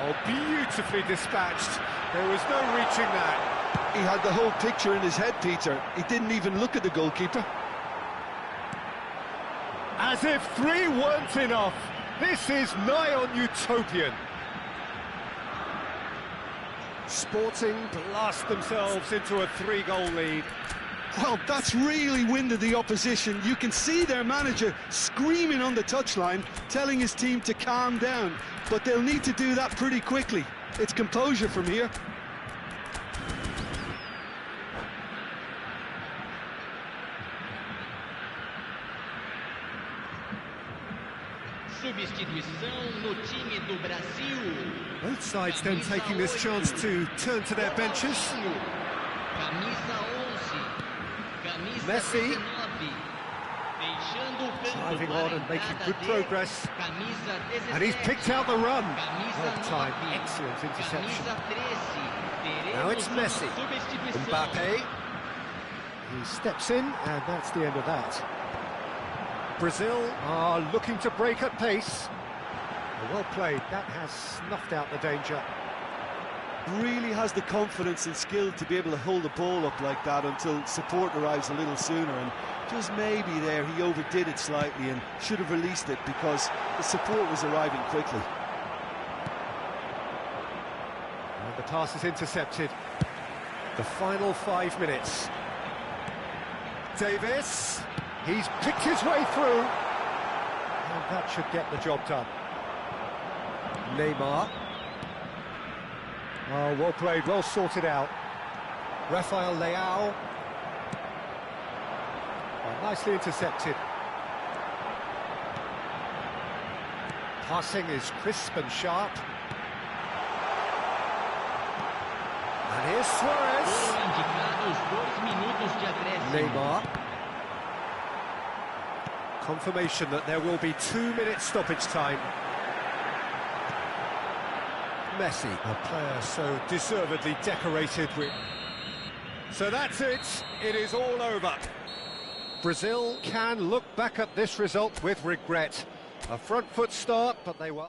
Oh, beautifully dispatched. There was no reaching that. He had the whole picture in his head, Peter. He didn't even look at the goalkeeper. As if 3 weren't enough. This is nigh on utopian. Sporting blast themselves into a 3-goal lead. Well, that's really winded the opposition. You can see their manager screaming on the touchline, telling his team to calm down. But they'll need to do that pretty quickly. It's composure from here. Substituição no time do Brasil. Both sides then taking this chance to turn to their benches. Camisa 11. Camisa Messi. 19. Deixando o campo Driving para on and making good entrada progress. Camisa 17. And he's picked out the run. Camisa Well timed, 9. excellent interception. Camisa 13. Now it's Teremos Messi. substituição. Mbappe. He steps in, and that's the end of that. Brazil are looking to break at pace. Well played, that has snuffed out the danger. really has the confidence and skill to be able to hold the ball up like that until support arrives a little sooner, and just maybe there he overdid it slightly and should have released it because the support was arriving quickly. And the pass is intercepted. The final 5 minutes. Davis, he's picked his way through, and that should get the job done. Neymar. Oh, well played, well sorted out. Rafael Leao. Oh, nicely intercepted. Passing is crisp and sharp. And here's Suarez. Foram indicados 2 minutos de acréscimo. Neymar. Confirmation that there will be 2 minutes stoppage time. Messi, a player so deservedly decorated with... So that's it, it is all over. Brazil can look back at this result with regret. A front foot start, but they were...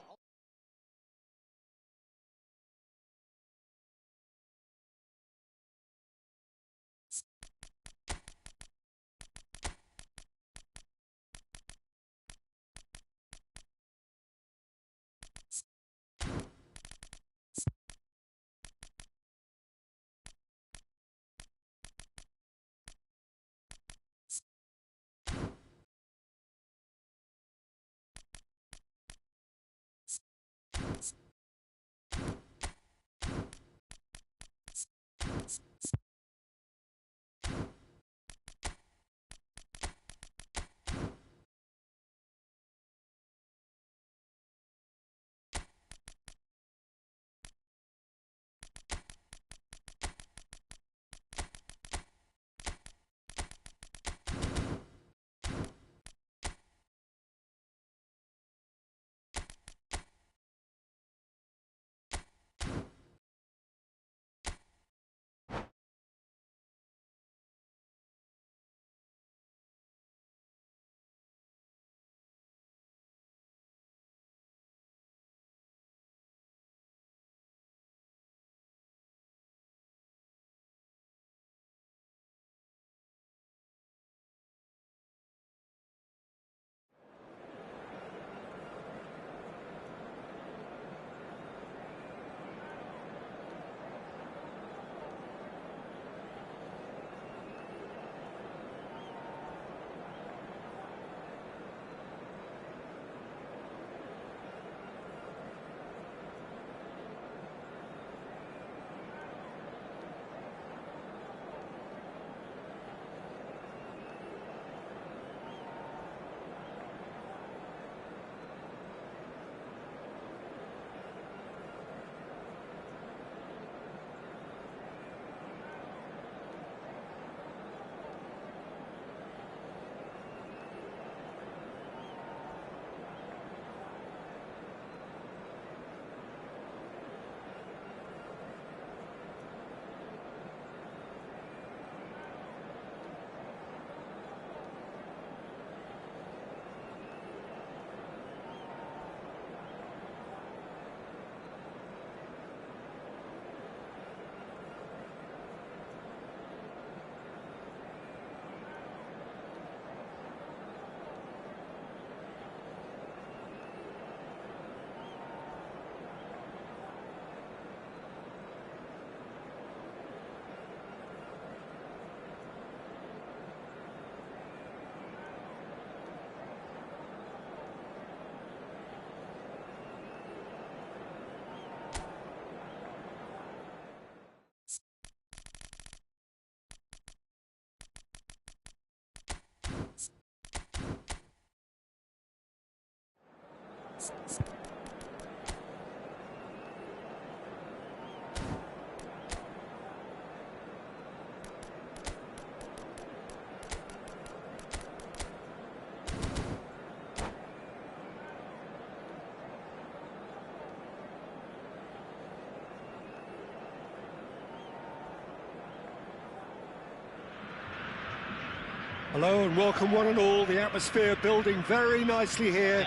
Hello and welcome one and all. The atmosphere building very nicely here.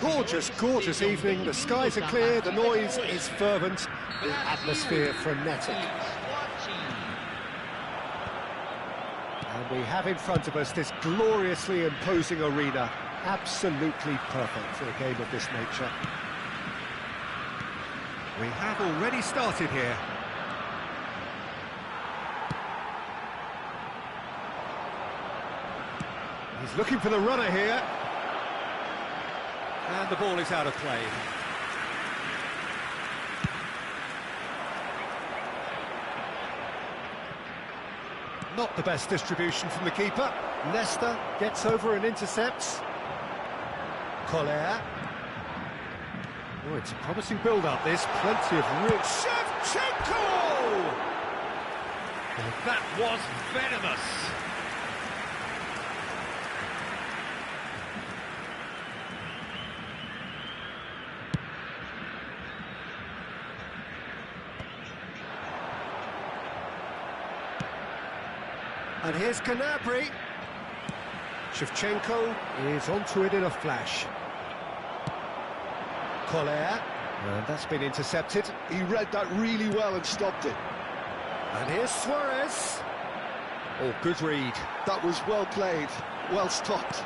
Gorgeous, gorgeous evening. The skies are clear, the noise is fervent, the atmosphere frenetic. And we have in front of us this gloriously imposing arena. Absolutely perfect for a game of this nature. We have already started here. He's looking for the runner here. And the ball is out of play. Not the best distribution from the keeper. Nesta gets over and intercepts. Cobain. Oh, it's a promising build-up, this. Plenty of real... Shevchenko! Oh, that was venomous. And here's Gnabry. Shevchenko is onto it in a flash. Cobain, and that's been intercepted. He read that really well and stopped it. And here's Suarez. Oh, good read. That was well played, well stopped.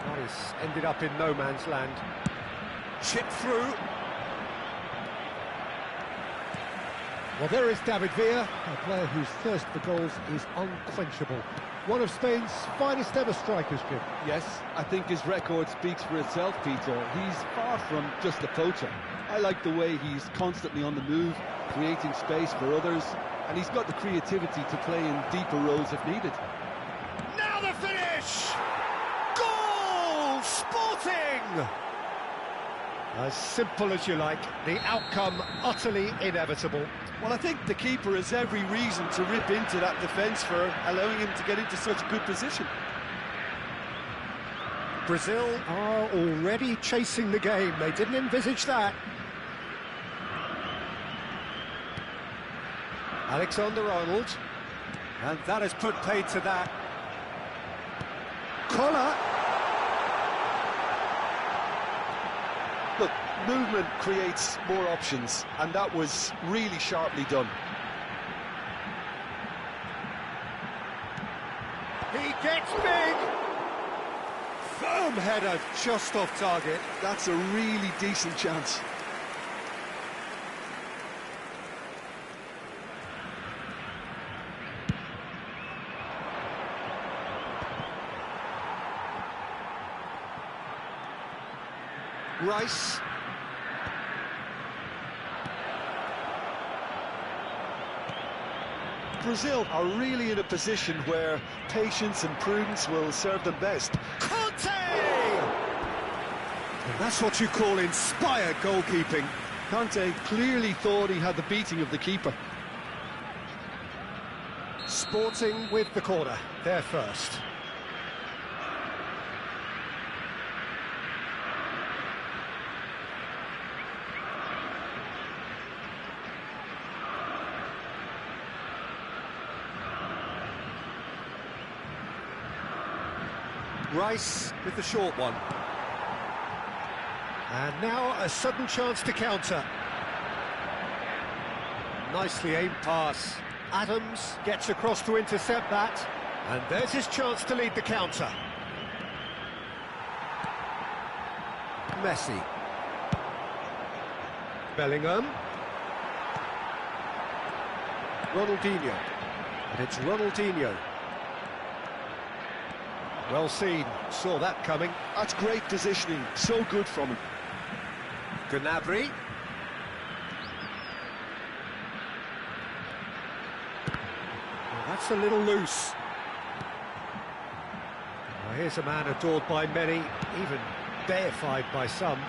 Oh, he's ended up in no man's land. Chip through. Well, there is David Villa, a player whose thirst for goals is unquenchable. One of Spain's finest ever strikers, Jim. Yes, I think his record speaks for itself, Peter. He's far from just a poacher. I like the way he's constantly on the move, creating space for others, and he's got the creativity to play in deeper roles if needed. Now the finish! Goal! Sporting! As simple as you like, the outcome utterly inevitable. Well, I think the keeper has every reason to rip into that defence for allowing him to get into such a good position. Brazil are already chasing the game. They didn't envisage that. Alexander-Arnold. And that has put paid to that. Collar. Look, movement creates more options, and that was really sharply done. He gets big! Firm header, just off target. That's a really decent chance. Rice. Brazil are really in a position where patience and prudence will serve them best. Conte! And that's what you call inspired goalkeeping. Conte clearly thought he had the beating of the keeper. Sporting with the corner, they're first. Rice with the short one. And now a sudden chance to counter. Nicely aimed pass. Adams gets across to intercept that. And there's his chance to lead the counter. Messi. Bellingham. Ronaldinho. And it's Ronaldinho. Well seen, saw that coming. That's great positioning, so good from him. Gnabry. Well, that's a little loose. Well, here's a man adored by many, even deified by some.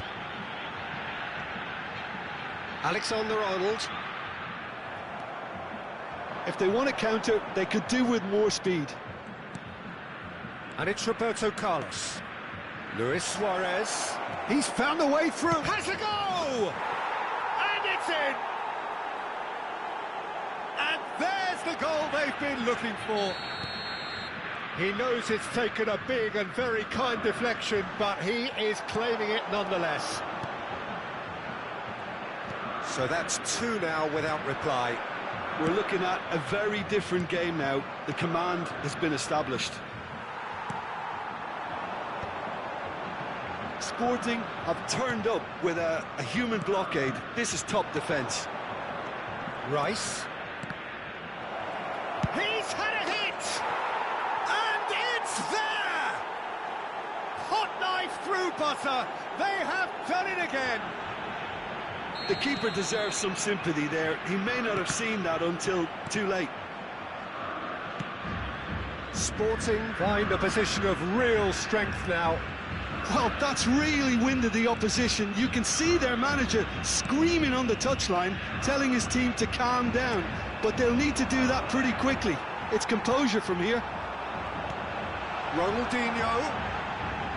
Alexander-Arnold. If they want to counter, they could do with more speed. And it's Roberto Carlos. Luis Suarez. He's found a way through. Has a go! And it's in! And there's the goal they've been looking for. He knows it's taken a big and very kind deflection, but he is claiming it nonetheless. So that's 2 now without reply. We're looking at a very different game now. The command has been established. Sporting have turned up with a human blockade. This is top defence. Rice. He's had a hit! And it's there! Hot knife through butter. They have done it again. The keeper deserves some sympathy there. He may not have seen that until too late. Sporting find a position of real strength now. Well, that's really winded the opposition. You can see their manager screaming on the touchline, telling his team to calm down. But they'll need to do that pretty quickly. It's composure from here. Ronaldinho.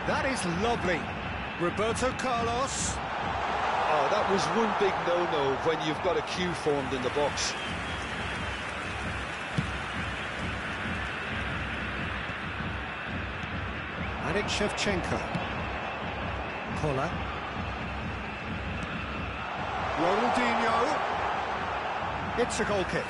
That is lovely. Roberto Carlos. Oh, that was one big no-no when you've got a queue formed in the box. And it's Shevchenko. Kola. Ronaldinho. It's a goal kick.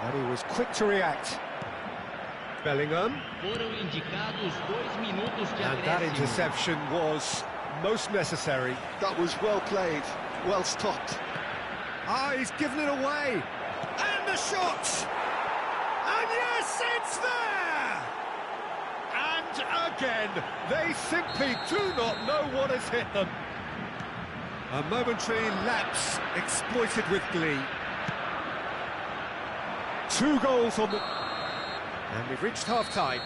And he was quick to react. Bellingham. Foram indicados 2 minutos de And that acréscimo. interception was most necessary. That was well played, well stopped. Ah, he's given it away. And the shot! And yes, it's there! And again, they simply do not know what has hit them. A momentary lapse exploited with glee. 2 goals on the... And we've reached half-time.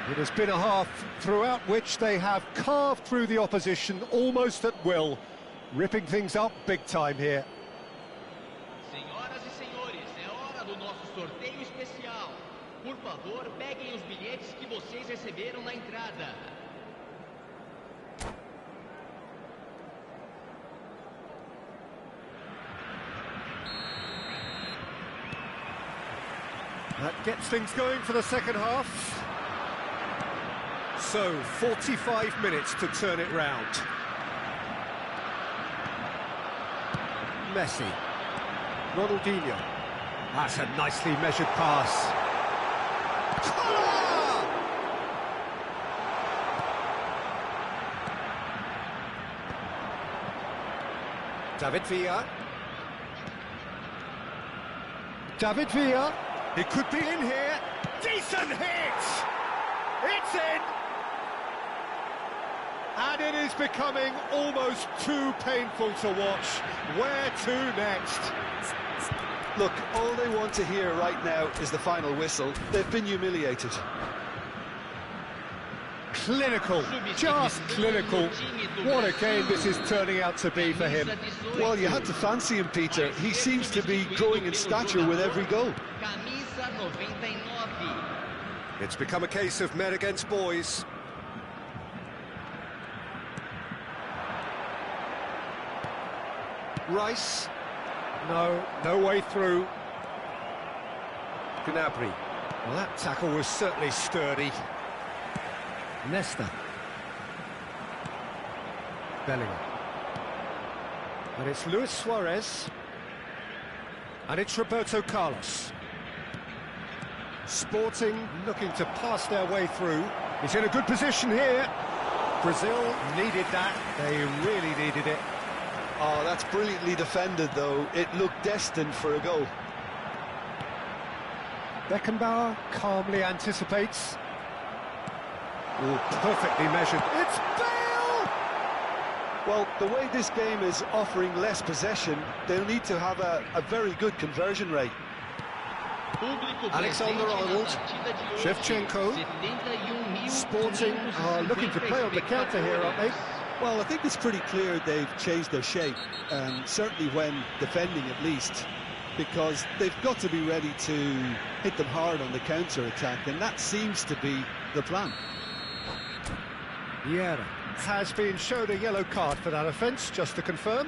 It has been a half throughout which they have carved through the opposition almost at will, ripping things up big time here. Senhoras e senhores, é hora do nosso sorteio especial. Por favor, peguem os bilhetes que vocês receberam na entrada. That gets things going for the second half. So, 45 minutes to turn it round. Messi. Ronaldinho. That's a nicely measured pass. Kola! David Villa. David Villa. It could be in here. Decent hit! It's in! And it is becoming almost too painful to watch. Where to next? Look, all they want to hear right now is the final whistle. They've been humiliated. Clinical, just clinical. What a game this is turning out to be for him. Well, you had to fancy him, Peter. He seems to be growing in stature with every goal. Camisa 99. It's become a case of men against boys. Rice. No way through. Gnabry. Well, that tackle was certainly sturdy. Nesta. Bellingham. And it's Luis Suarez. And it's Roberto Carlos. Sporting looking to pass their way through. He's in a good position here. Brazil needed that. They really needed it. Oh, that's brilliantly defended, though. It looked destined for a goal. Beckenbauer calmly anticipates. Oh, perfectly measured. It's Bale! Well, the way this game is offering less possession, they'll need to have a very good conversion rate. Alexander-Arnold, Shevchenko. Sporting are looking to play on the counter here, aren't they? Well, I think it's pretty clear they've changed their shape, certainly when defending at least, because they've got to be ready to hit them hard on the counter-attack, and that seems to be the plan. Vieira has been shown a yellow card for that offence, just to confirm.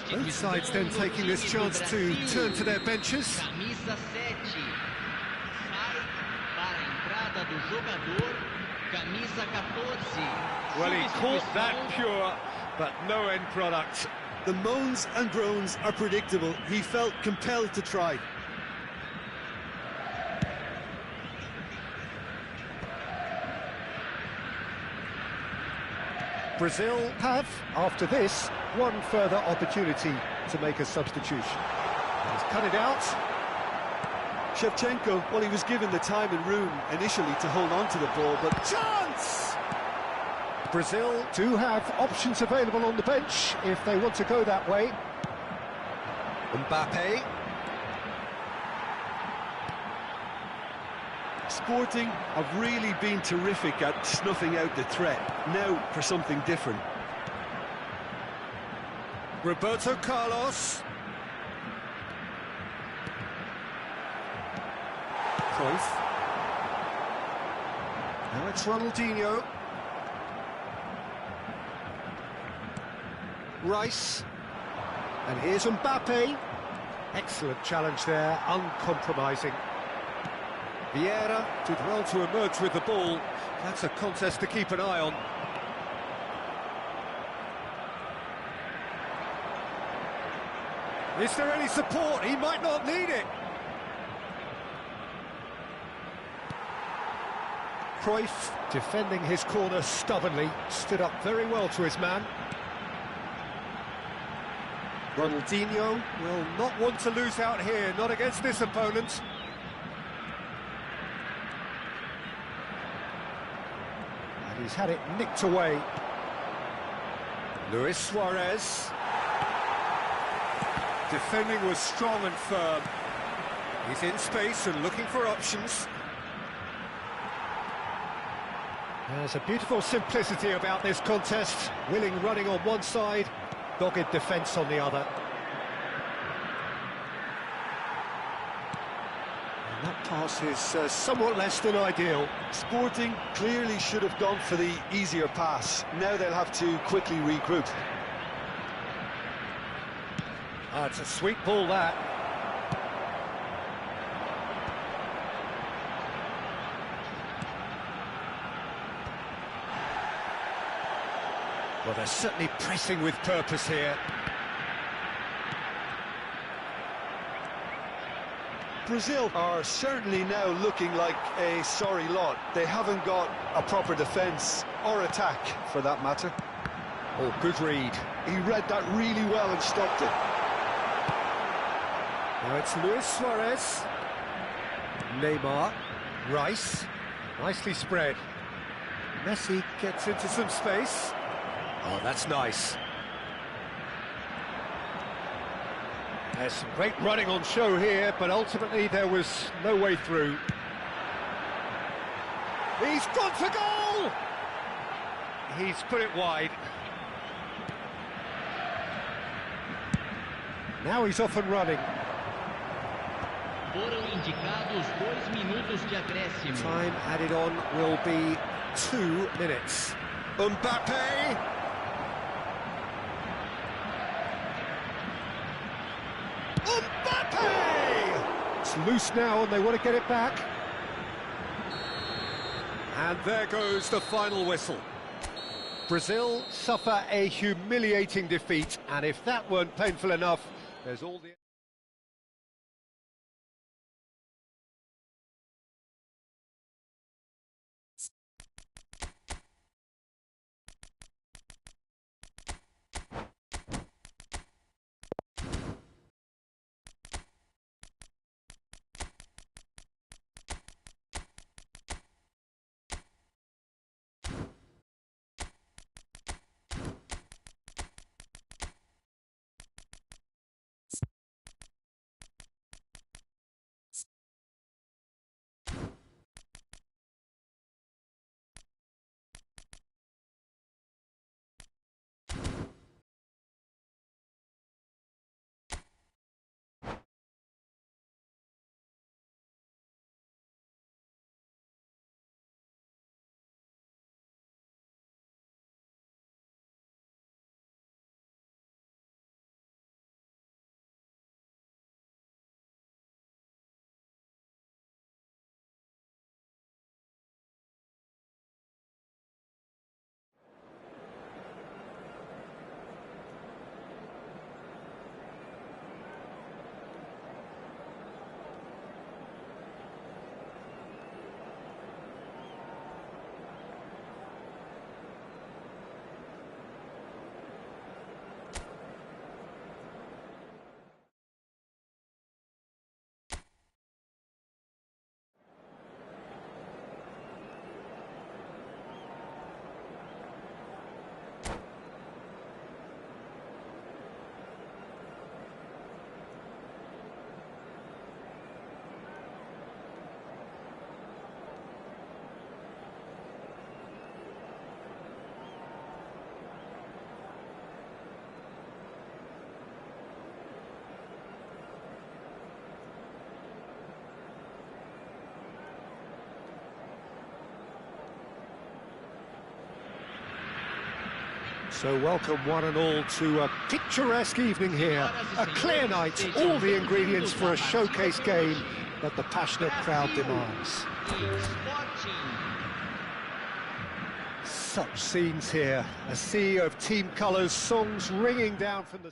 Both sides then taking this chance to turn to their benches. Camisa 7 sai para a entrada do jogador, camisa 14. Well, he caught that pure, but no end product. The moans and groans are predictable. He felt compelled to try. Brazil have, after this, one further opportunity to make a substitution. He's cut it out. Shevchenko, well, he was given the time and room initially to hold on to the ball, but Chance! Brazil do have options available on the bench if they want to go that way. Mbappe. Sporting have really been terrific at snuffing out the threat. Now for something different. Roberto Carlos. Cruyff. Now it's Ronaldinho. Rice. And here's Mbappe. Excellent challenge there, uncompromising. Vieira did well to emerge with the ball. That's a contest to keep an eye on. Is there any support? He might not need it. Cruyff, defending his corner stubbornly, stood up very well to his man. Ronaldinho will not want to lose out here, not against this opponent. And he's had it nicked away. Luis Suarez. Defending was strong and firm. He's in space and looking for options. There's a beautiful simplicity about this contest. Willing running on one side, dogged defence on the other. And that pass is somewhat less than ideal. Sporting clearly should have gone for the easier pass. Now they'll have to quickly regroup. Ah, it's a sweet ball, that. Well, they're certainly pressing with purpose here. Brazil are certainly now looking like a sorry lot. They haven't got a proper defence or attack, for that matter. Oh, good read. He read that really well and stopped it. Now it's Luis Suarez. Neymar. Rice. Nicely spread. Messi gets into some space. Oh, that's nice. There's some great running on show here, but ultimately there was no way through. He's gone for goal! He's put it wide. Now he's off and running. Foram indicados 2 minutos de acréscimo. Time added on will be 2 minutes. Mbappe! Mbappe! It's loose now and they want to get it back. And there goes the final whistle. Brazil suffer a humiliating defeat, and if that weren't painful enough, there's all the... So welcome one and all to a picturesque evening here, a clear night, all the ingredients for a showcase game that the passionate crowd demands. Such scenes here, a sea of team colours, songs ringing down from the...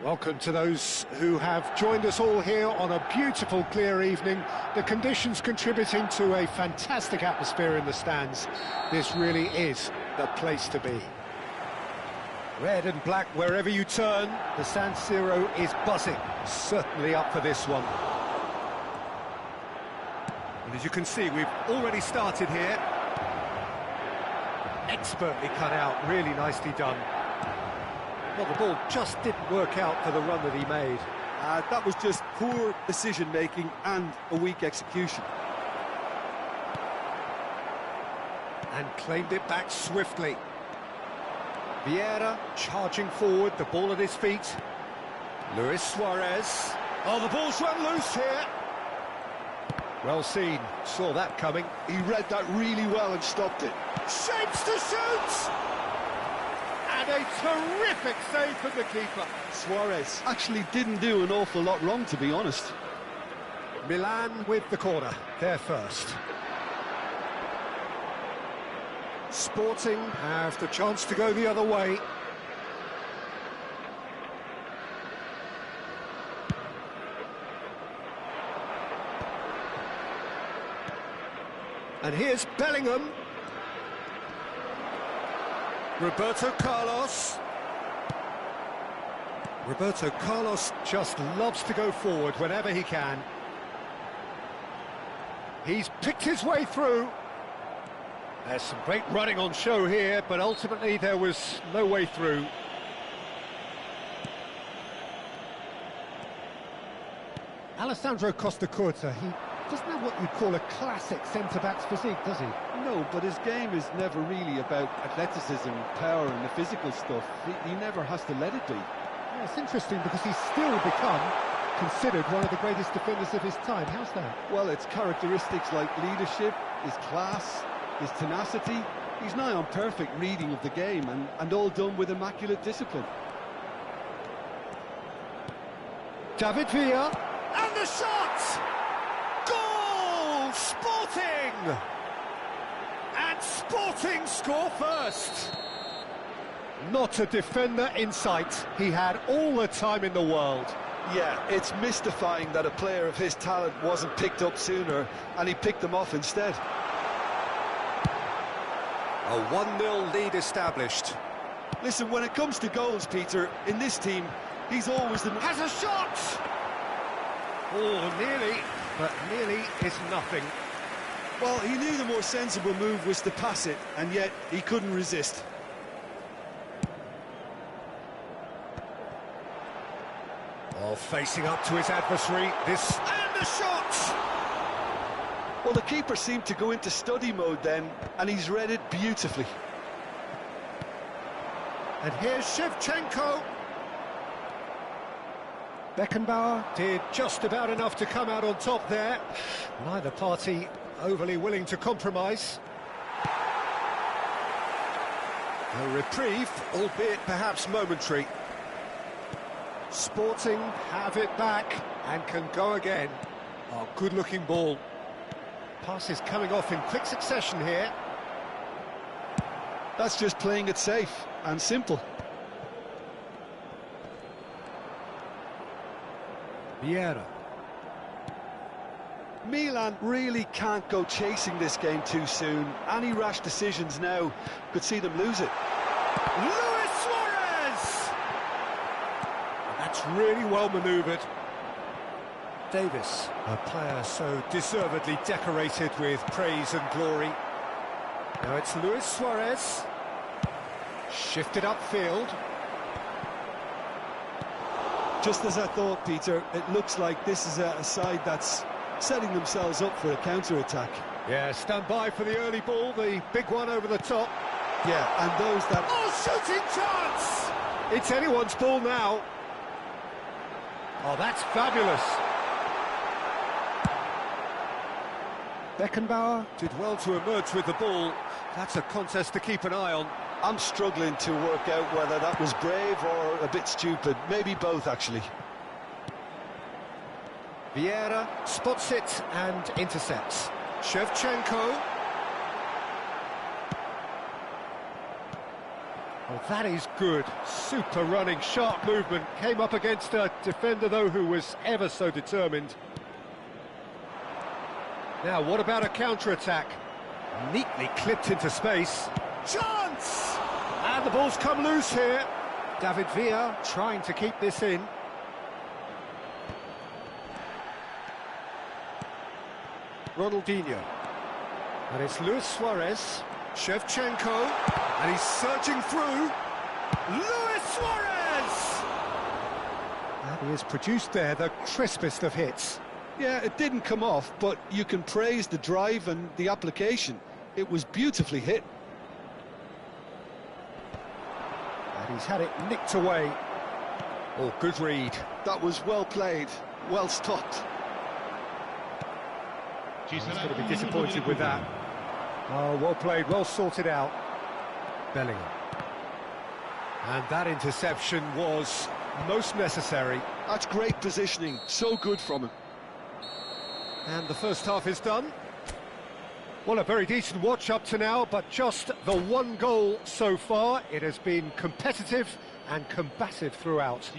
Welcome to those who have joined us all here on a beautiful, clear evening. The conditions contributing to a fantastic atmosphere in the stands. This really is the place to be. Red and black wherever you turn, the San Siro is buzzing. Certainly up for this one. And as you can see, we've already started here. Expertly cut out, really nicely done. Well, the ball just didn't work out for the run that he made. That was just poor decision-making and a weak execution. And claimed it back swiftly. Vieira charging forward, the ball at his feet. Luis Suarez. Oh, the ball's run loose here. Well seen, saw that coming. He read that really well and stopped it. Shapes to shoot! And a terrific save from the keeper. Suarez actually didn't do an awful lot wrong, to be honest. Milan with the corner, there first. Sporting have the chance to go the other way. And here's Bellingham. Roberto Carlos. Roberto Carlos just loves to go forward whenever he can. He's picked his way through. There's some great running on show here, but ultimately there was no way through. Alessandro Costacurta, he doesn't have what you'd call a classic centre-back's physique, does he? No, but his game is never really about athleticism, power and the physical stuff. He never has to let it be. Yeah, it's interesting because he's still become considered one of the greatest defenders of his time. How's that? Well, it's characteristics like leadership, his class, his tenacity. He's nigh on perfect reading of the game and all done with immaculate discipline. David Villa, and the shot! And Sporting! And Sporting score first! Not a defender in sight. He had all the time in the world. Yeah, it's mystifying that a player of his talent wasn't picked up sooner, and he picked them off instead. A 1-0 lead established. Listen, when it comes to goals, Peter, in this team, he's always the... Has a shot! Oh, nearly, but nearly is nothing. Well, he knew the more sensible move was to pass it, and yet he couldn't resist. Oh, facing up to his adversary, this... And the shot! Well, the keeper seemed to go into study mode then, and he's read it beautifully. And here's Shevchenko. Beckenbauer did just about enough to come out on top there. Neither party overly willing to compromise. A reprieve, albeit perhaps momentary. Sporting have it back and can go again. Oh, good-looking ball. Passes coming off in quick succession here. That's just playing it safe and simple. Vieira. Milan really can't go chasing this game too soon. Any rash decisions now could see them lose it. Luis Suarez! That's really well manoeuvred. Davis, a player so deservedly decorated with praise and glory. Now it's Luis Suarez. Shifted upfield. Just as I thought, Peter, it looks like this is a side that's setting themselves up for a counter-attack. Yeah, stand by for the early ball, the big one over the top. Yeah, and those that... Oh, shooting chance! It's anyone's ball now. Oh, that's fabulous. Beckenbauer did well to emerge with the ball. That's a contest to keep an eye on. I'm struggling to work out whether that was brave or a bit stupid. Maybe both, actually. Vieira spots it and intercepts. Shevchenko. Oh, that is good. Super running, sharp movement. Came up against a defender, though, who was ever so determined. Now, what about a counter-attack? Neatly clipped into space. Chance! And the ball's come loose here. David Villa trying to keep this in. Ronaldinho. And it's Luis Suarez. Shevchenko. And he's searching through. Luis Suarez! And he has produced there the crispest of hits. Yeah, it didn't come off, but you can praise the drive and the application. It was beautifully hit. And he's had it nicked away. Oh, good read. That was well played, well stopped. He's going to be disappointed with that. Oh, well played, well sorted out. Bellingham. And that interception was most necessary. That's great positioning, so good from him. And the first half is done. Well, a very decent watch up to now, but just the one goal so far. It has been competitive and combative throughout.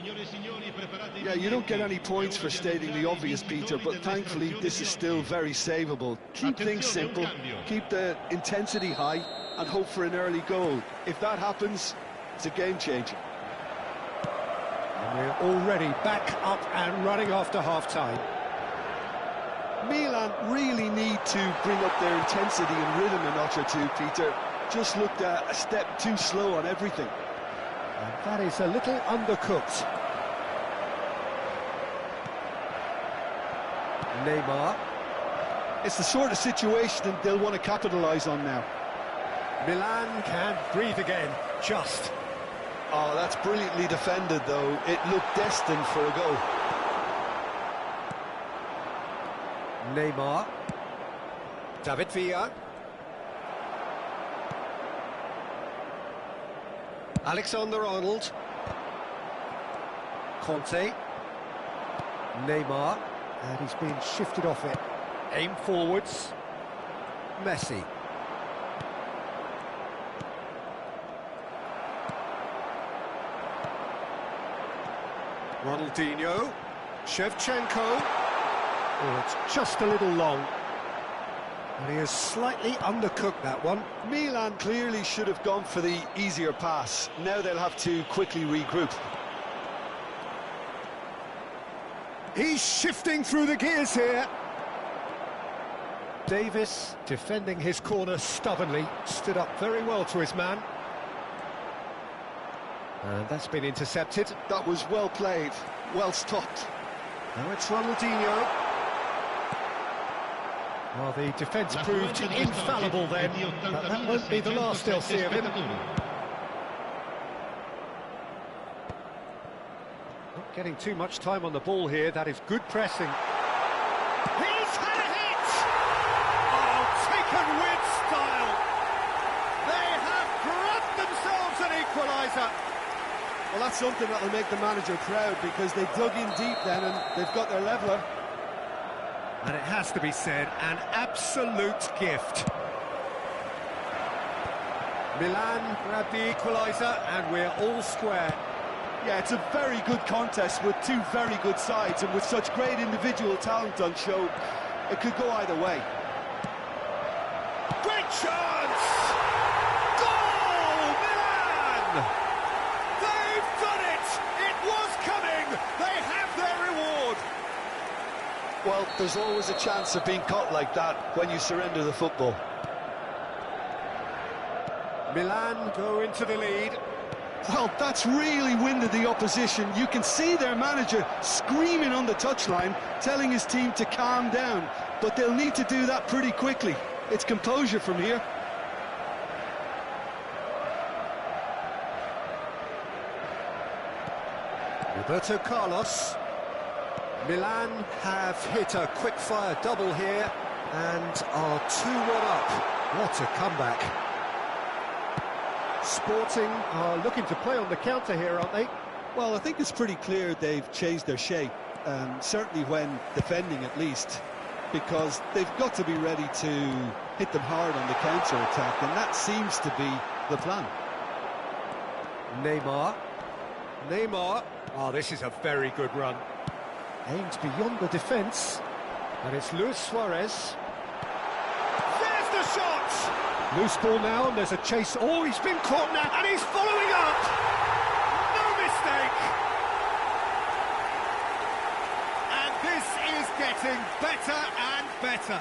Yeah, you don't get any points for stating the obvious, Peter, but thankfully this is still very savable. Keep things simple, keep the intensity high, and hope for an early goal. If that happens, it's a game-changer. And we're already back up and running after half-time. Milan really need to bring up their intensity and rhythm a notch or two, Peter. Just looked a step too slow on everything. And that is a little undercooked. Neymar. It's the sort of situation they'll want to capitalise on now. Milan can breathe again, just. Oh, that's brilliantly defended, though. It looked destined for a goal. Neymar. David Villa. Alexander-Arnold. Conte. Neymar. And he's been shifted off it. Aim forwards. Messi. Ronaldinho. Shevchenko. Oh, it's just a little long. And he has slightly undercooked that one. Milan clearly should have gone for the easier pass. Now they'll have to quickly regroup. He's shifting through the gears here. Davis, defending his corner stubbornly, stood up very well to his man. And that's been intercepted. That was well played, well stopped. Now it's Ronaldinho. Well, the defence proved infallible then, but that won't be the last they'll see of him. Not getting too much time on the ball here, that is good pressing. He's had a hit! Oh, taken with style! They have grabbed themselves an equaliser! Well, that's something that'll make the manager proud, because they dug in deep then and they've got their leveller. And it has to be said, an absolute gift. Milan grabbed the equaliser and we're all square. Yeah, it's a very good contest with two very good sides, and with such great individual talent on show, it could go either way. Great chance! Goal, Milan! They've done it! It was coming! They have their reward! Well, there's always a chance of being caught like that when you surrender the football. Milan go into the lead. Well, that's really winded the opposition. You can see their manager screaming on the touchline, telling his team to calm down, but they'll need to do that pretty quickly. It's composure from here. Roberto Carlos. Milan have hit a quick-fire double here and are 2-1 up. What a comeback. Sporting are looking to play on the counter here, aren't they? Well, I think it's pretty clear they've changed their shape, certainly when defending at least, because they've got to be ready to hit them hard on the counter-attack, and that seems to be the plan. Neymar. Oh, this is a very good run. Aimed beyond the defence, and it's Luis Suarez. There's the shot! Loose ball now, and there's a chase. Oh, he's been caught now, and he's following up! No mistake! And this is getting better and better.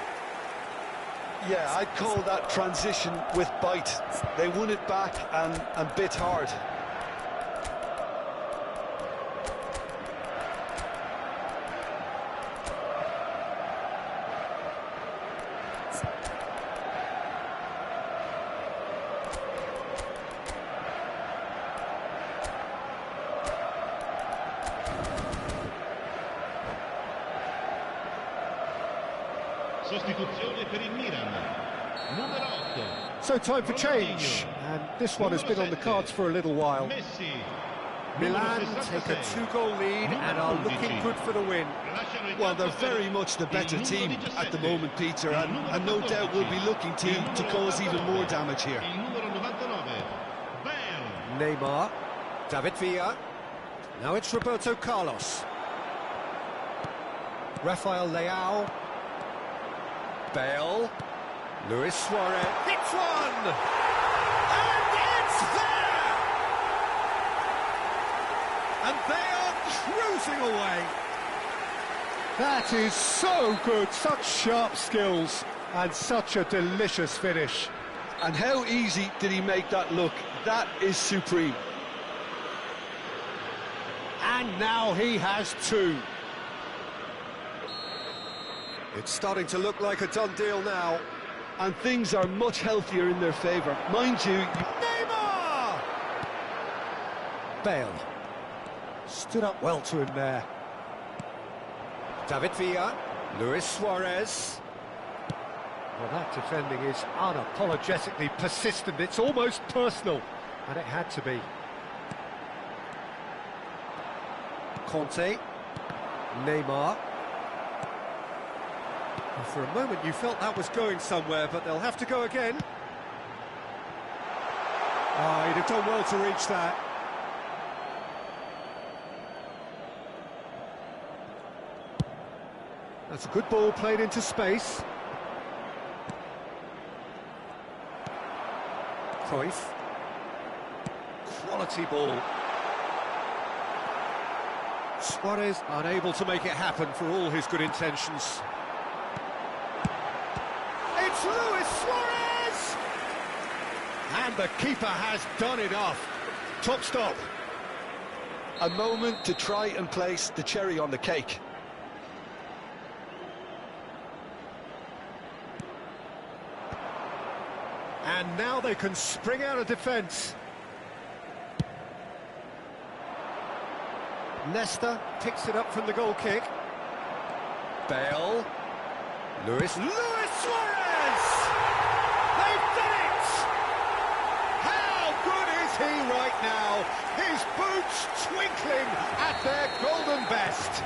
Yeah, I'd call that transition with bite. They won it back and bit hard. Sostituzione per il Milan. Numero 8. So time for change, and this one has been on the cards for a little while. Messi. Milan take a 2-goal lead and are looking good for the win. Well, they're very much the better team at the moment, Peter, and no doubt will be looking to cause even more damage here. Il numero 99. Bale. Neymar, David Villa, now it's Roberto Carlos. Rafael Leao, Bale, Luis Suarez, hits one! And it's there! And they are cruising away. That is so good, such sharp skills, and such a delicious finish. And how easy did he make that look? That is supreme. And now he has two. It's starting to look like a done deal now. And things are much healthier in their favour. Mind you... Neymar! Bale. Stood up well to him there. David Villa. Luis Suarez. Well, that defending is unapologetically persistent. It's almost personal. And it had to be. Conte. Neymar. And for a moment you felt that was going somewhere, but they'll have to go again. Oh, he'd have done well to reach that. That's a good ball played into space. Cruyff. Quality ball. Suarez unable to make it happen for all his good intentions. It's Luis Suarez! And the keeper has done enough. Top stop. A moment to try and place the cherry on the cake. And now they can spring out of defence. Nesta picks it up from the goal kick. Bale. Luis Suarez! They've done it! How good is he right now? His boots twinkling at their golden best.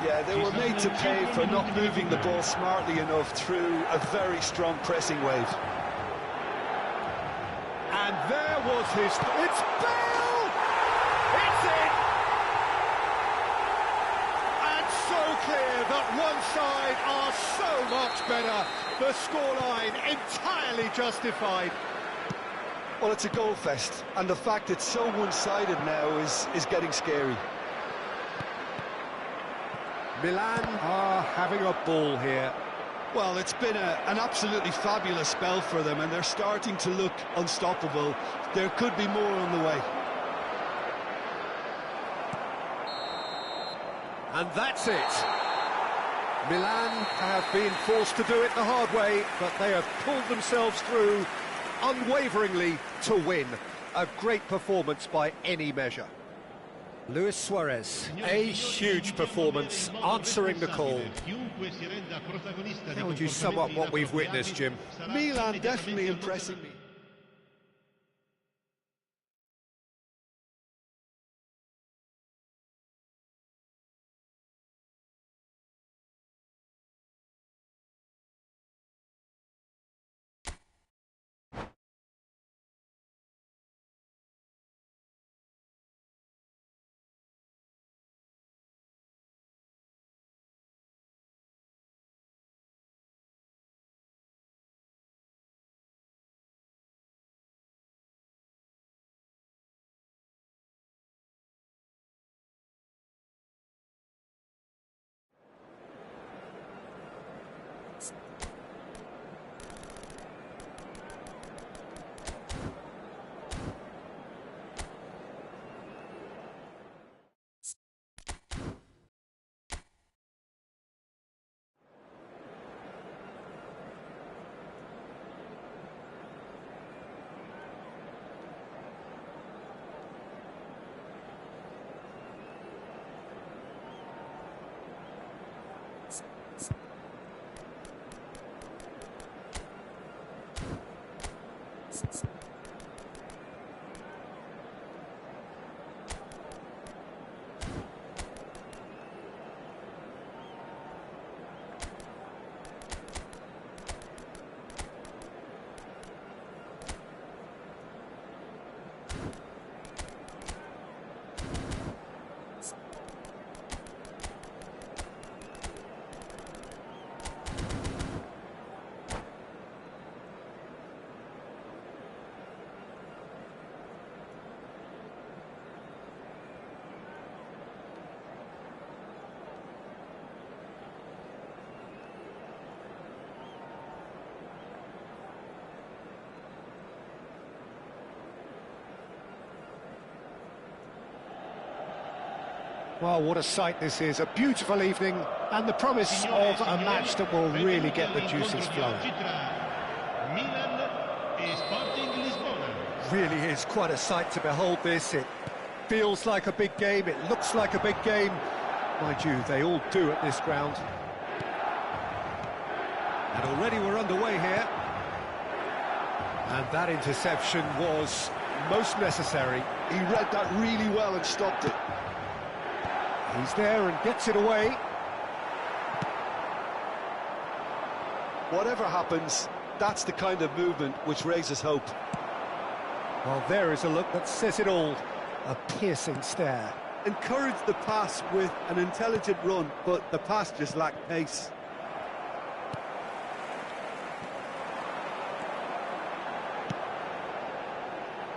Yeah, they were made to pay for not moving the ball smartly enough through a very strong pressing wave. And there was his... It's Bale! It's in! And so clear that one side are so much better. The scoreline entirely justified. Well, it's a goal fest, and the fact it's so one-sided now is getting scary. Milan are having a ball here. Well, it's been an absolutely fabulous spell for them, and they're starting to look unstoppable. There could be more on the way. And that's it. Milan have been forced to do it the hard way, but they have pulled themselves through unwaveringly to win. A great performance by any measure. Luis Suarez, a huge performance, answering the call. How would you sum up what we've witnessed, Jim? Milan definitely impressing me. Well, what a sight this is, a beautiful evening, and the promise of a match that will really get the juices flowing. Really is quite a sight to behold this. It feels like a big game, it looks like a big game. Mind you, they all do at this ground. And already we're underway here. And that interception was most necessary. He read that really well and stopped it. He's there and gets it away. Whatever happens, that's the kind of movement which raises hope. Well, there is a look that says it all. A piercing stare. Encouraged the pass with an intelligent run, but the pass just lacked pace.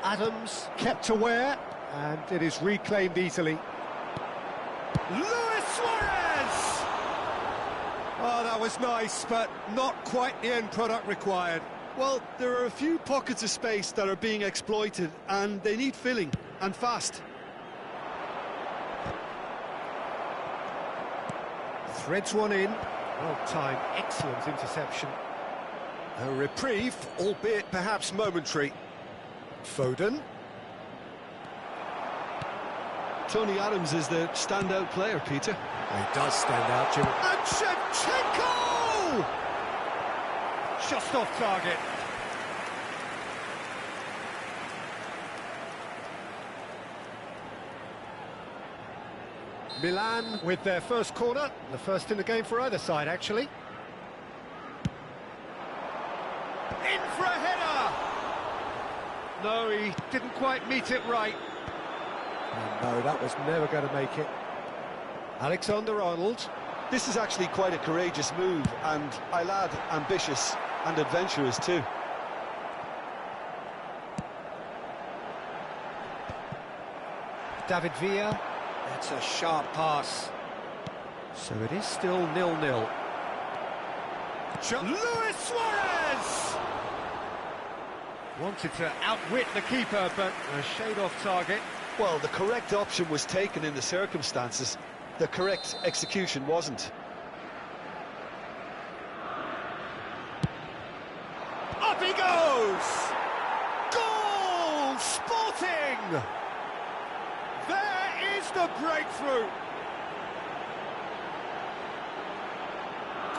Adams kept aware, and it is reclaimed easily. Luis Suarez! Oh, that was nice, but not quite the end product required. Well, there are a few pockets of space that are being exploited, and they need filling, and fast. Threads one in. Well timed, excellent interception. A reprieve, albeit perhaps momentary. Foden. Tony Adams is the standout player, Peter. He does stand out, Jim. And Shevchenko! Just off target. Milan with their first corner, the first in the game for either side, actually. In for a header! No, he didn't quite meet it right. And no, that was never going to make it. Alexander-Arnold. This is actually quite a courageous move, and I'll add ambitious and adventurous too. David Villa. That's a sharp pass. So it is still 0-0. Luis Suarez! Wanted to outwit the keeper, but a shade off target. Well, the correct option was taken in the circumstances. The correct execution wasn't. Up he goes! Goal! Sporting! There is the breakthrough!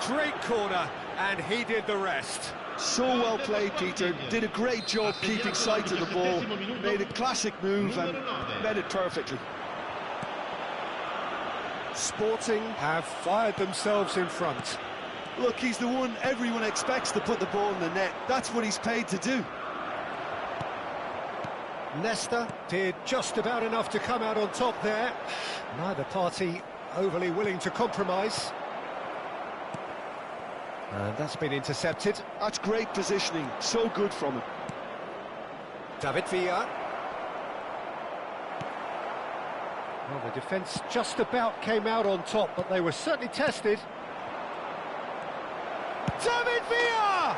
Great corner, and he did the rest. So well played, Peter. Did a great job keeping sight of the ball. Made a classic move and met it perfectly. Sporting have fired themselves in front. Look, he's the one everyone expects to put the ball in the net. That's what he's paid to do. Nesta did just about enough to come out on top there. Neither party overly willing to compromise. And that's been intercepted. That's great positioning. So good from him. David Villa. Well, the defence just about came out on top, but they were certainly tested. David Villa!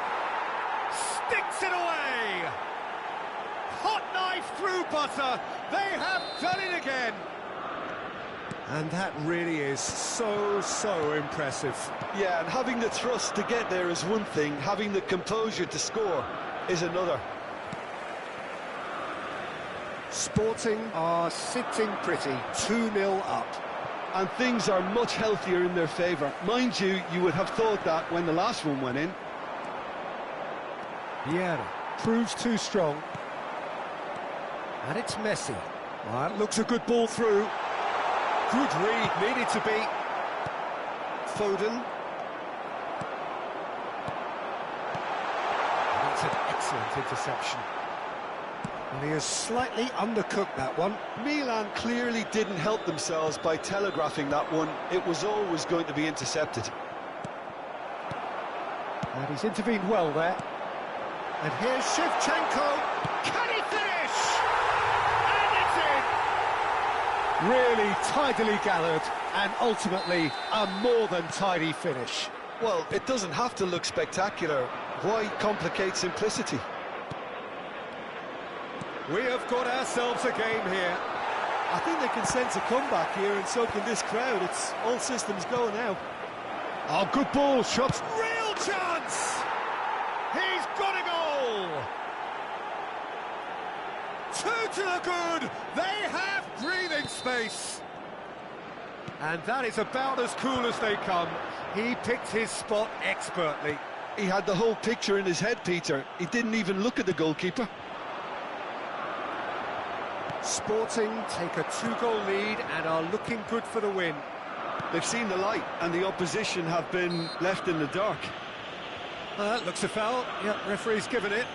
Sticks it away! Hot knife through butter. They have done it again. And that really is so impressive. Yeah, and having the thrust to get there is one thing. Having the composure to score is another. Sporting are sitting pretty, 2-0 up. And things are much healthier in their favour. Mind you, you would have thought that when the last one went in. Vieira proves too strong. And it's Messi. Well, that looks a good ball through. Good read, needed to be. Foden. That's an excellent interception. And he has slightly undercooked that one. Milan clearly didn't help themselves by telegraphing that one. It was always going to be intercepted. And he's intervened well there. And here's Shevchenko. Can he finish? And it's in! Really tidily gathered, and ultimately a more than tidy finish. Well, it doesn't have to look spectacular. Why complicate simplicity? We have got ourselves a game here. I think they can sense a comeback here, and so can this crowd. It's all systems go now. Oh, good ball, shots. Real chance! He's got a goal! 2 to the good! They have breathing space! And that is about as cool as they come. He picked his spot expertly. He had the whole picture in his head, Peter. He didn't even look at the goalkeeper. Sporting take a 2-goal lead and are looking good for the win. They've seen the light and the opposition have been left in the dark. Looks a foul. Yep, referee's given it.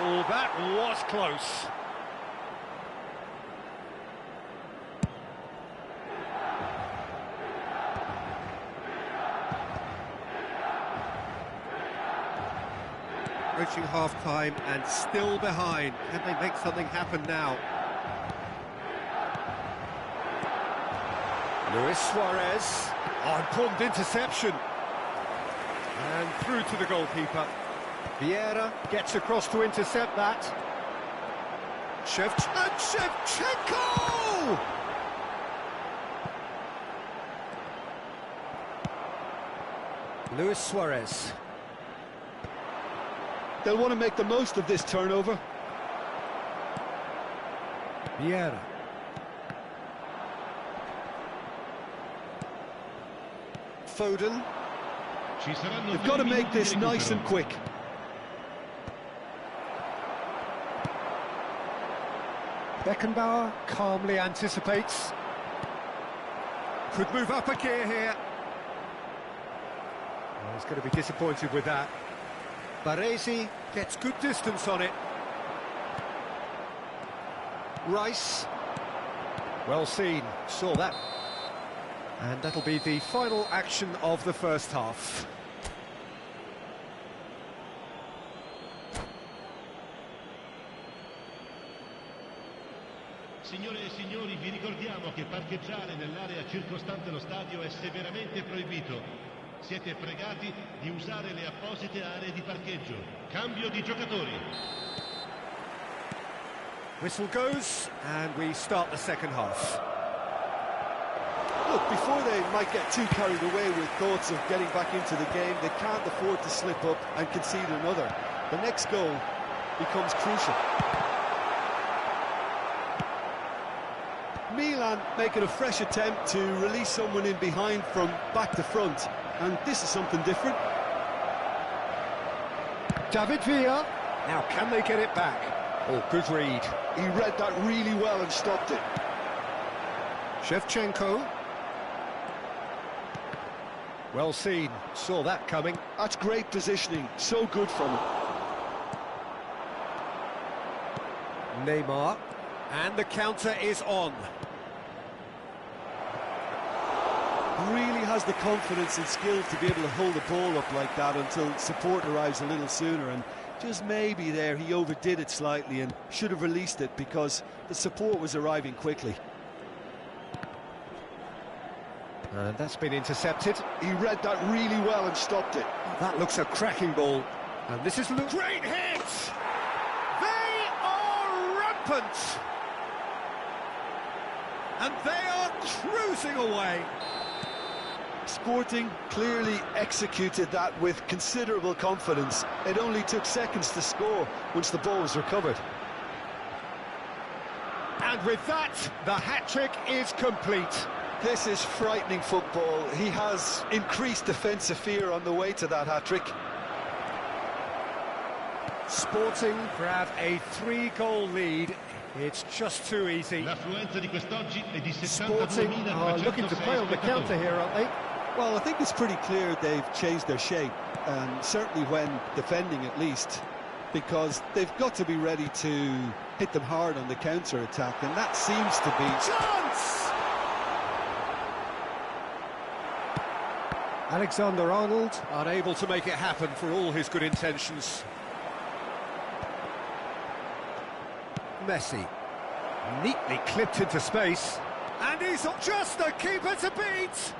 Oh, that was close. Reaching half-time and still behind. Can they make something happen now? Luis Suarez. Oh, important interception. And through to the goalkeeper. Vieira gets across to intercept that. Shevchenko! Luis Suarez. They'll want to make the most of this turnover. Vieira. Foden. They've got to make this nice and quick. Beckenbauer calmly anticipates. Could move up a gear here. Oh, he's going to be disappointed with that. Baresi gets good distance on it. Rice. Well seen, saw that. And that'll be the final action of the first half. Signore e signori, vi ricordiamo che parcheggiare nell'area circostante lo stadio è severamente proibito. Siete pregati di usare le apposite aree di parcheggio. Cambio di giocatori. Whistle goes, and we start the second half. Look, before they might get too carried away with thoughts of getting back into the game, they can't afford to slip up and concede another. The next goal becomes crucial. Milan making a fresh attempt to release someone in behind from back to front, and this is something different. David Villa. Now, can they get it back? Oh, good read. He read that really well and stopped it. Shevchenko. Well seen, saw that coming. That's great positioning, so good from him. Neymar. And the counter is on. Really has the confidence and skill to be able to hold the ball up like that until support arrives a little sooner, and just maybe there he overdid it slightly and should have released it because the support was arriving quickly. And that's been intercepted. He read that really well and stopped it. That looks a cracking ball. And this is great hit! They are rampant! And they are cruising away. Sporting clearly executed that with considerable confidence. It only took seconds to score once the ball was recovered. And with that, the hat-trick is complete. This is frightening football. He has increased defensive fear on the way to that hat-trick. Sporting grab a 3-goal lead. It's just too easy. Sporting are looking to play on the counter here, aren't they? Well, I think it's pretty clear they've changed their shape, and certainly when defending at least, because they've got to be ready to hit them hard on the counter-attack, and that seems to be... Chance! Alexander-Arnold unable to make it happen for all his good intentions. Messi, neatly clipped into space, and he's just the keeper to beat!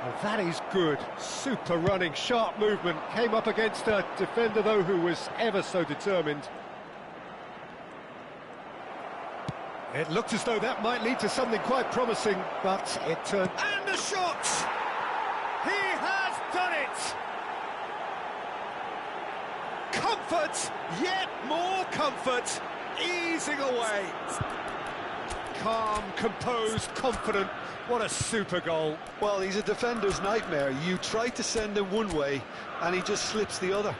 Well, that is good, super running, sharp movement, came up against a defender though who was ever so determined. It looked as though that might lead to something quite promising, but it turned... And the shot! He has done it! Comfort, yet more comfort, easing away. Calm, composed, confident. What a super goal. Well, he's a defender's nightmare. You try to send him one way, and he just slips the other.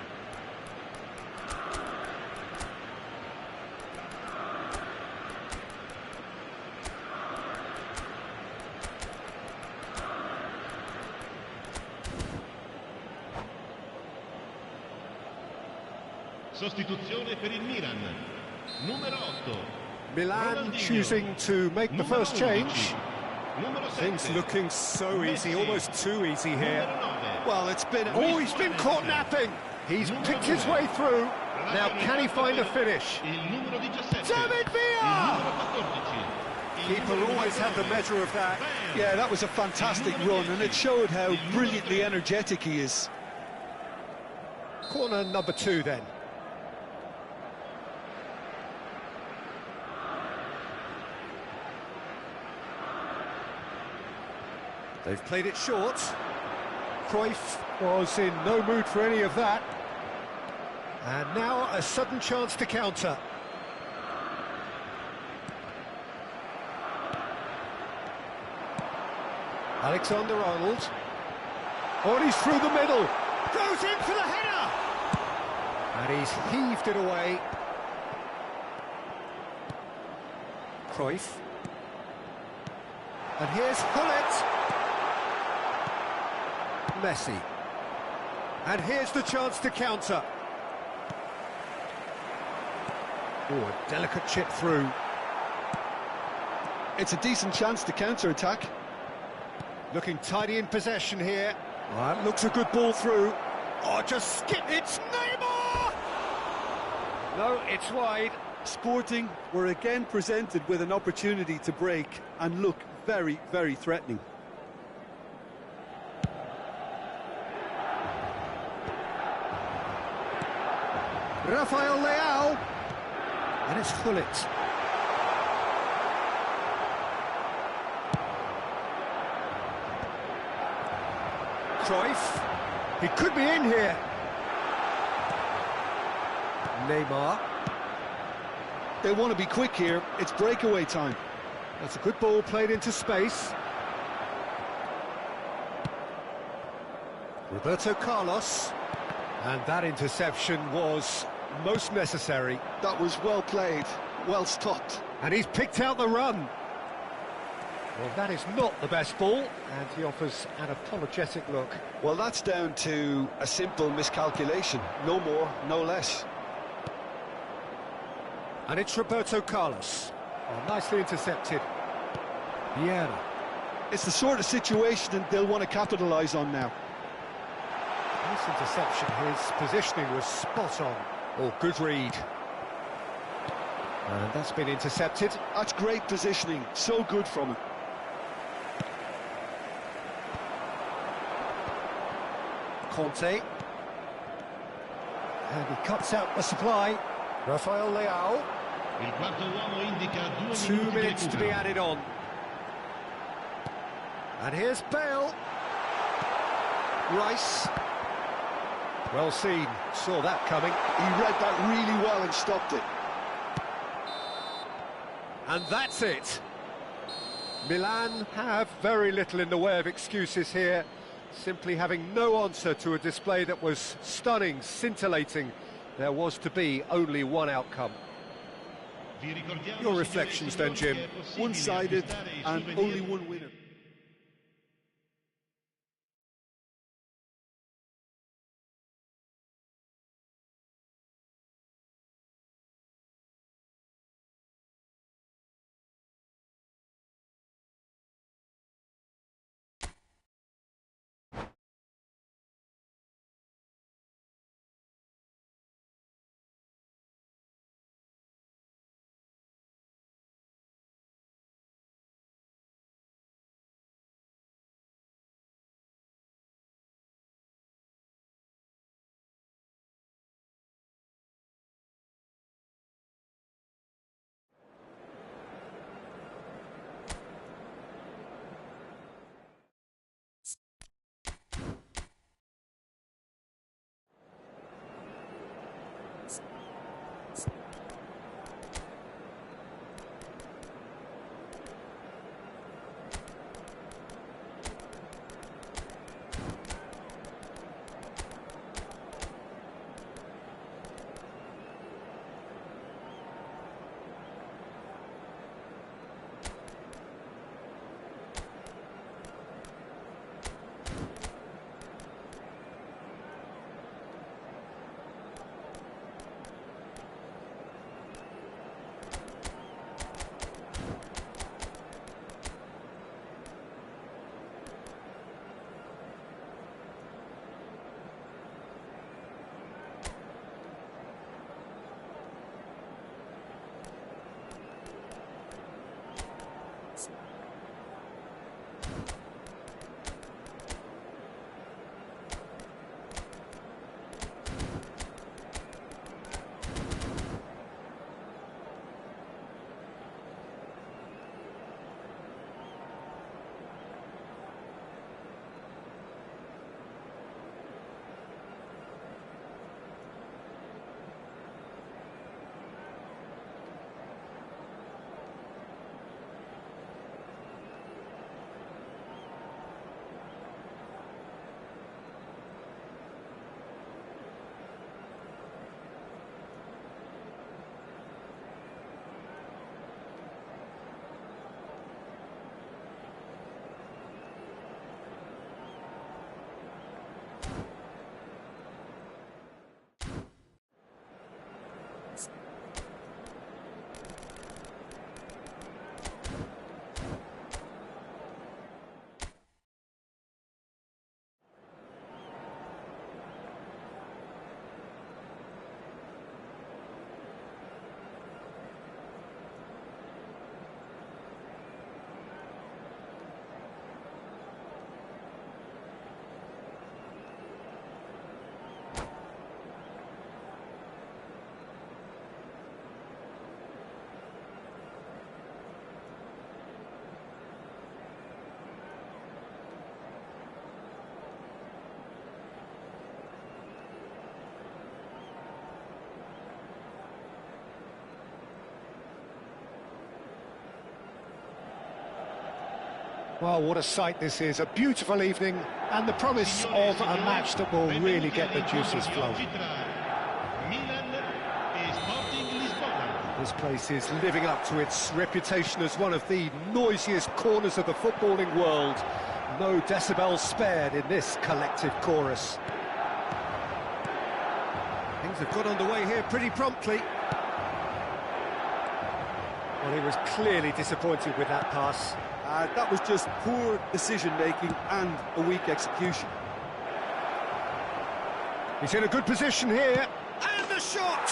Sostituzione per il Milan. Numero 8. Milan choosing to make the first change. Numero 7. Things looking so easy, almost too easy here. Numero 9. Well, it's been... Oh, he's been caught napping. He's picked his way through. Now, can he find a finish? Il numero 17. David Il Villa! numero 14. Il Keeper numero always had the 22. measure of that. Yeah, that was a fantastic run, and it showed how brilliantly energetic he is. Corner number 2 then. They've played it short. Cruyff was in no mood for any of that. And now a sudden chance to counter. Alexander-Arnold. Oh, he's through the middle. Goes in for the header! And he's heaved it away. Cruyff. And here's Hullet. Messi. And here's the chance to counter. Oh, a delicate chip through. It's a decent chance to counter-attack. Looking tidy in possession here. That looks a good ball through. Oh, just skip. It's Neymar! No, it's wide. Sporting were again presented with an opportunity to break and look very, very threatening. Rafael Leao. And it's Hullet. Cruyff. He could be in here. Neymar. They want to be quick here. It's breakaway time. That's a good ball played into space. Roberto Carlos. And that interception was most necessary. That was well played, well stopped. And he's picked out the run. Well, that is not the best ball, and he offers an apologetic look. Well, that's down to a simple miscalculation. No more, no less. And it's Roberto Carlos. Oh, nicely intercepted. Vieira. It's the sort of situation that they'll want to capitalise on now. Nice interception. His positioning was spot on. Oh, good read. And that's been intercepted. That's great positioning. So good from him. Conte. And he cuts out the supply. Rafael Leao. Il quarto uomo indica 2 2 minuti di minutes to be recupero. added on. And here's Bale. Rice. Well seen, saw that coming. He read that really well and stopped it. And that's it. Milan have very little in the way of excuses here, simply having no answer to a display that was stunning, scintillating. There was to be only one outcome. Vi ricordiamo, Your signore e reflections then, signori, Jim. che è possibile One-sided acquistare i and souvenir only one winner. Well, what a sight this is, a beautiful evening, and the promise of a match that will really get the juices flowing. This place is living up to its reputation as one of the noisiest corners of the footballing world. No decibels spared in this collective chorus. Things have got underway here pretty promptly. Well, he was clearly disappointed with that pass. That was just poor decision-making and a weak execution. He's in a good position here. And the shot!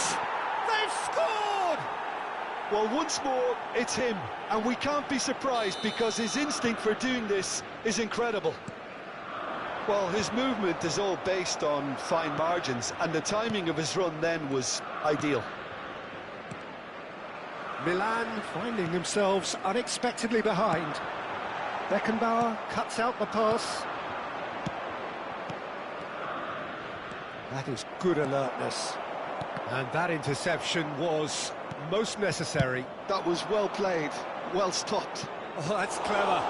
They've scored! Well, once more, it's him. And we can't be surprised because his instinct for doing this is incredible. Well, his movement is all based on fine margins, and the timing of his run then was ideal. Milan finding themselves unexpectedly behind. Beckenbauer cuts out the pass. That is good alertness. And that interception was most necessary. That was well played, well stopped. Oh, that's clever.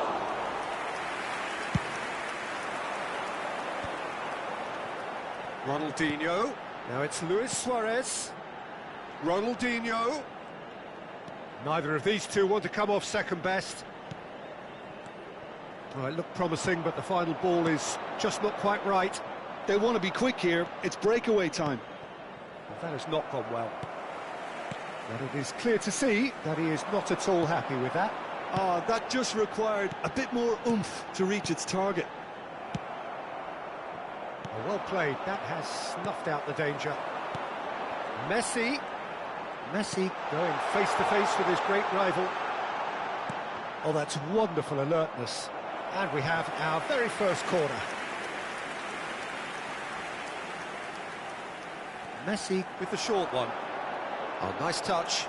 Ronaldinho. Now it's Luis Suarez. Ronaldinho. Neither of these two want to come off second best. Well, it looked promising, but the final ball is just not quite right. They want to be quick here. It's breakaway time. Well, that has not gone well. But it is clear to see that he is not at all happy with that. That just required a bit more oomph to reach its target. Well played. That has snuffed out the danger. Messi going face-to-face with his great rival. Oh, that's wonderful alertness. And we have our very first corner. Messi with the short one. Oh, nice touch.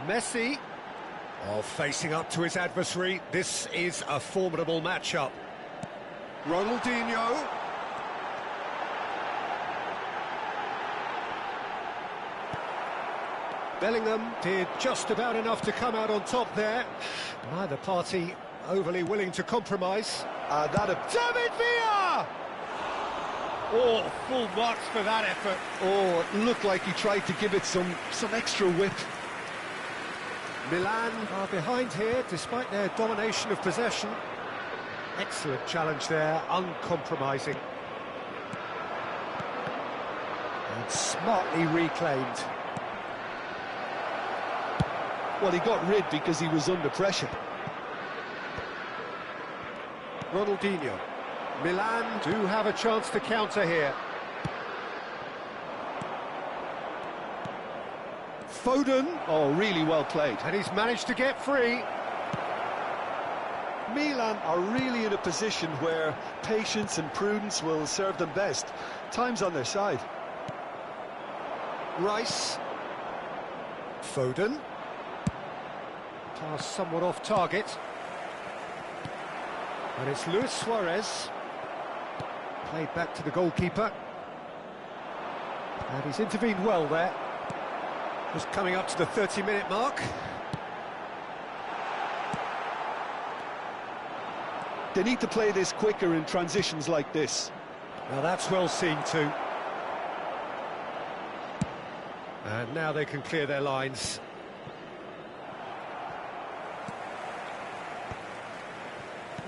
Messi. Oh, facing up to his adversary. This is a formidable matchup. Ronaldinho. Bellingham did just about enough to come out on top there. Neither party overly willing to compromise. David Villa! Oh, full marks for that effort. Oh, it looked like he tried to give it some extra whip. Milan are behind here, despite their domination of possession. Excellent challenge there, uncompromising. And smartly reclaimed. Well, he got rid because he was under pressure. Ronaldinho. Milan do have a chance to counter here. Foden. Oh, really well played. And he's managed to get free. Milan are really in a position where patience and prudence will serve them best. Time's on their side. Rice. Foden. Pass somewhat off target. And it's Luis Suarez. Played back to the goalkeeper. And he's intervened well there. Just coming up to the 30-minute mark. They need to play this quicker in transitions like this. Now that's well seen too. And now they can clear their lines.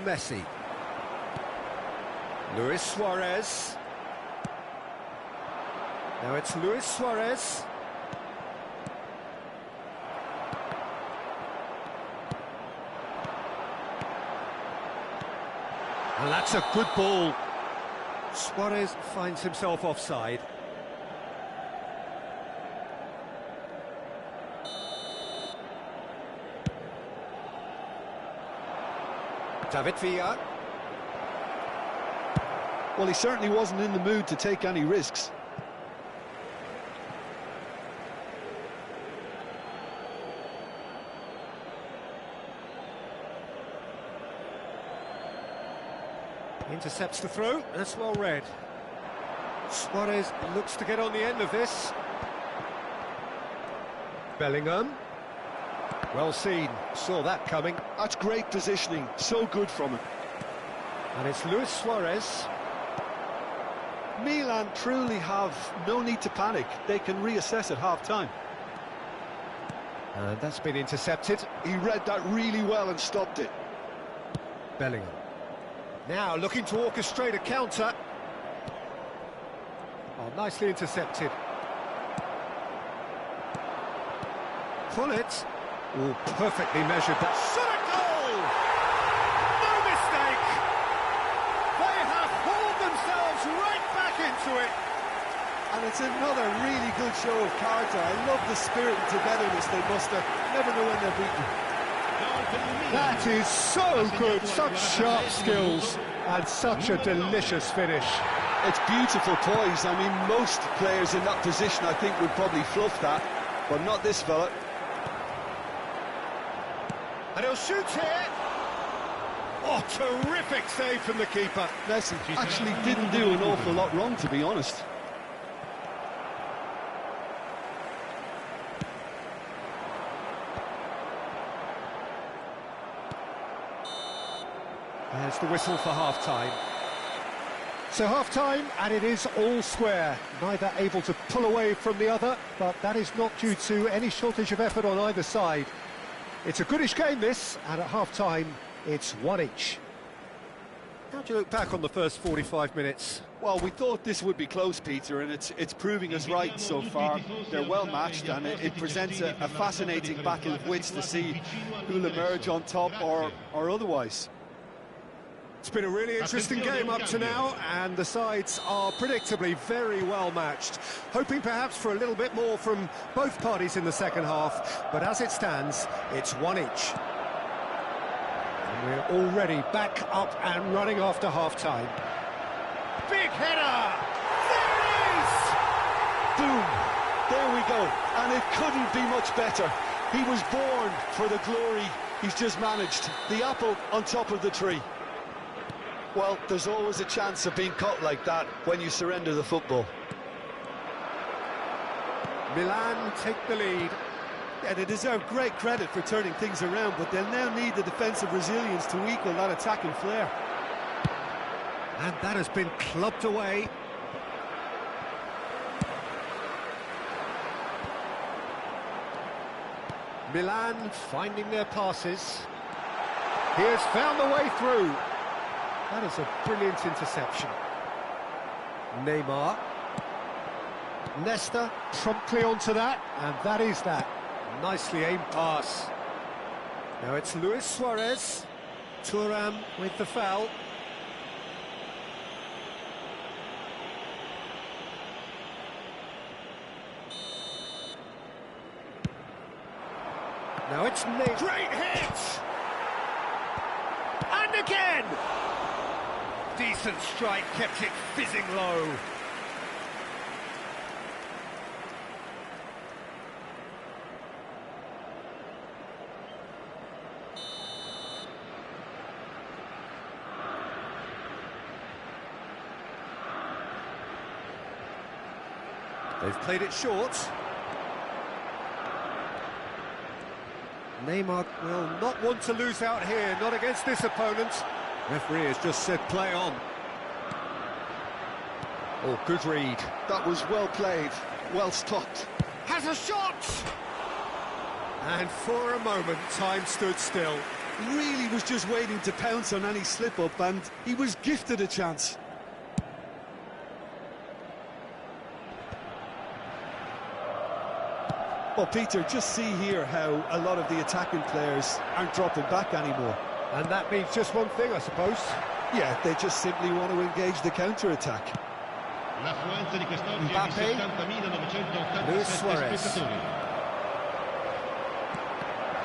Messi. Luis Suarez. Now it's Luis Suarez. And that's a good ball. Suarez finds himself offside. David Villa. Well, he certainly wasn't in the mood to take any risks. Intercepts the throw, that's well read. Suarez looks to get on the end of this. Bellingham. Well seen, saw that coming. That's great positioning, so good from him. And it's Luis Suarez. Milan truly have no need to panic. They can reassess at half-time. And that's been intercepted. He read that really well and stopped it. Bellingham. Now looking to orchestrate a counter. Oh, nicely intercepted. Pull it. Oh, perfectly measured. That shot a goal! No mistake! They have hauled themselves right back into it. And it's another really good show of character. I love the spirit and togetherness they muster. Never know when they're beaten. That is so good, such sharp skills, and such a delicious finish. It's beautiful poise. I mean, most players in that position, I think, would probably fluff that, but not this fella. And he'll shoot here. Oh, terrific save from the keeper. Messi actually didn't do an awful lot wrong, to be honest. There's the whistle for half-time. So half-time, and it is all square. Neither able to pull away from the other, but that is not due to any shortage of effort on either side. It's a goodish game, this, and at half-time, it's one each. How do you look back on the first 45 minutes? Well, we thought this would be close, Peter, and it's proving us right so far. They're well matched, and it presents a fascinating battle of wits to see who'll emerge on top or otherwise. It's been a really interesting game up to now, and the sides are predictably very well matched. Hoping perhaps for a little bit more from both parties in the second half, but as it stands, it's one each. And we're already back up and running after half-time. Big header! There it is! Boom! There we go, and it couldn't be much better. He was born for the glory he's just managed. The apple on top of the tree. Well, there's always a chance of being caught like that when you surrender the football. Milan take the lead. Yeah, they deserve great credit for turning things around, but they'll now need the defensive resilience to equal that attacking flair. And that has been clubbed away. Milan finding their passes. He has found the way through. That is a brilliant interception. Neymar. Nesta promptly onto that, and that is that. Nicely aimed pass. Now it's Luis Suarez. Thuram with the foul. Now it's Neymar. Great hit! And again! Decent strike, kept it fizzing low. They've played it short. Neymar will not want to lose out here, not against this opponent. Referee has just said play on. Oh, good read. That was well played, well stopped. Has a shot! And for a moment, time stood still. Really was just waiting to pounce on any slip-up, and he was gifted a chance. Well, Peter, just see here how a lot of the attacking players aren't dropping back anymore. And that means just one thing, I suppose. Yeah, they just simply want to engage the counter-attack. L'affluenza di quest'oggi è Mbappé. di 70.987 Luis Suarez. spettatori.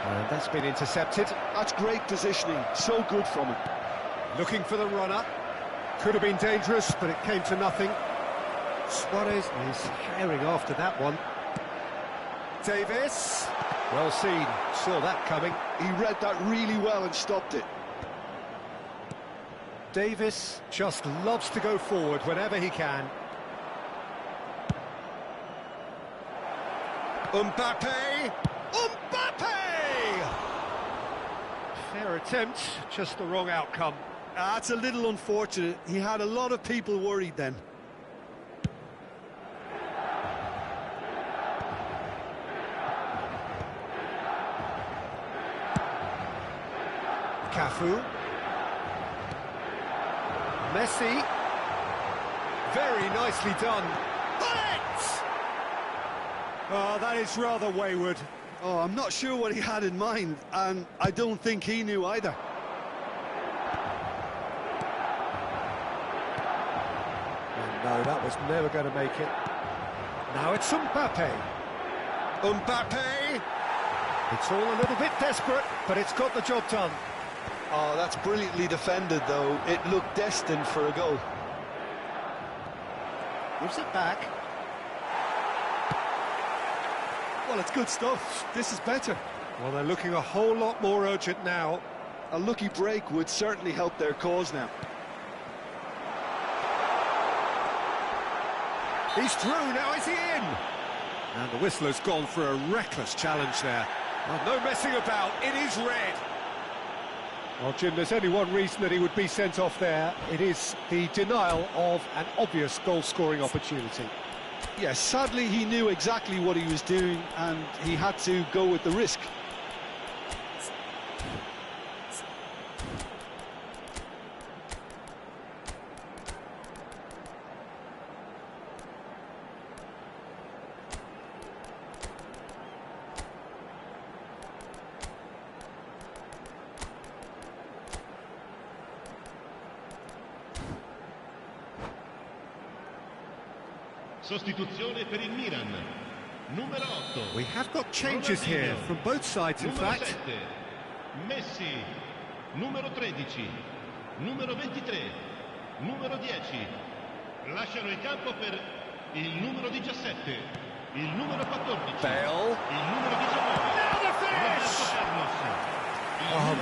And that's been intercepted. That's great positioning, so good from him. Looking for the runner. Could have been dangerous, but it came to nothing. Suarez is herring after that one. Davis. Well seen, saw that coming. He read that really well and stopped it. Davis just loves to go forward whenever he can. Mbappé! Mbappé! Fair attempt, just the wrong outcome. That's a little unfortunate. He had a lot of people worried then. Cafu. Messi. Very nicely done. Bullet! Oh, that is rather wayward. Oh, I'm not sure what he had in mind, and I don't think he knew either. No, that was never going to make it. Now it's Mbappe. Mbappe! It's all a little bit desperate, but it's got the job done. Oh, that's brilliantly defended, though. It looked destined for a goal. Gives it back. Well, it's good stuff. This is better. Well, they're looking a whole lot more urgent now. A lucky break would certainly help their cause now. He's through, now is he in? And the whistler's gone for a reckless challenge there. Well, no messing about, it is red. Well, Jim, there's only one reason that he would be sent off there. It is the denial of an obvious goal-scoring opportunity. Yes, sadly he knew exactly what he was doing and he had to go with the risk. Sostituzione per il Milan. Numero 8. We have got changes here from both sides, in Numero fact. 7. Messi. Numero 13. Numero 23. Numero 10. Lasciano il campo per il numero 17. Il numero 14. Bale. Il numero 19. Now the finish! Oh,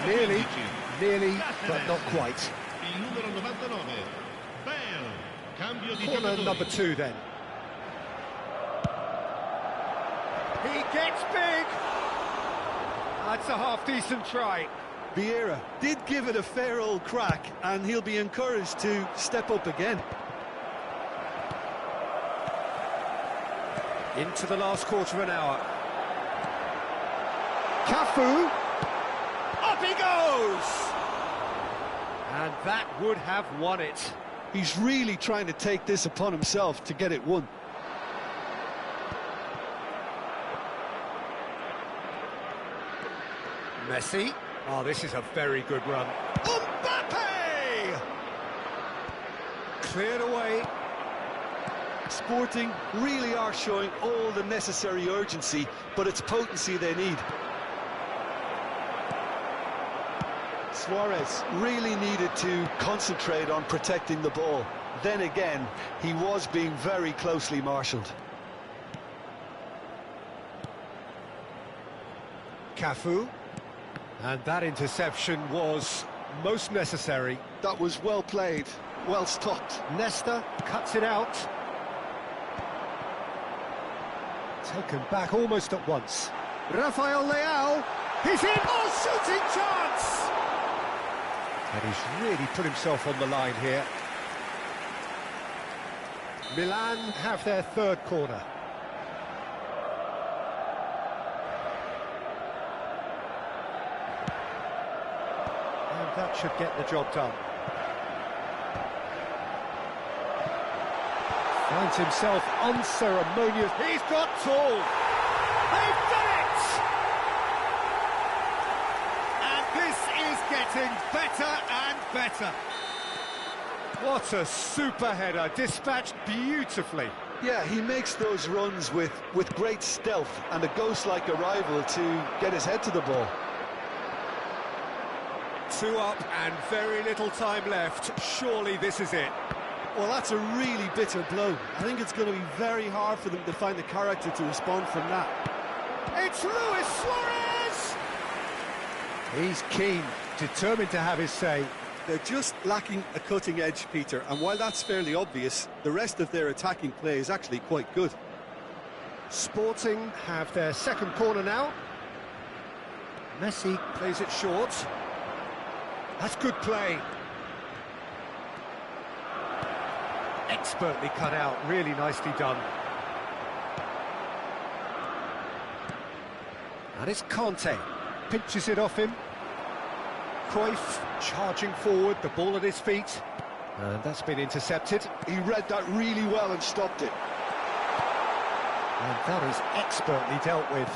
nearly, but not quite. Il numero 99. Bale. Cambio di Corner giocatori. number 2 then. He gets big. That's a half-decent try. Vieira did give it a fair old crack and he'll be encouraged to step up again. Into the last quarter of an hour. Cafu. Up he goes! And that would have won it. He's really trying to take this upon himself to get it won. Messi. Oh, this is a very good run. Mbappe! Cleared away. Sporting really are showing all the necessary urgency, but it's potency they need. Suarez really needed to concentrate on protecting the ball. Then again, he was being very closely marshalled. Cafu. And that interception was most necessary. That was well played, well stopped. Nesta cuts it out. Taken back almost at once. Rafael Leao. He's in. Oh, shooting chance! And he's really put himself on the line here. Milan have their third corner. And that should get the job done. Finds himself unceremonious. He's got tall. They've done it! And this is getting better and better. What a super header, dispatched beautifully. Yeah, he makes those runs with great stealth and a ghost-like arrival to get his head to the ball. 2 up and very little time left. Surely this is it. Well, that's a really bitter blow. I think it's going to be very hard for them to find the character to respond from that. It's Luis Suarez! He's keen, determined to have his say. They're just lacking a cutting edge, Peter, and while that's fairly obvious, the rest of their attacking play is actually quite good. Sporting have their second corner now. Messi plays it short. That's good play. Expertly cut out, really nicely done. And it's Conte. Pinches it off him. Cruyff charging forward, the ball at his feet. And that's been intercepted. He read that really well and stopped it. And that is expertly dealt with.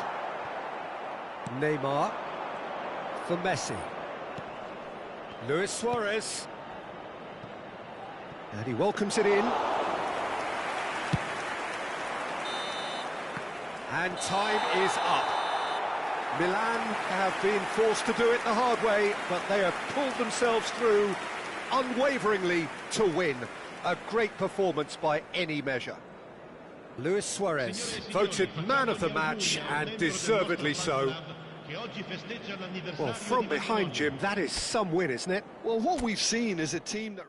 Neymar for Messi. Luis Suarez. And he welcomes it in. And time is up. Milan have been forced to do it the hard way, but they have pulled themselves through unwaveringly to win. A great performance by any measure. Luis Suarez voted man of the match, and deservedly so. Well, from behind, Jim, that is some win, isn't it? Well, what we've seen is a team that...